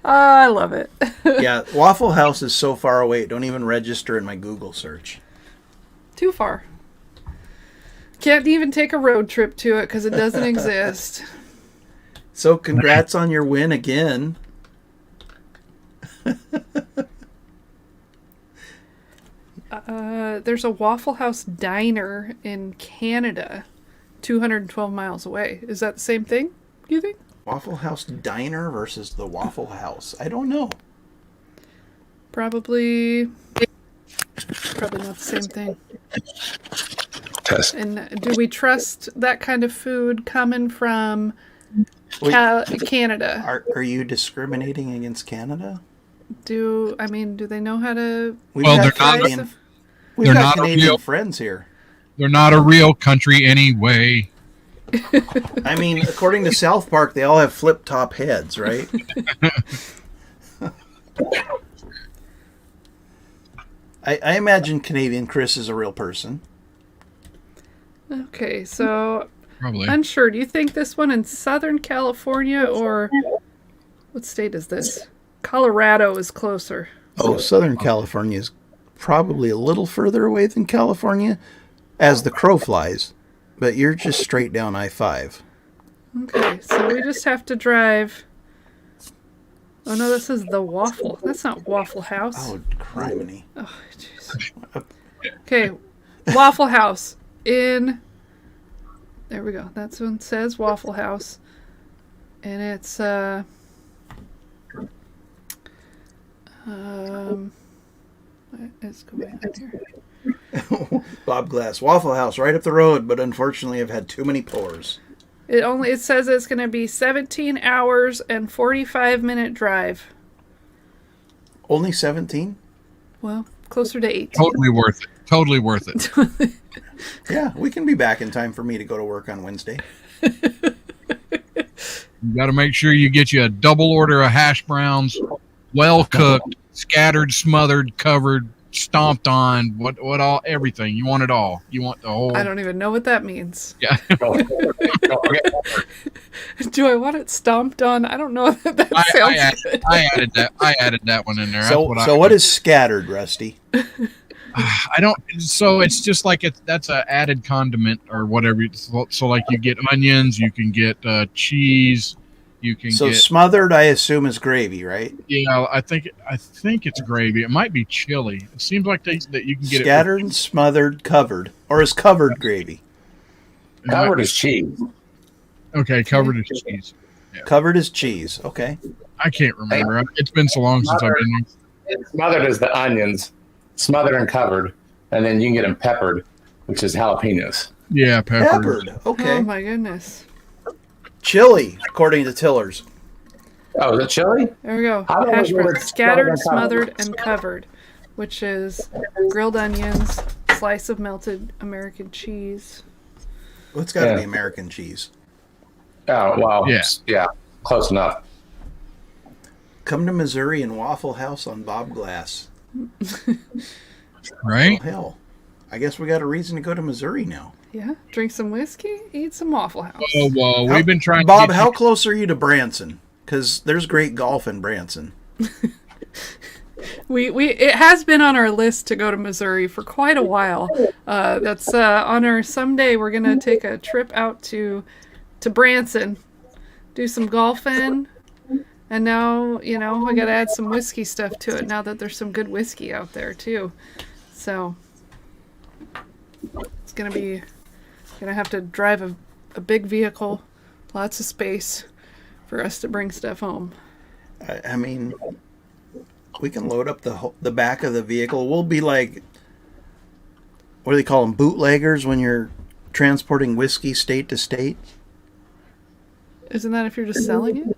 I love it. Yeah, Waffle House is so far away, it don't even register in my Google search. Too far. Can't even take a road trip to it because it doesn't exist. So congrats on your win again. There's a Waffle House diner in Canada, 212 miles away. Is that the same thing, you think? Waffle House Diner versus the Waffle House. I don't know. Probably probably not the same thing. Test. And do we trust that kind of food coming from Wait. Canada? Are you discriminating against Canada? Do they know how to? Well, they're not- We've they're got not a Canadian real- friends here. They're not a real country anyway. I mean, according to South Park, they all have flip-top heads, right? I imagine Canadian Chris is a real person. Okay, so Probably. unsure. Do you think this one in Southern California or what state is this? Colorado is closer. Oh, Southern California is probably a little further away than California, as the crow flies. But you're just straight down I-5. Okay, so we just have to drive. Oh no, this is the Waffle. That's not Waffle House. Oh, criminy. Oh, jeez. Okay, Waffle House in. There we go. That's what it says, Waffle House, and it's let's go back here. Bob Glass, Waffle House, right up the road, but unfortunately I've had too many pours. It says it's going to be 17 hours and 45-minute drive. Only 17? Well, closer to 18. Totally worth it. Totally worth it. Yeah, we can be back in time for me to go to work on Wednesday. You got to make sure you get you a double order of hash browns, well cooked, scattered, smothered, covered, stomped on, what all, everything. You want it all. You want the whole. I don't even know what that means. Yeah. Do I want it stomped on? I don't know if that sounds good. I added that one in there. So what is scattered, Rusty? I don't. So it's just like that's a added condiment or whatever. So like you get onions, you can get cheese, you can So get. smothered, I assume, is gravy, right? Yeah, I think it's gravy. It might be chili. It seems like that you can get Scattered, smothered, covered, or is covered gravy? Covered is cheese. Okay, covered is cheese. Yeah. Covered is cheese. Okay. I can't remember. It's been so long since I've been there. Smothered is the onions, smothered and covered, and then you can get them peppered, which is jalapenos. Yeah, peppers. Peppered. Okay. Oh my goodness. Chili, according to Tillers. Oh, is it chili? There we go. How do I Hash order browns, scattered, smothered smothered, and covered, which is grilled onions, slice of melted American cheese. Well, it's got to Yeah. be American cheese. Oh, well, Yeah. yeah, close enough. Come to Missouri and Waffle House on Bob Glass. Right? Well, hell, I guess we got a reason to go to Missouri now. Yeah, drink some whiskey, eat some Waffle House. Oh, well, we've been trying Bob, to get how close are you to Branson? Because there's great golf in Branson. It has been on our list to go to Missouri for quite a while. That's on our someday we're gonna take a trip out to Branson, do some golfing, and now we gotta add some whiskey stuff to it. Now that there's some good whiskey out there too, so it's gonna have to drive a big vehicle, lots of space for us to bring stuff home. I mean, we can load up the back of the vehicle. We'll be like, what do they call them, bootleggers when you're transporting whiskey state to state? Isn't that if you're just selling it?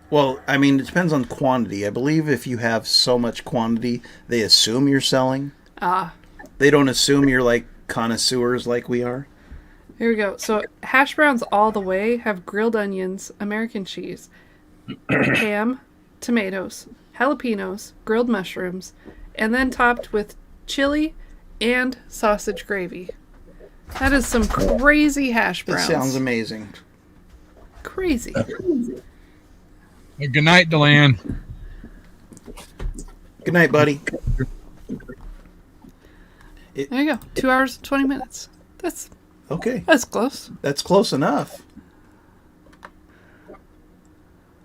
Well, I mean, it depends on quantity. I believe if you have so much quantity, they assume you're selling. Ah. They don't assume you're like connoisseurs like we are. Here we go. So hash browns all the way have grilled onions, American cheese, ham, tomatoes, jalapenos, grilled mushrooms, and then topped with chili and sausage gravy. That is some crazy hash That browns. sounds amazing. Crazy. Good night, Deland. Good night, buddy. There you go. 2 hours and 20 minutes. That's Okay, close. that's close enough.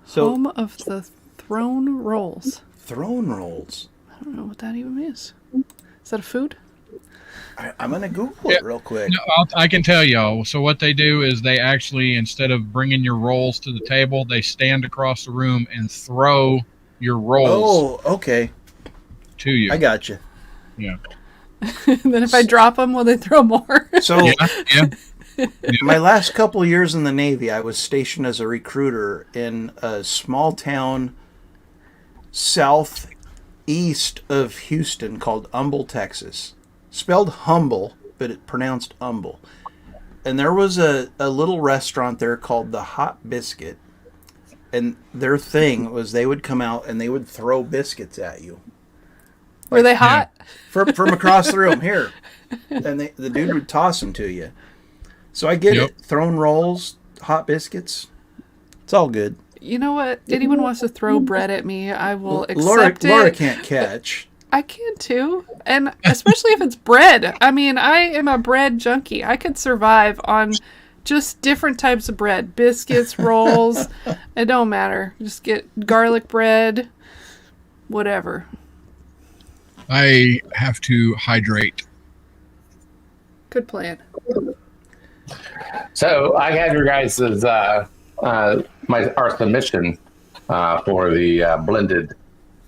So, Home of the Throne Rolls. throne rolls. I don't know what that even is. Is that a food? I'm going to Google it real quick. No, I can tell y'all. So what they do is they actually, instead of bringing your rolls to the table, they stand across the room and throw your rolls Oh, okay. to you. I got you. Yeah. And then if I drop them, will they throw more? So Yeah. my last couple of years in the Navy, I was stationed as a recruiter in a small town southeast of Houston called Humble, Texas. Spelled humble, but it pronounced umble. And there was a little restaurant there called the Hot Biscuit. And their thing was they would come out and they would throw biscuits at you. Were they hot? From across the room, here. And the dude would toss them to you. So I get it. Thrown rolls, hot biscuits. It's all good. You know what? Anyone wants to throw bread at me, I will accept it. Laura can't catch. I can too. And especially if it's bread. I mean, I am a bread junkie. I could survive on just different types of bread. Biscuits, rolls. It don't matter. Just get garlic bread, whatever. I have to hydrate. Good plan. So I have your guys' our submission for the blended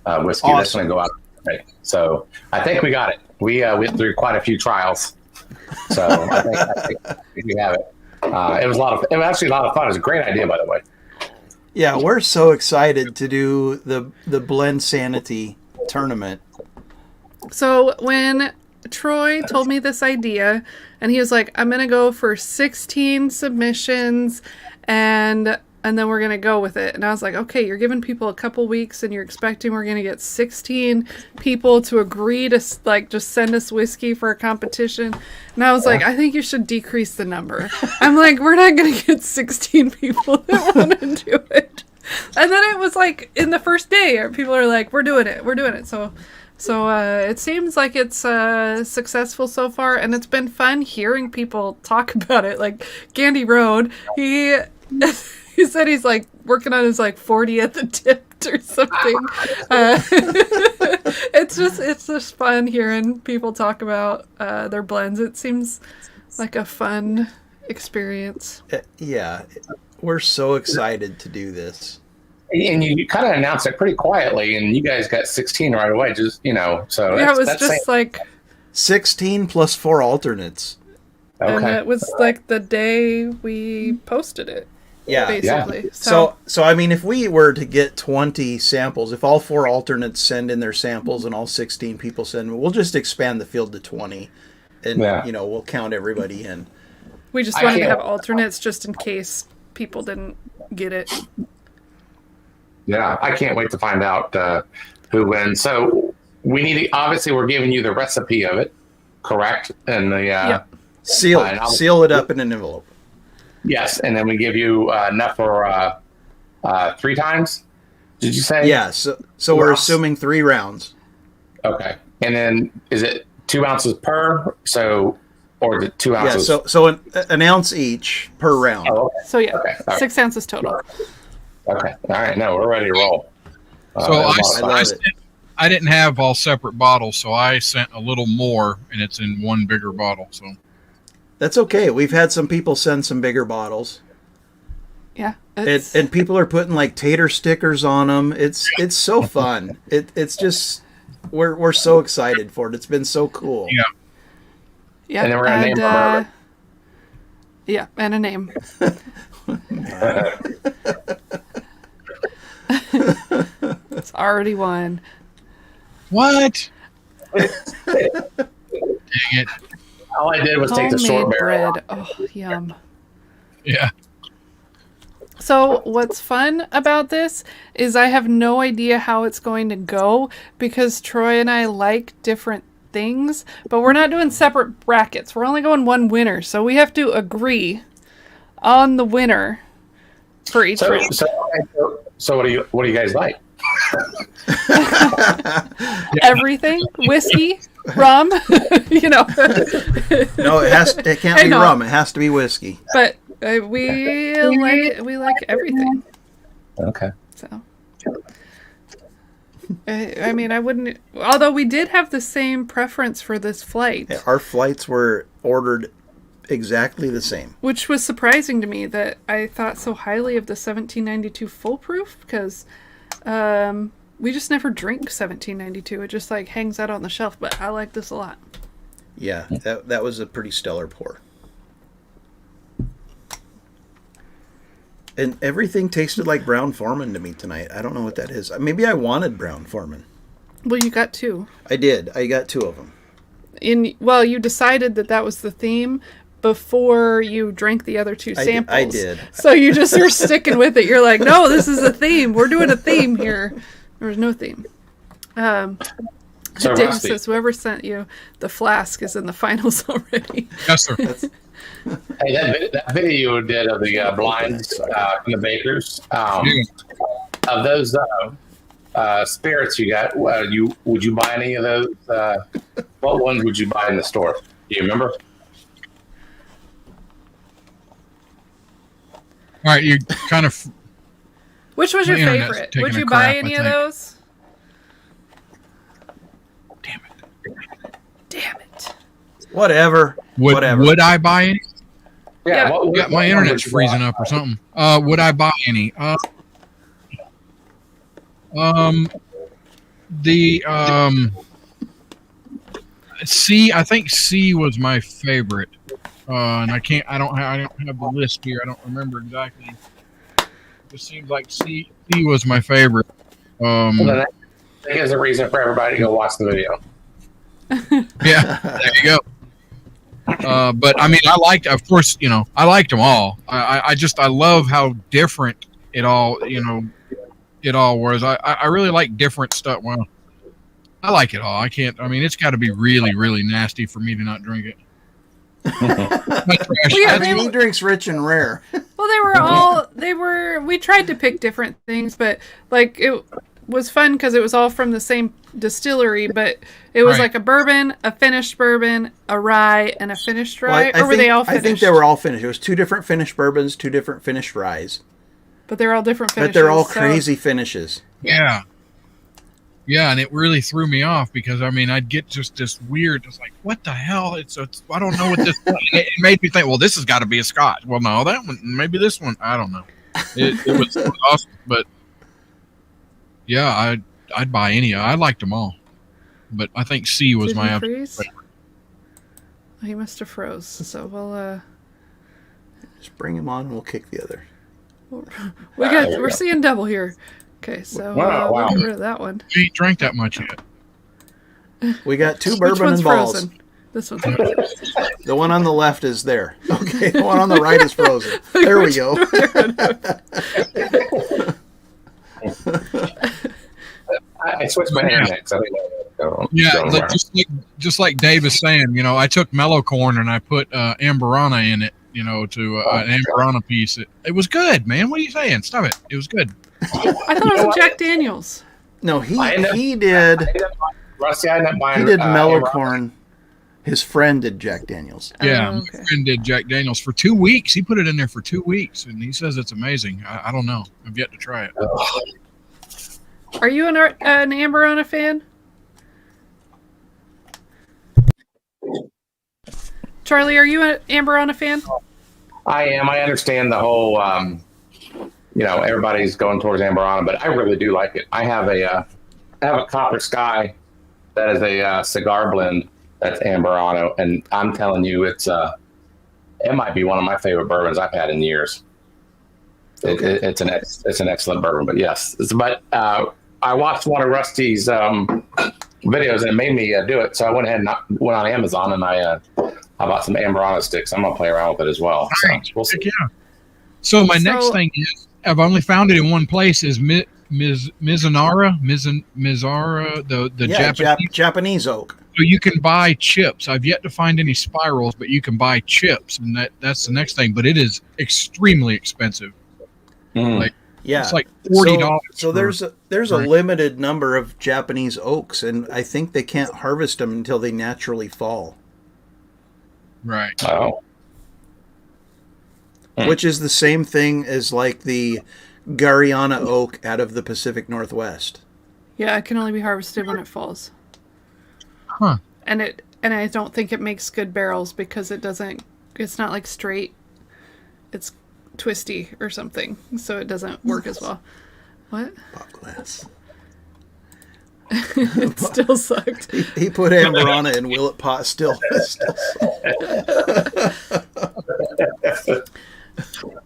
whiskey. Awesome. That's going to go out. Right. So I think we got it. We went through quite a few trials. So I think we have it. It was actually a lot of fun. It was a great idea, by the way. Yeah, we're so excited to do the Blend Sanity tournament. So when Troy told me this idea, and he was like, I'm going to go for 16 submissions, and then we're going to go with it. And I was like, okay, you're giving people a couple weeks, and you're expecting we're going to get 16 people to agree to, like, just send us whiskey for a competition. And I was like, I think you should decrease the number. I'm like, we're not going to get 16 people that want to do it. And then it was like, in the first day, people are like, we're doing it. So it seems like it's successful so far, and it's been fun hearing people talk about it. Like Gandy Road, he said he's like working on his like 40th attempt or something. It's just fun hearing people talk about their blends. It seems like a fun experience. Yeah, we're so excited to do this. And you kind of announced it pretty quietly, and you guys got 16 right away. Just so yeah, it was just like 16 plus 4 alternates. Okay. And it was like the day we posted it. Yeah, basically. So I mean, if we were to get 20 samples, if all 4 alternates send in their samples and all 16 people send, we'll just expand the field to 20, and we'll count everybody in. We just wanted to have alternates just in case people didn't get it. Yeah, I can't wait to find out who wins. So obviously we're giving you the recipe of it, correct? And the seal it up in an envelope. Yes, and then we give you enough for 3 times. Did you say? Yeah. So we're assuming 3 rounds. Okay, and then is it 2 ounces per? Or is it 2 ounces? Yeah. So an ounce each per round. Oh, okay. So yeah, Okay. 6 ounces total. Okay. All right. No, we're ready to roll. I didn't have all separate bottles, so I sent a little more, and it's in one bigger bottle. So that's okay. We've had some people send some bigger bottles. Yeah. And people are putting like tater stickers on them. It's so fun. It's just we're so excited for it. It's been so cool. Yeah. Yeah. And then we're gonna name our yeah, and a name. It's already won. What? Dang it. All I did was take the short Homemade barrel. bread. Oh, yum. Yeah. So what's fun about this is I have no idea how it's going to go because Troy and I like different things, but we're not doing separate brackets. We're only going one winner, so we have to agree on the winner for each round. So what do you guys like? Everything, whiskey, rum, No, it can't be rum. It has to be whiskey. But we like everything. Okay. So, I mean, I wouldn't. Although we did have the same preference for this flight. Yeah, our flights were ordered exactly the same. Which was surprising to me that I thought so highly of the 1792 Full Proof because we just never drink 1792. It just like hangs out on the shelf, but I like this a lot. Yeah, that was a pretty stellar pour. And everything tasted like Brown Foreman to me tonight. I don't know what that is. Maybe I wanted Brown Foreman. Well, you got 2. I did. I got 2 of them. You decided that was the theme before you drank the other 2 samples. I did. So you just are sticking with it. You're like, no, this is a theme. We're doing a theme here. There was no theme. So Dave Rusty, says whoever sent you the flask is in the finals already. Yes, sir. hey, that video you did of the blinds and the bakers, of those spirits you got, would you buy any of those? What ones would you buy in the store? Do you remember? All right, you kind of. Which was your The internet's favorite? taking Would a you buy crap, any I of think. those? Damn it. Damn it. Whatever. Whatever. Would I buy any? Yeah. Yeah, my internet's freezing up or something. Would I buy any? C. I think C was my favorite, and I don't have the list here. I don't remember exactly. It seems like C was my favorite. Well, then that gives a reason for everybody to go watch the video. Yeah, there you go. But I mean, I liked them all. I love how different it all was. I really like different stuff. Well, I like it all. I mean, it's got to be really, really nasty for me to not drink it. He drinks rich and rare. Well, we tried to pick different things, but like it was fun because it was all from the same distillery, but it was Right. like a bourbon, a finished bourbon, a rye, and a finished rye. Well, were they all finished? I think they were all finished. It was 2 different finished bourbons, 2 different finished ryes. But they're all different finishes. But they're all so- crazy finishes. Yeah. Yeah, and it really threw me off because I mean I'd get just this weird, just like what the hell? It's I don't know what this. It made me think, well, this has got to be a Scotch. Well, no, that one, maybe this one. I don't know. It was awesome, but yeah, I'd buy any. I liked them all, but I think C was Did my he absolute freeze? favorite. He must have froze. So we'll Just bring him on and we'll kick the other. we're seeing double here. Okay, so Wow. we'll get rid of that one. We ain't drank that much yet. We got 2 Which bourbon one's and balls. frozen? This one's frozen. The one on the left is there. Okay, the one on the right is frozen. There we go. I switched my internet because I think Yeah, just like Dave is saying, I took mellow corn and I put Amberana in it, to an Amberana piece. It was good, man. What are you saying? Stop it. It was good. I thought it was Jack Daniels. No, he did mellow corn. His friend did Jack Daniels. Yeah, Oh, okay. my friend did Jack Daniels for 2 weeks. He put it in there for 2 weeks, and he says it's amazing. I don't know. I've yet to try it. Are you an Amberana fan? Charlie, are you an Amberana fan? I am. I understand the whole, everybody's going towards Amberana, but I really do like it. I have a Copper Sky that is a cigar blend that's Amberano, and I'm telling you, it might be one of my favorite bourbons I've had in years. It's an excellent bourbon, but yes. But I watched one of Rusty's videos, and it made me do it. So I went ahead and went on Amazon, and I bought some Amberana sticks. I'm gonna play around with it as well. So we'll see. Heck yeah. So my next thing is, I've only found it in one place, is Mizunara, the Japanese oak. So you can buy chips. I've yet to find any spirals, but you can buy chips, and that's the next thing. But it is extremely expensive. Like Yeah, it's like $40. So there's a limited number of Japanese oaks, and I think they can't harvest them until they naturally fall. Right. Oh. Which is the same thing as like the Gariana oak out of the Pacific Northwest. Yeah, it can only be harvested when it falls. Huh. And I don't think it makes good barrels because it's not like straight. It's twisty or something, so it doesn't work as well. What? Pop glass. It still sucked. He put Amberana in Willet Pot. Still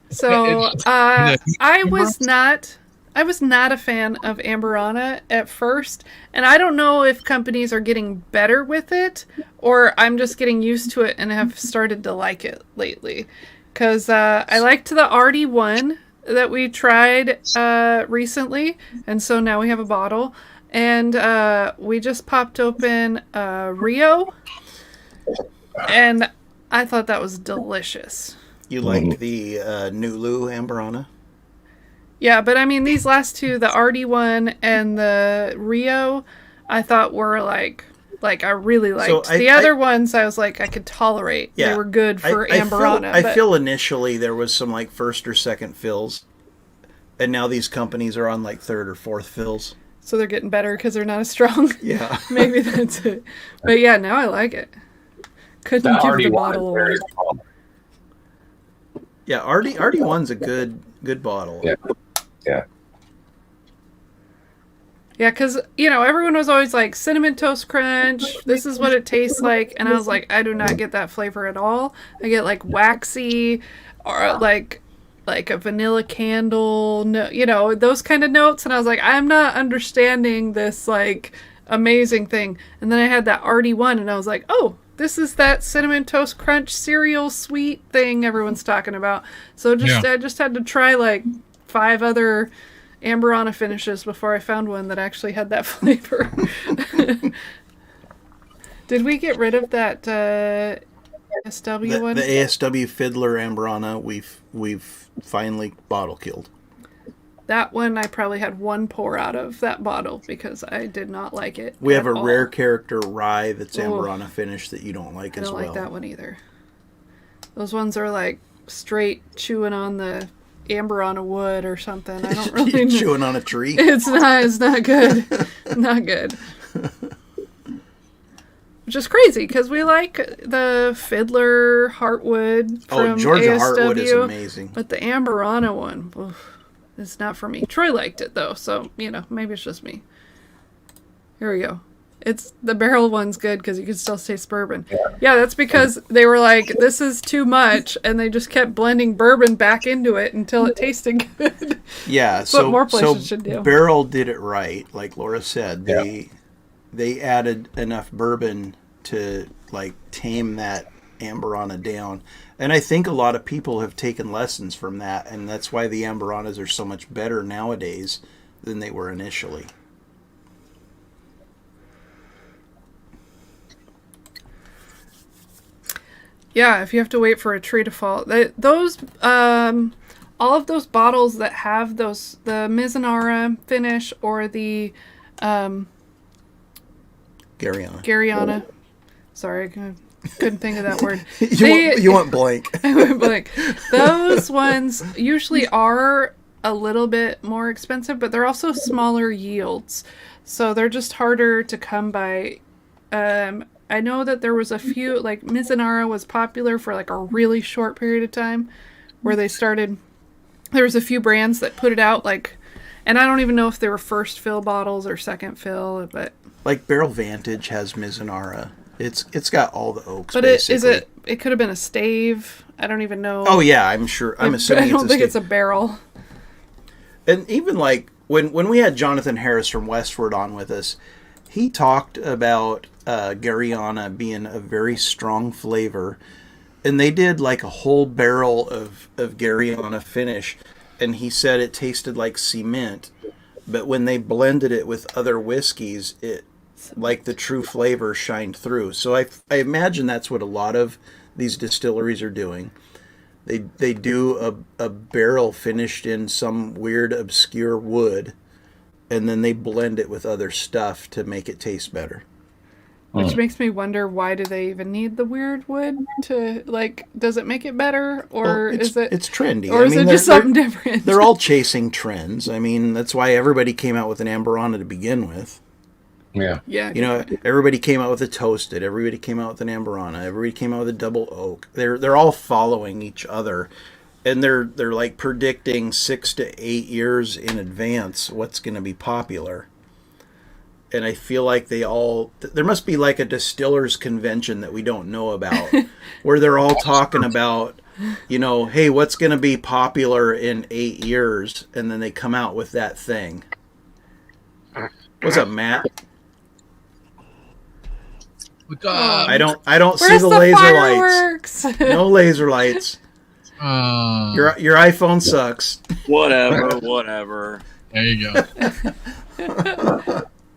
So I was not a fan of Amberana at first, and I don't know if companies are getting better with it or I'm just getting used to it and have started to like it lately. Because I liked the Artie one that we tried recently, and so now we have a bottle. And we just popped open Rio, and I thought that was delicious. You like the Nulu Amberana? Yeah, but I mean, these last two, the Artie one and the Rio, I thought were like I really liked. The other ones I was like, I could tolerate. Yeah, they were good for Amberana. I feel initially there was some like first or second fills, and now these companies are on like third or fourth fills. So they're getting better because they're not as strong. Yeah. Maybe that's it. But yeah, now I like it. Couldn't give the bottle away. Yeah, Artie 1's a good bottle. Yeah. Yeah. Yeah, because, everyone was always like, Cinnamon Toast Crunch, this is what it tastes like. And I was like, I do not get that flavor at all. I get like waxy or like a vanilla candle, those kind of notes. And I was like, I'm not understanding this like amazing thing. And then I had that Artie one and I was like, oh, this is that Cinnamon Toast Crunch cereal sweet thing everyone's talking about. So I just had to try like 5 other Amberana finishes before I found one that actually had that flavor. Did we get rid of that ASW one? The ASW Fiddler Amberana, we've finally bottle killed. That one I probably had 1 pour out of that bottle because I did not like it. We have a rare character rye that's Amberana finish that you don't like as well. I don't like that one either. Those ones are like straight chewing on the Amberana wood or something. I don't really know. Chewing on a tree. It's not good. Not good. Which is crazy because we like the Fiddler Heartwood from Georgia ASW, Heartwood is amazing. But the Amberana one, it's not for me. Troy liked it though, so maybe it's just me. Here we go. It's the barrel one's good because you can still taste bourbon. Yeah, that's because they were like, this is too much, and they just kept blending bourbon back into it until it tasted good. Yeah, that's what more places should do. Barrel did it right, like Laura said. They added enough bourbon to like tame that Amberana down. And I think a lot of people have taken lessons from that, and that's why the Amberanas are so much better nowadays than they were initially. Yeah, if you have to wait for a tree to fall. Those all of those bottles that have the Mizunara finish or the Garyana. Sorry, I couldn't think of that word. You want blank. I went blank. Those ones usually are a little bit more expensive, but they're also smaller yields. So they're just harder to come by. I know that there was a few, like Mizunara was popular for like a really short period of time where they started. There was a few brands that put it out like, and I don't even know if they were first fill bottles or second fill, but like Barrel Vantage has Mizunara. It's got all the oaks. But basically. It could have been a stave. I don't even know. Oh yeah, I'm sure. I'm assuming. I don't think it's a barrel. And even like when we had Jonathan Harris from Westward on with us, he talked about Garyana being a very strong flavor, and they did like a whole barrel of Garyana finish, and he said it tasted like cement, but when they blended it with other whiskeys, it like the true flavor shined through. So I imagine that's what a lot of these distilleries are doing. They do a barrel finished in some weird obscure wood, and then they blend it with other stuff to make it taste better. Which makes me wonder, why do they even need the weird wood to, like, does it make it better, or it's trendy. Or is it just something different? They're all chasing trends. I mean, that's why everybody came out with an Amberana to begin with. Yeah. Yeah. Everybody came out with a toasted. Everybody came out with an Amberana. Everybody came out with a double oak. They're all following each other, and they're like predicting 6 to 8 years in advance what's going to be popular. and I feel like there must be like a distillers convention that we don't know about, where they're all talking about, hey, what's going to be popular in 8 years, and then they come out with that thing. What's up, Matt? I don't see the laser fireworks? lights. No laser lights. Your iPhone sucks. Whatever. There you go.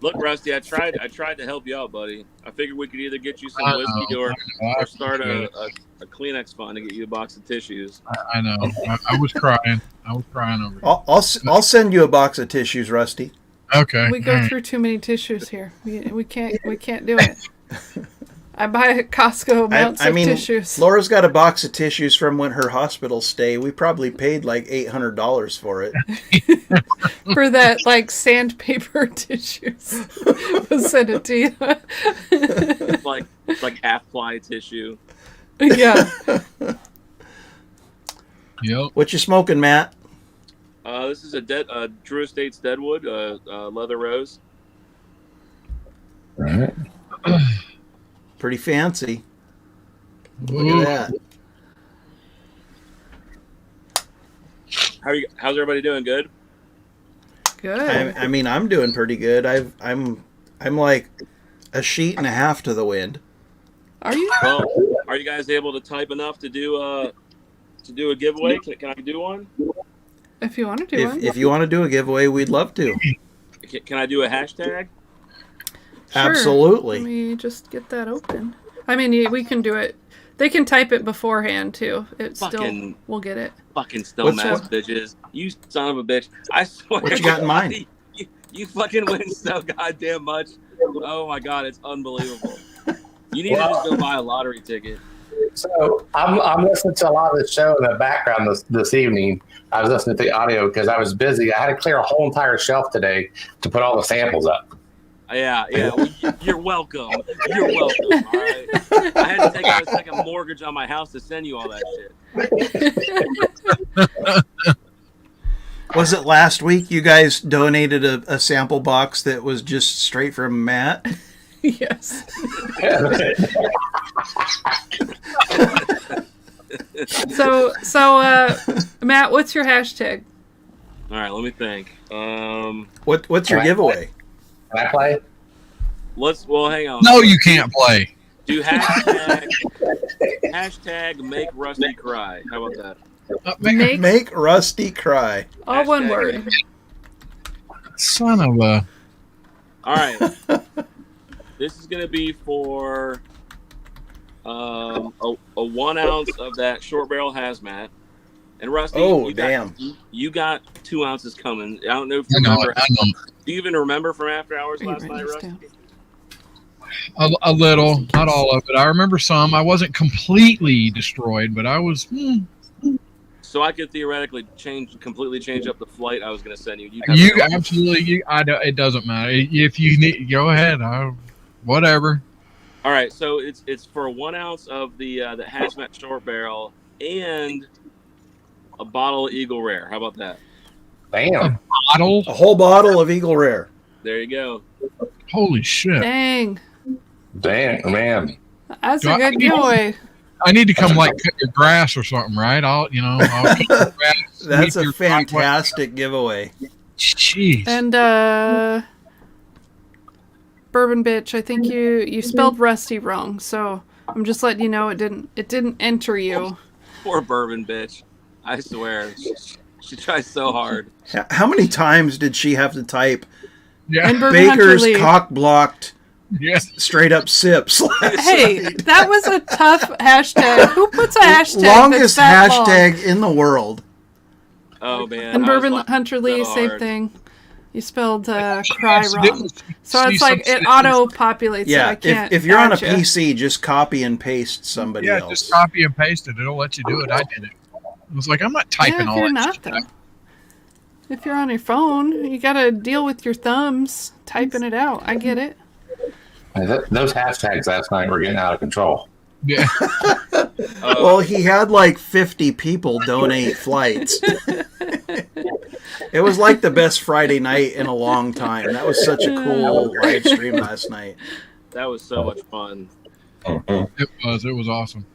Look, Rusty, I tried to help you out, buddy. I figured we could either get you some whiskey or start a Kleenex fund to get you a box of tissues. I know. I was crying. I was crying over it. I'll send you a box of tissues, Rusty. Okay. We go through too many tissues here. We can't do it. I buy at Costco amounts of tissues. Laura's got a box of tissues from when her hospital stay. We probably paid like $800 for it. For that, like, sandpaper tissues. We'll send it to you. It's like half-ply tissue. Yeah. Yep. What you smoking, Matt? This is a Drew Estates Deadwood leather rose. All right. Pretty fancy. Look at that. How's everybody doing? Good. Good. I'm doing pretty good. I'm like a sheet and a half to the wind. Are you? Well, are you guys able to type enough to do a giveaway? Can I do one? If you want to do one. If you want to do a giveaway, we'd love to. Can I do a hashtag? Sure. Absolutely. Let me just get that open. We can do it. They can type it beforehand too. We'll get it. Fucking dumbass bitches! You son of a bitch! I swear. What you got in mind? You fucking win so goddamn much. Oh my god, it's unbelievable. You need to just go buy a lottery ticket. So I'm listening to a lot of the show in the background this evening. I was listening to the audio because I was busy. I had to clear a whole entire shelf today to put all the samples up. Yeah. Well, you're welcome. You're welcome. All right. I had to take out a second mortgage on my house to send you all that shit. Was it last week you guys donated a sample box that was just straight from Matt? Yes. So, Matt, what's your hashtag? All right, let me think. What's your giveaway? Can I play? Hang on. No, you can't play. Do hashtag make Rusty cry. How about that? Make Rusty cry. All one word. Son of a. All right. This is going to be for a 1 ounce of that short barrel hazmat. And Rusty, you got 2 ounces coming. I don't know if you remember. Do you even remember from after hours last night, Rusty? A little, not all of it. I remember some. I wasn't completely destroyed, but I was. So I could theoretically completely change up the flight I was going to send you. You absolutely. It doesn't matter if you need. Go ahead. Whatever. All right. So it's for 1 ounce of the hazmat short barrel and a bottle of Eagle Rare. How about that? Damn. A whole bottle of Eagle Rare. There you go. Holy shit. Dang, man. That's a good giveaway. I need to come cut your grass or something, right? I'll cut your grass. That's a fantastic giveaway. Jeez. And Bourbon bitch, I think you spelled Rusty wrong, so I'm just letting you know it didn't enter you. Poor Bourbon bitch. I swear. She tries so hard. How many times did she have to type Baker's cock-blocked straight up sips? Hey, that was a tough hashtag. Who puts a hashtag longest that's that hashtag long? in the world? Oh, man. And Bourbon Hunter Lee, same thing. You spelled cry wrong. So it's like it auto-populates it. I can't if you're on a PC, just copy and paste somebody else. Yeah, just copy and paste it. It'll let you do it. I did it. I was like, I'm not typing all that shit. Though. If you're on your phone, you got to deal with your thumbs typing it out. I get it. Those hashtags last night were getting out of control. Yeah. Well, he had like 50 people donate flights. It was like the best Friday night in a long time. That was such a cool live stream last night. That was so much fun. It was awesome.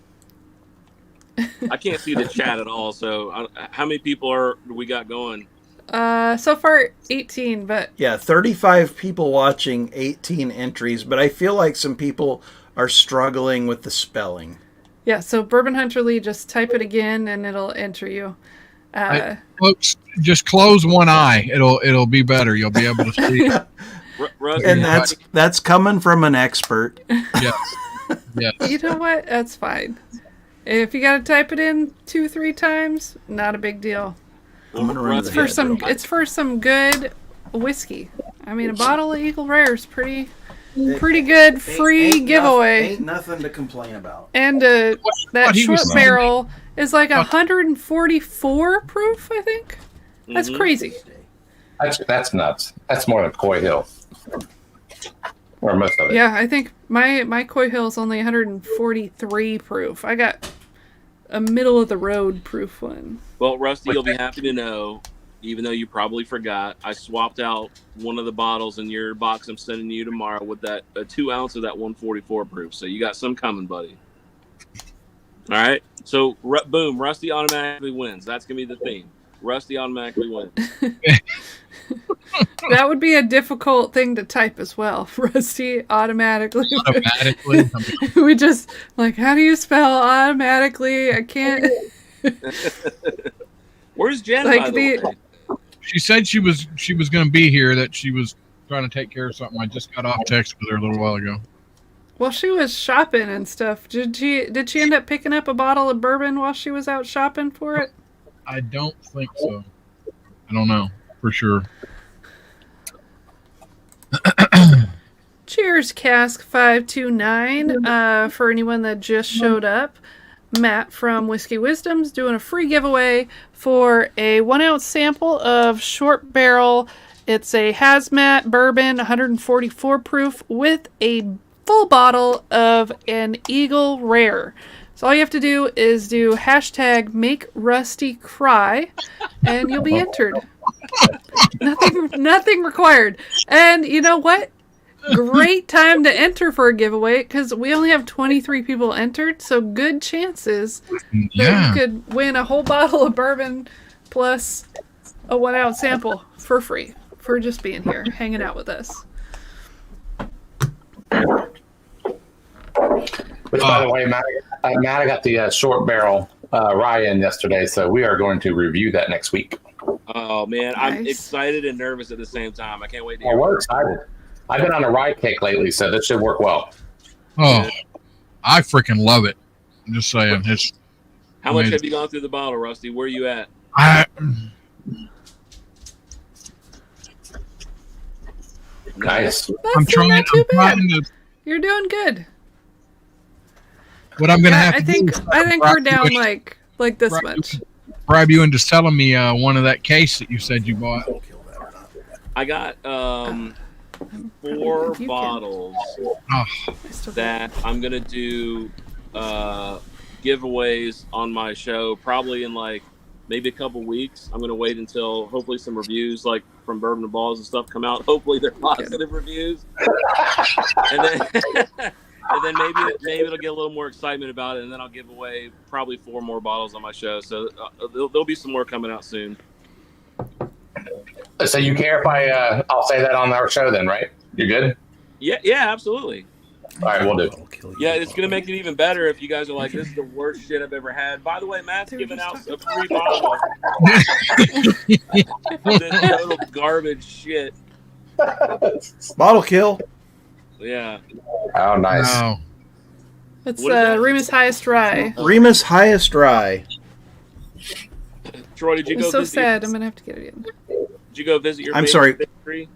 I can't see the chat at all. So, how many people do we got going? So far 18, but Yeah, 35 people watching, 18 entries, but I feel like some people are struggling with the spelling. yeah. So Bourbon Hunter Lee, just type it again and it'll enter you. Folks, just close one eye. It'll be better. You'll be able to see. Rusty, And that's coming from an expert. Yes. Yes. You know what? That's fine. If you got to type it in 2-3 times, not a big deal. I'm gonna run to the For head some, real quick. it's for some good whiskey. I mean, a bottle of Eagle Rare is pretty good free Ain't giveaway. Ain't nothing to complain about. And that What he short was- barrel is like 144 proof, I think. That's crazy. That's nuts. That's more than Coy Hill. Or most of it. Yeah, I think my Coy Hill is only 143 proof. I got a middle of the road proof one. Well, Rusty, you'll be happy to know, even though you probably forgot, I swapped out one of the bottles in your box I'm sending you tomorrow with that 2 ounce of that 144 proof. So you got some coming, buddy. All right. So boom, Rusty automatically wins. That's gonna be the theme. Rusty automatically wins. That would be a difficult thing to type as well. Rusty automatically. Automatically. We just like, how do you spell automatically? I can't. Where's Jen? Like by the way? She said she was going to be here. That she was trying to take care of something. I just got off text with her a little while ago. Well, she was shopping and stuff. Did she end up picking up a bottle of bourbon while she was out shopping for it? I don't think so. I don't know for sure. Cheers, Cask 529. For anyone that just showed up, Matt from Whiskey Wisdom's doing a free giveaway for a 1 ounce sample of short barrel. It's a hazmat bourbon, 144 proof, with a full bottle of an Eagle Rare. So all you have to do is do hashtag make Rusty cry, and you'll be entered. Nothing required. And you know what? Great time to enter for a giveaway because we only have 23 people entered, so good chances that Yeah. you could win a whole bottle of bourbon plus a 1 ounce sample for free for just being here, hanging out with us. Which, by the way, Matt, I got the short barrel rye in yesterday, so we are going to review that next week. Oh man, I'm Nice. excited and nervous at the same time. I can't wait to Well, hear. we're excited. I've been on a rye kick lately, so this should work well. Oh, I freaking love it. I'm just saying. It's How much amazing. have you gone through the bottle, Rusty? Where are you at? Nice. I'm trying. not too I'm bad. trying to. You're doing good. What I'm gonna Yeah, have I to think do is I think we're down like this much. bribe you into selling me one of that case that you said you bought. I got You 4 can. bottles Oh, that I'm gonna do giveaways on my show probably in like maybe a couple weeks. I'm gonna wait until hopefully some reviews like from Bourbon and Balls and stuff come out. Hopefully they're positive reviews, and then and then maybe it'll get a little more excitement about it, and then I'll give away probably 4 more bottles on my show. So there'll be some more coming out soon. So you care if I'll say that on our show then, right? You good? Yeah, absolutely. All right, we'll do. Yeah, it's gonna make it even better if you guys are like, "This is the worst shit I've ever had." By the way, Matt's giving out a free bottle of this total garbage shit. Bottle kill. Yeah. Oh, nice. no. It's What is that? Remus Highest Rye. Remus Highest Rye. Troy, did you I'm go? so visit sad. Your, I'm gonna have to get it in. did you go visit your? I'm favorite sorry. fig tree?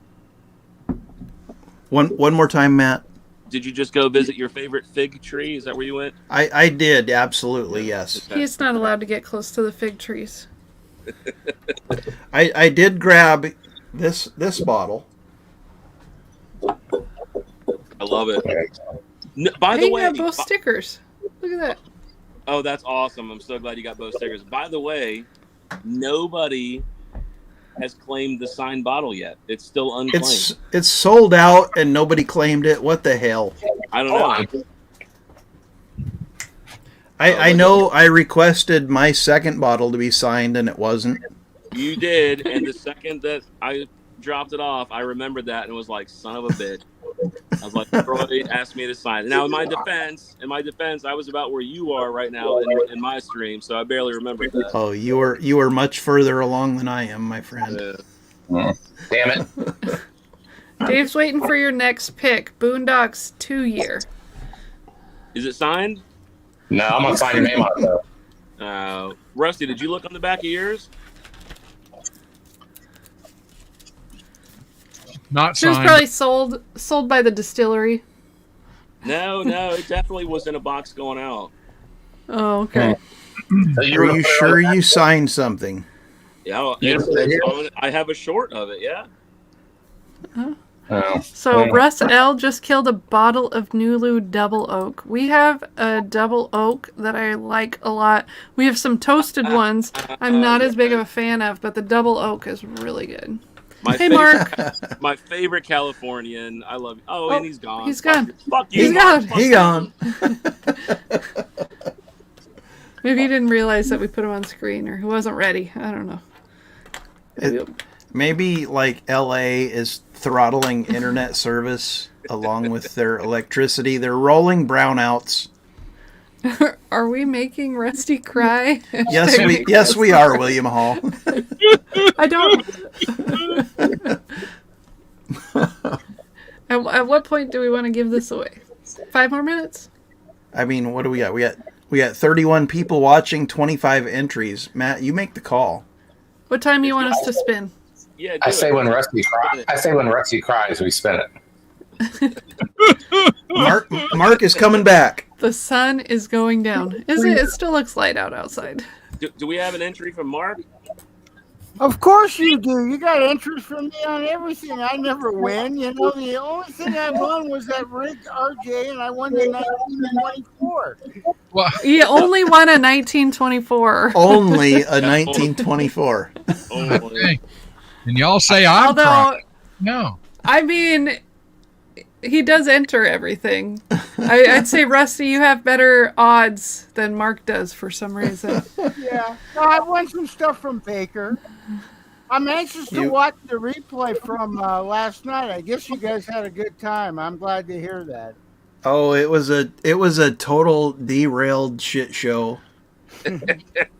One more time, Matt. Did you just go visit your favorite fig tree? Is that where you went? I did, absolutely, yes. He's not allowed to get close to the fig trees. I did grab this bottle. I love it. By the Hey, you way, got both stickers. Look at that. Oh, that's awesome. I'm so glad you got both stickers. By the way, nobody has claimed the signed bottle yet. It's still unclaimed. It's sold out and nobody claimed it. What the hell? I don't know. I know I requested my second bottle to be signed and it wasn't. You did, and the second that I dropped it off, I remembered that and was like, son of a bitch. I was like, Troy asked me to sign it. Now, in my defense, I was about where you are right now in my stream, so I barely remembered that. Oh, you were much further along than I am, my friend. Damn it. Dave's waiting for your next pick. Boondocks 2-year. Is it signed? No, I'm gonna sign your name on it though. Rusty, did you look on the back of yours? Not It was signed. probably sold by the distillery. No, it definitely was in a box going out. Oh, okay. So Are you sure you signed something? Yeah, I have a short of it. Yeah. Oh. So Russ L just killed a bottle of Nulu Double Oak. We have a Double Oak that I like a lot. We have some toasted ones I'm not as big of a fan of, but the Double Oak is really good. Mark. My favorite Californian. I love you. Oh, and he's gone. He's gone. Fuck you. He's gone. He gone. Maybe you didn't realize that we put him on screen, or he wasn't ready. I don't know. Maybe like LA is throttling internet service along with their electricity. They're rolling brownouts. Are we making Rusty cry? Yes, we are, William Hall. I don't. At what point do we want to give this away? 5 more minutes? I mean, what do we got? We got 31 people watching, 25 entries. Matt, you make the call. What time do you want us to spin? Yeah, I say when Rusty cries, we spin it. Mark is coming back. The sun is going down. Is it? It still looks light out outside. Do we have an entry from Mark? Of course you do. You got entries from me on everything. I never win. You know, the only thing I won was that rigged RJ, and I won the 1924. Well, You only won a 1924. Only a 1924. okay. And y'all say I'm Although, crying. No. I mean, he does enter everything. I'd say, Rusty, you have better odds than Mark does for some reason. Yeah. No, I won some stuff from Baker. I'm anxious to watch the replay from last night. I guess you guys had a good time. I'm glad to hear that. Oh, it was a total derailed shit show.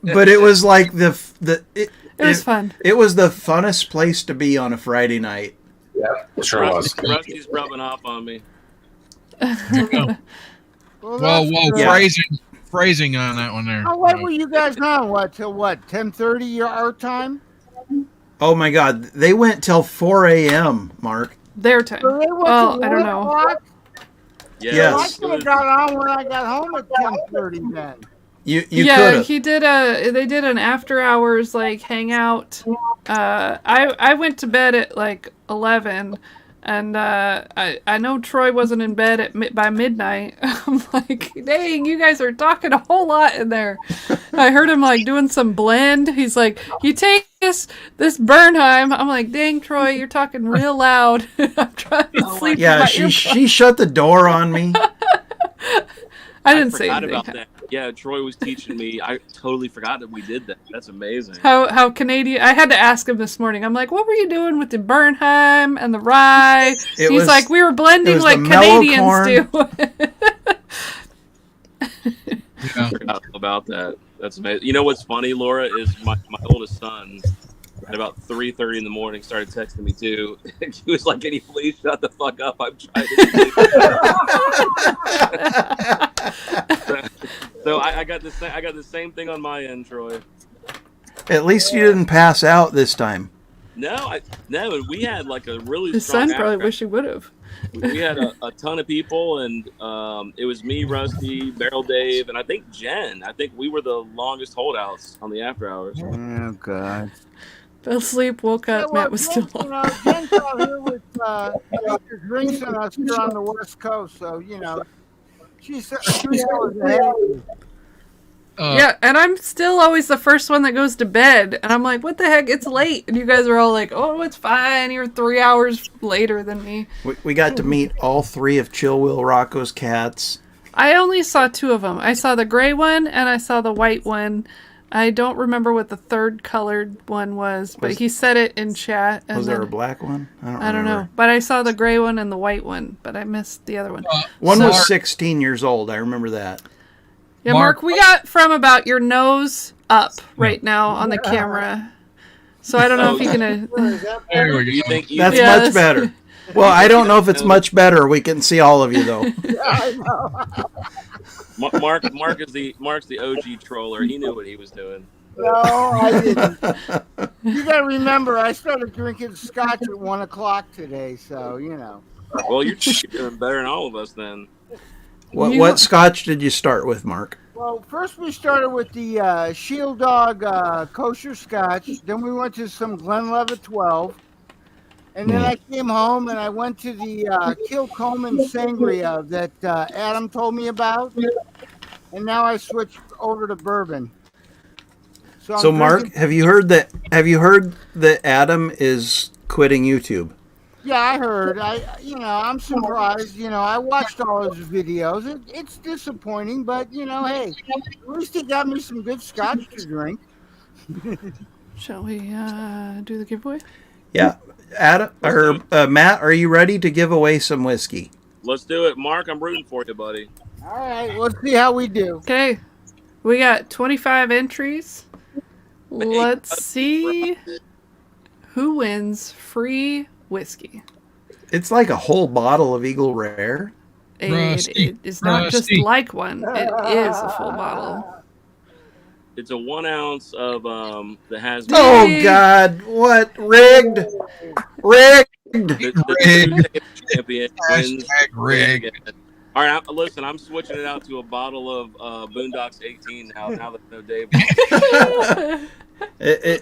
But it was like it was fun. It was the funnest place to be on a Friday night. Yeah, it sure was. Rusty's rubbing off on me. Well, phrasing on that one there. How late were you guys on? Till 10:30 our time? Oh my God, they went till 4 a.m. Mark. Their time. So they went Well, to I don't know. 1 o'clock? Yes. I could have got on when I got home at 10:30 then. You Yeah, could've. they did an after hours like hangout. I went to bed at like 11, and I know Troy wasn't in bed by midnight. I'm like, dang, you guys are talking a whole lot in there. I heard him like doing some blend. He's like, you take this Bernheim. I'm like, dang, Troy, you're talking real loud. I'm trying to sleep. Yeah, she shut the door on me. I didn't say anything. About that. Yeah, Troy was teaching me. I totally forgot that we did that. That's amazing. How Canadian? I had to ask him this morning. I'm like, what were you doing with the Bernheim and the rye? He's like, we were blending like Canadians do. I forgot about that. That's amazing. You know what's funny, Laura, is my oldest son at about 3:30 in the morning started texting me too. He was like, "Can you please shut the fuck up? I'm trying to sleep." So I got the same thing on my end, Troy. At least you didn't pass out this time. No, we had like a really His strong son probably after. wish he would have. We had a ton of people, and it was me, Rusty, Barrel Dave, and I think Jen. I think we were the longest holdouts on the after hours. Oh, God. Fell asleep, woke up, Matt was still on. Jen's out here with drinks and us here on the West Coast, so, She's 3 hours ahead of you. Yeah, and I'm still always the first one that goes to bed. And I'm like, what the heck? It's late. And you guys are all like, oh, it's fine. You're 3 hours later than me. We got to meet all 3 of Chill Will Rocco's cats. I only saw 2 of them. I saw the gray one and I saw the white one. I don't remember what the third colored one was, but he said it in chat. And was there a black one? I don't know. But I saw the gray one and the white one, but I missed the other one. One was 16 years old. I remember that. Yeah, Mark, we got from about your nose up right now on the camera. So I don't know if you can... There we go. That's much better. Well, I don't know if it's much better. We can see all of you, though. I know. Mark's the OG troller. He knew what he was doing. No, I didn't. You got to remember, I started drinking scotch at 1 o'clock today, so, you know. Well, you're doing better than all of us then. What scotch did you start with, Mark? Well, first we started with the Shield Dog kosher scotch. Then we went to some Glen 12. And then I came home and I went to the Kilcoman Sangria that Adam told me about. And now I switched over to bourbon. So Mark, have you heard that Adam is quitting YouTube? Yeah, I heard. I'm surprised. I watched all his videos. It's disappointing, but hey, at least he got me some good scotch to drink. Shall we do the giveaway? Yeah, Adam or Matt, are you ready to give away some whiskey? Let's do it, Mark. I'm rooting for you, buddy. All right, let's see how we do. Okay, we got 25 entries. Let's see who wins free whiskey. It's like a whole bottle of Eagle Rare. It is not just like one. It is a full bottle. It's a 1 ounce of the Hazmat. Oh God! What rigged? The champion wins. Rigged. All right, listen. I'm switching it out to a bottle of Boondocks 18 now. Now that I know Dave.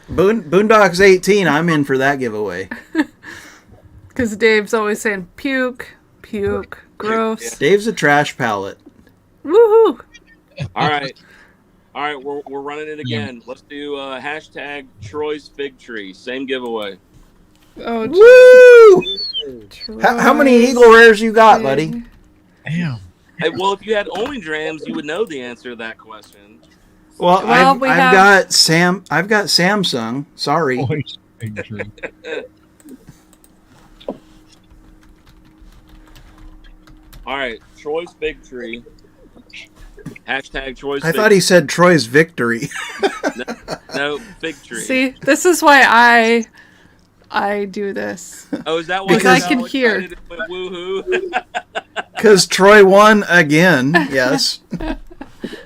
Boondocks 18. I'm in for that giveaway. Because Dave's always saying puke, gross. Yeah. Dave's a trash palate. Woohoo! All right, we're running it again. Let's do hashtag Troy's Fig Tree. Same giveaway. Oh, woo! How many Eagle Rares you got, buddy? Damn. Hey, well, if you had only drams, you would know the answer to that question. Well, I've got Samsung. Sorry. All right, Troy's Fig Tree. Hashtag Troy's. I thought he said Troy's victory. No, Fig Tree. See, this is why I do this. Oh, is that why? Because I can hear. Woohoo! Because Troy won again. Yes. All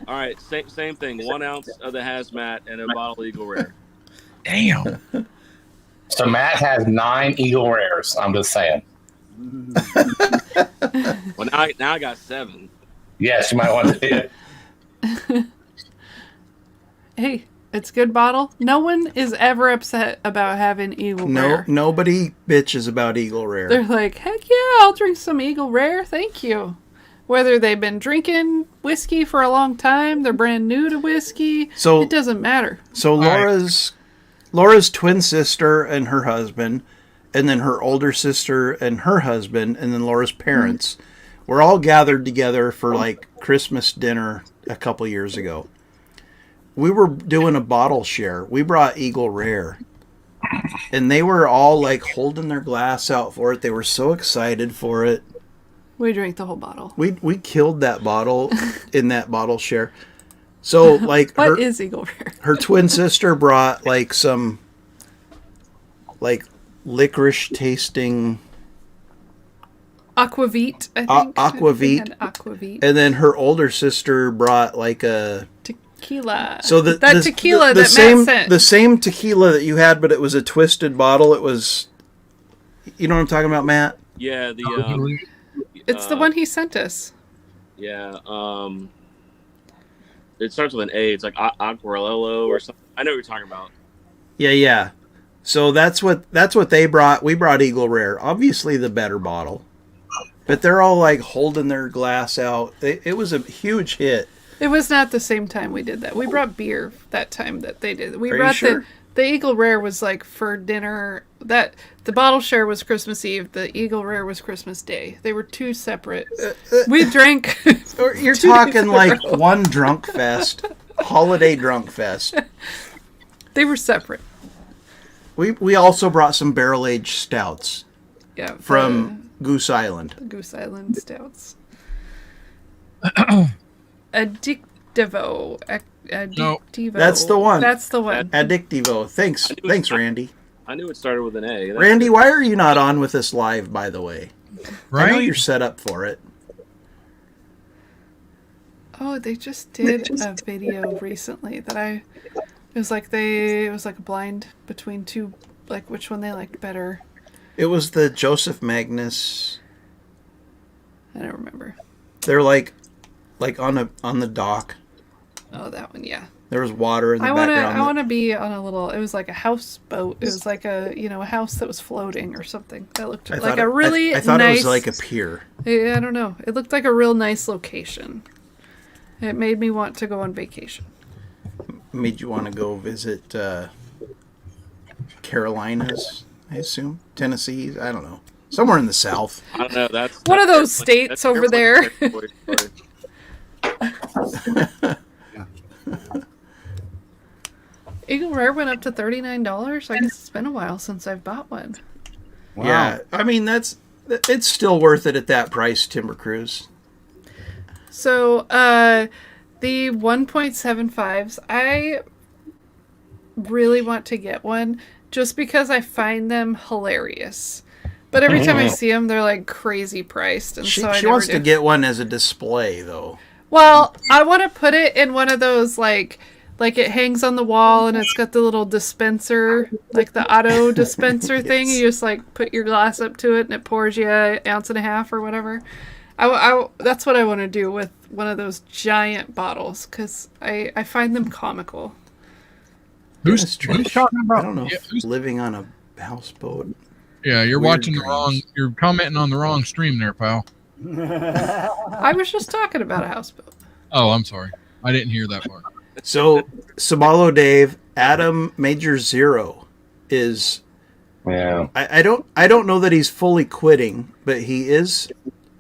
right, same thing. 1 ounce of the Hazmat and a bottle of Eagle Rare. Damn. So Matt has 9 Eagle Rares. I'm just saying. Well, now I got 7. Yes, you might want to do it. Hey, it's a good bottle. No one is ever upset about having Eagle Rare. Nobody bitches about Eagle Rare. They're like, heck yeah, I'll drink some Eagle Rare. Thank you. Whether they've been drinking whiskey for a long time, they're brand new to whiskey, it doesn't matter. So Laura's twin sister and her husband, and then her older sister and her husband, and then Laura's parents, were all gathered together for like Christmas dinner a couple years ago. We were doing a bottle share. We brought Eagle Rare. And they were all like holding their glass out for it. They were so excited for it. We drank the whole bottle. We killed that bottle in that bottle share. So like what is Eagle Rare? Her twin sister brought like some like licorice tasting aquavit, I think. Aquavit. Aquavit. And then her older sister brought like a tequila. So that tequila that same, Matt sent. the same tequila that you had, but it was a twisted bottle. It was, you know what I'm talking about, Matt? Yeah, it's the one he sent us. Yeah, it starts with an A. It's like Aquarello or something. I know what you're talking about. Yeah. So that's what they brought. We brought Eagle Rare, obviously the better bottle. But they're all like holding their glass out. It was a huge hit. It was not the same time we did that. We brought beer that time that they did. We Are you brought sure? the Eagle Rare was like for dinner. That the bottle share was Christmas Eve. The Eagle Rare was Christmas Day. They were two separate. We drank. You're talking like one drunk fest, holiday drunk fest. They were separate. We also brought some barrel aged stouts. Yeah. From Goose Island. Goose Island stouts. Addictivo. Addictivo. That's the one. That's the one. Addictivo. Thanks, Randy. I knew it started with an A. Randy, why are you not on with us live, by the way? Right? I know you're set up for it. Oh, they just did a video recently that it was like a blind between two, like which one they liked better. It was the Joseph Magnus. I don't remember. They're like on the dock. Oh, that one, yeah. There was water in the background. I want to be on a little. It was like a houseboat. It was like a house that was floating or something. That looked like a really. I thought nice, it was like a pier. I don't know. It looked like a real nice location. It made me want to go on vacation. Made you want to go visit Carolinas, I assume, Tennessee. I don't know, somewhere in the South. I don't know. That's one of those states over there. Eagle Rare went up to $39. I guess it's been a while since I've bought one. Wow. Yeah, I mean it's still worth it at that price, Timber Cruise. So the 1.75s, I really want to get one just because I find them hilarious. But every time I see them, they're like crazy priced, and she she wants to get one as a display, though. Well, I want to put it in one of those like it hangs on the wall and it's got the little dispenser, like the auto dispenser Yes. thing. You just like put your glass up to it and it pours you an ounce and a half or whatever. That's what I want to do with one of those giant bottles because I find them comical. Who's talking about? I don't know. Living on a houseboat. Yeah, you're Weird watching dreams. the wrong. You're commenting on the wrong stream there, pal. I was just talking about a houseboat. Oh, I'm sorry. I didn't hear that part. So, Sabalo Dave, Adam Major Zero is. Yeah. I don't know that he's fully quitting, but he is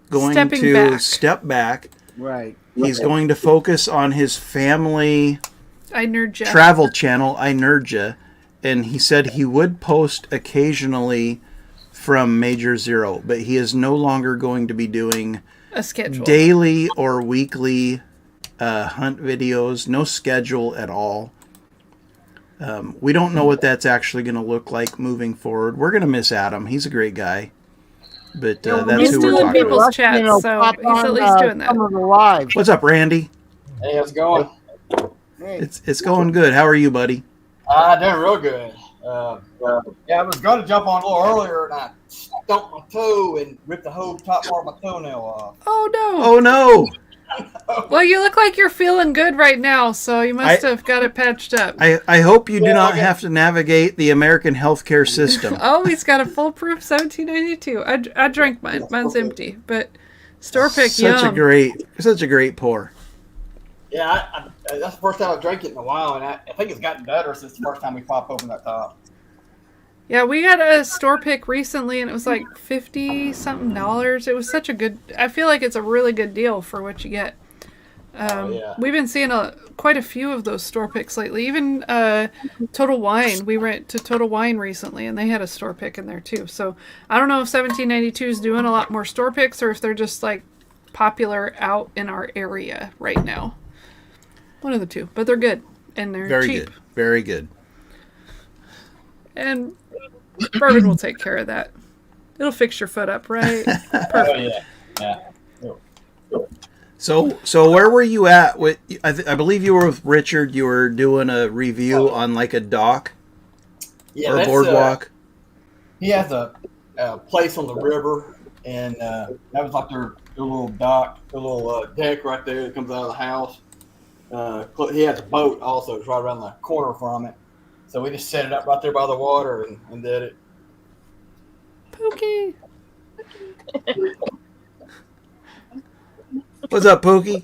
going Stepping to back. step back. Right. He's going to focus on his family I nerd you. travel channel, I Nerdja, and he said he would post occasionally from Major Zero, but he is no longer going to be doing A schedule. daily or weekly hunt videos, no schedule at all. We don't know what that's actually going to look like moving forward. We're going to miss Adam. He's a great guy. But that's He's who still we're in talking people's about. chats, so he's at least doing that. Some of the lives. What's up, Randy? Hey, how's it going? Hey. It's going good. How are you, buddy? Doing real good. Yeah, I was going to jump on a little earlier, and I stumped my toe and ripped the whole top part of my toenail off. Oh no! Oh no! Well, you look like you're feeling good right now, so you must have got it patched up. I hope you do not have to navigate the American healthcare system. Oh, he's got a foolproof 1792. I drank mine. Mine's empty, but store pick, Such yum. a great pour. Yeah, that's the first time I've drank it in a while, and I think it's gotten better since the first time we popped open that top. Yeah, we got a store pick recently, and it was like $50-something. It was such a good. I feel like it's a really good deal for what you get. Yeah. We've been seeing quite a few of those store picks lately. Even Total Wine. We went to Total Wine recently, and they had a store pick in there too. So I don't know if 1792 is doing a lot more store picks, or if they're just like popular out in our area right now. One of the two, but they're good and they're Very cheap. good. Very good. And Bourbon will take care of that. It'll fix your foot up, right? Perfect. Yeah. So where were you at? I believe you were with Richard. You were doing a review on like a dock Yeah, or a that's, boardwalk. he has a place on the river, and that was like their little dock, their little deck right there that comes out of the house. He has a boat also. It's right around the corner from it. So we just set it up right there by the water and did it. Pookie. What's up, Pookie?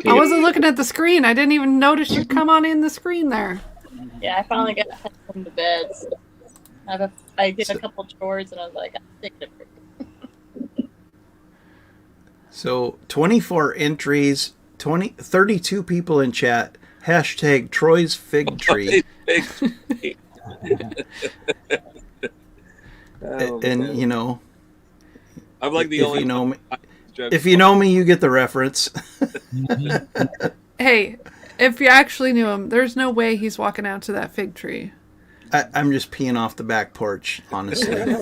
I wasn't looking at the screen. I didn't even notice you come on in the screen there. Yeah, I finally got home to bed. So I did a couple chores and I was like, I'm taking a break. So 24 entries, 32 people in chat. Hashtag Troy's fig tree. And you know, I'm like the only. You know me, if you know me, you get the reference. Hey, if you actually knew him, there's no way he's walking out to that fig tree. I'm just peeing off the back porch, honestly.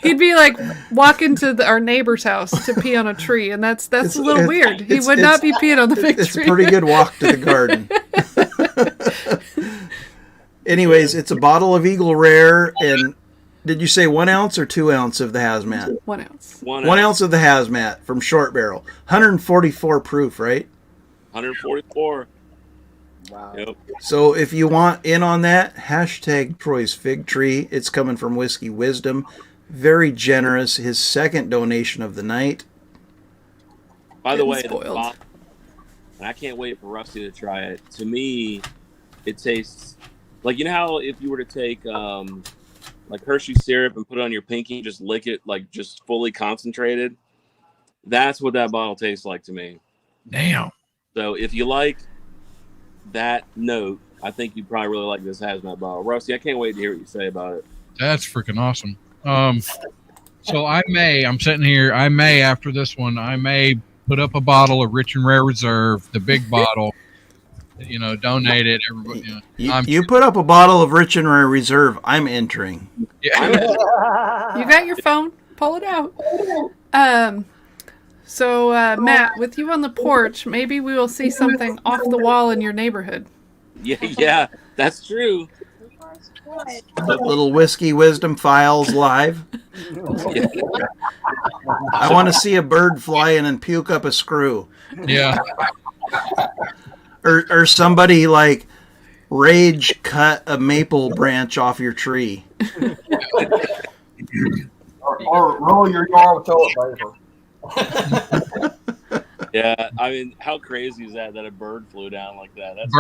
He'd be like walking to our neighbor's house to pee on a tree, and that's a little weird. He would not be peeing on the fig tree. It's a pretty good walk to the garden. Anyways, it's a bottle of Eagle Rare, and did you say 1 ounce or 2 ounce of the hazmat? 1 ounce. 1 ounce of the hazmat from Short Barrel. 144 proof, right? 144. Wow. Yep. So if you want in on that, hashtag Troy's Fig Tree. It's coming from Whiskey Wisdom. Very generous. His second donation of the night. By the way, spoiled. And I can't wait for Rusty to try it. To me, it tastes like, you know how if you were to take like Hershey syrup and put it on your pinky, just lick it like just fully concentrated. That's what that bottle tastes like to me. Damn. So if you like that note, I think you'd probably really like this hazmat bottle. Rusty, I can't wait to hear what you say about it. That's freaking awesome. So I'm sitting here, after this one, I may put up a bottle of Rich and Rare Reserve, the big bottle, you know, donate it. Everybody, you put up a bottle of Rich and Rare Reserve, I'm entering. Yeah. You got your phone? Pull it out. So, Matt, with you on the porch, maybe we will see something off the wall in your neighborhood. Yeah, that's true. Little Whiskey Wisdom Files live. I want to see a bird fly in and puke up a screw. Yeah. Or somebody like rage cut a maple branch off your tree. or roll your yard with toilet paper. Yeah, I mean, how crazy is that a bird flew down like that? That's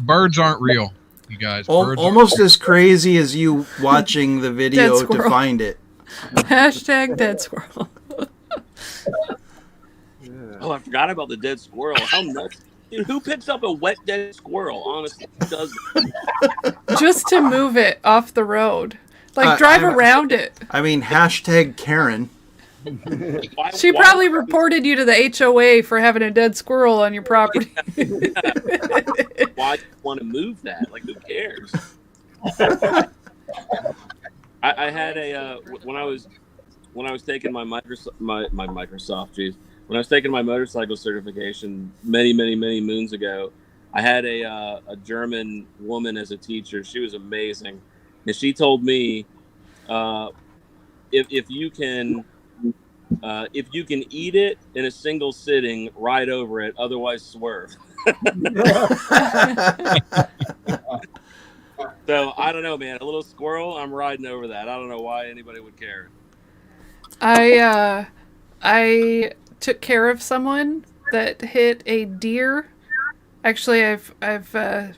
Birds aren't real, you guys. Birds almost as crazy as you watching the video to find it. Hashtag dead squirrel. Oh, I forgot about the dead squirrel. How nuts. Dude, who picks up a wet dead squirrel? Honestly, who does it? Just to move it off the road. Like, drive around it. I mean, hashtag Karen. She probably reported you to the HOA for having a dead squirrel on your property. Why do you want to move that? Like, who cares? I had a when I was taking my Microsoft, when I was taking my motorcycle certification many moons ago, I had a German woman as a teacher. She was amazing, and she told me, if you can eat it in a single sitting, ride over it. Otherwise, swerve. So I don't know, man. A little squirrel, I'm riding over that. I don't know why anybody would care. I took care of someone that hit a deer. Actually, I've been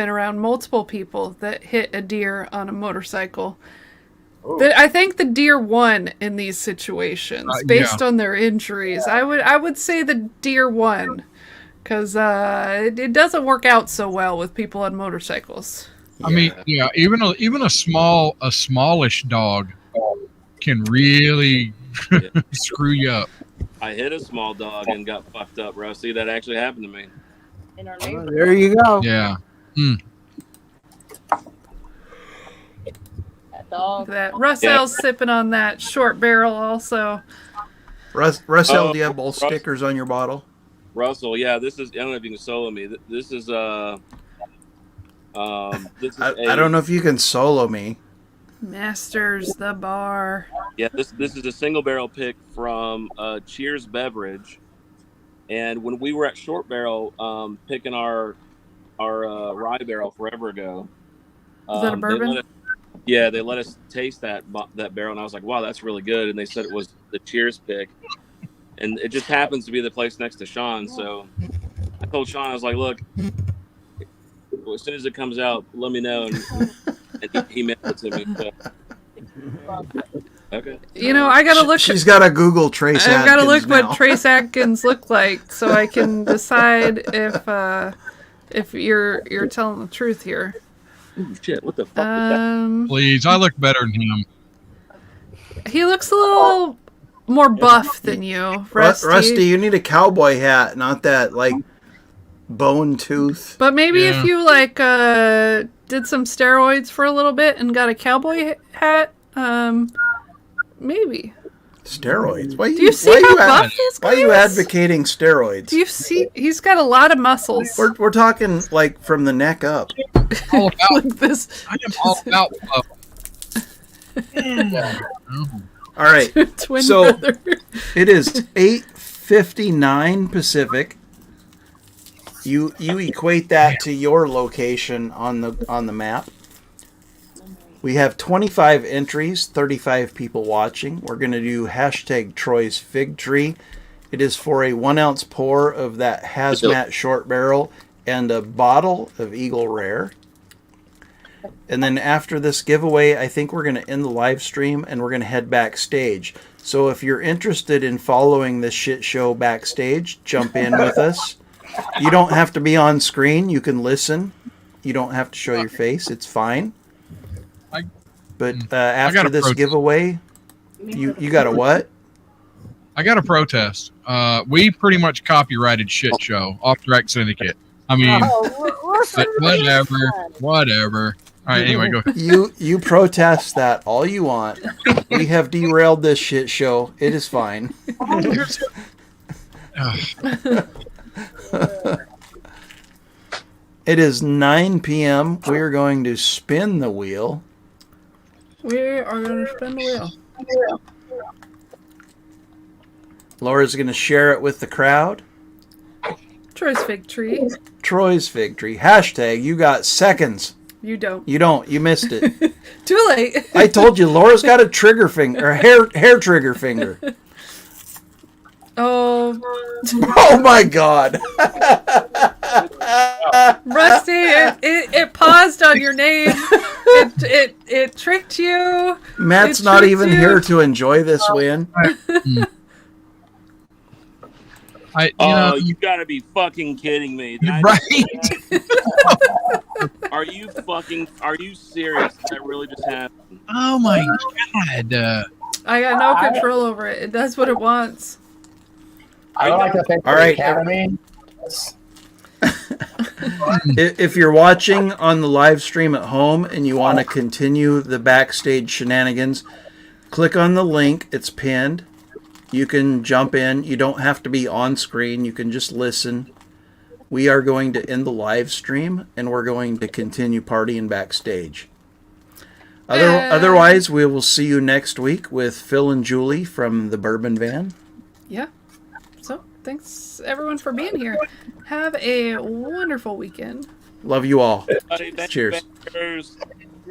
around multiple people that hit a deer on a motorcycle. I think the deer won in these situations based on their injuries. I would say the deer won because it doesn't work out so well with people on motorcycles. I mean, yeah, even a smallish dog can really screw you up. I hit a small dog and got fucked up, Rusty. That actually happened to me. In our There you go. Yeah. dog. That Russell's sipping on that Short Barrel also. Russell, do you have both stickers on your bottle? Russell, yeah, this is. I don't know if you can solo me. This is I don't know if you can solo me. Masters the bar. Yeah, this is a single barrel pick from Cheers Beverage, and when we were at Short Barrel picking our rye barrel forever ago. Is that a bourbon? Yeah, they let us taste that barrel, and I was like, "Wow, that's really good." And they said it was the Cheers pick, and it just happens to be the place next to Sean. So I told Sean, I was like, "Look, as soon as it comes out, let me know." And he mailed it to me. So. Okay. You know, I gotta look. She's got to Google Trace Atkins. I've got to look now. what Trace Atkins look like, so I can decide if you're telling the truth here. Ooh, shit! What the fuck? Please, I look better than him. He looks a little more buff than you, Rusty. Rusty, you need a cowboy hat, not that like bone tooth. But maybe if you like did some steroids for a little bit and got a cowboy hat, maybe. Steroids? Why Do you see how buff this guy Why are you is? advocating steroids? Do you see? He's got a lot of muscles. We're talking like from the neck up. All about Like this. I am all about All right. Twin so brother. it is 8:59 Pacific. You equate that to your location on the map. We have 25 entries, 35 people watching. We're going to do hashtag Troy's Fig Tree. It is for a 1 ounce pour of that hazmat short barrel and a bottle of Eagle Rare. And then after this giveaway, I think we're going to end the live stream and we're going to head backstage. So if you're interested in following this shit show backstage, jump in with us. You don't have to be on screen. You can listen. You don't have to show your face. It's fine. But after this giveaway, you got a what? I got a protest. We pretty much copyrighted shit show off Direct Syndicate. I mean, whatever. All right, anyway, go ahead. You protest that all you want. We have derailed this shit show. It is fine. It is 9 p.m. We are going to spin the wheel. We are going to spin the wheel. Laura's going to share it with the crowd. Troy's Fig Tree. Troy's Fig Tree. Hashtag, you got seconds. You don't. You don't. You missed it. Too late. I told you, Laura's got a trigger finger, or hair trigger finger. Oh. Oh my God. Rusty, it paused on your name. It tricked you. Matt's not even here to enjoy this win. You gotta be fucking kidding me. Right. Are you serious? That really just happened? Oh my God. I got no control over it. It does what it wants. I would like to thank the Academy. If you're watching on the live stream at home and you want to continue the backstage shenanigans, click on the link. It's pinned. You can jump in. You don't have to be on screen. You can just listen. We are going to end the live stream and we're going to continue partying backstage. Otherwise, we will see you next week with Phil and Julie from the Bourbon Van. Yeah. So, thanks everyone for being here. Have a wonderful weekend. Love you all. Everybody, Cheers. Cheers.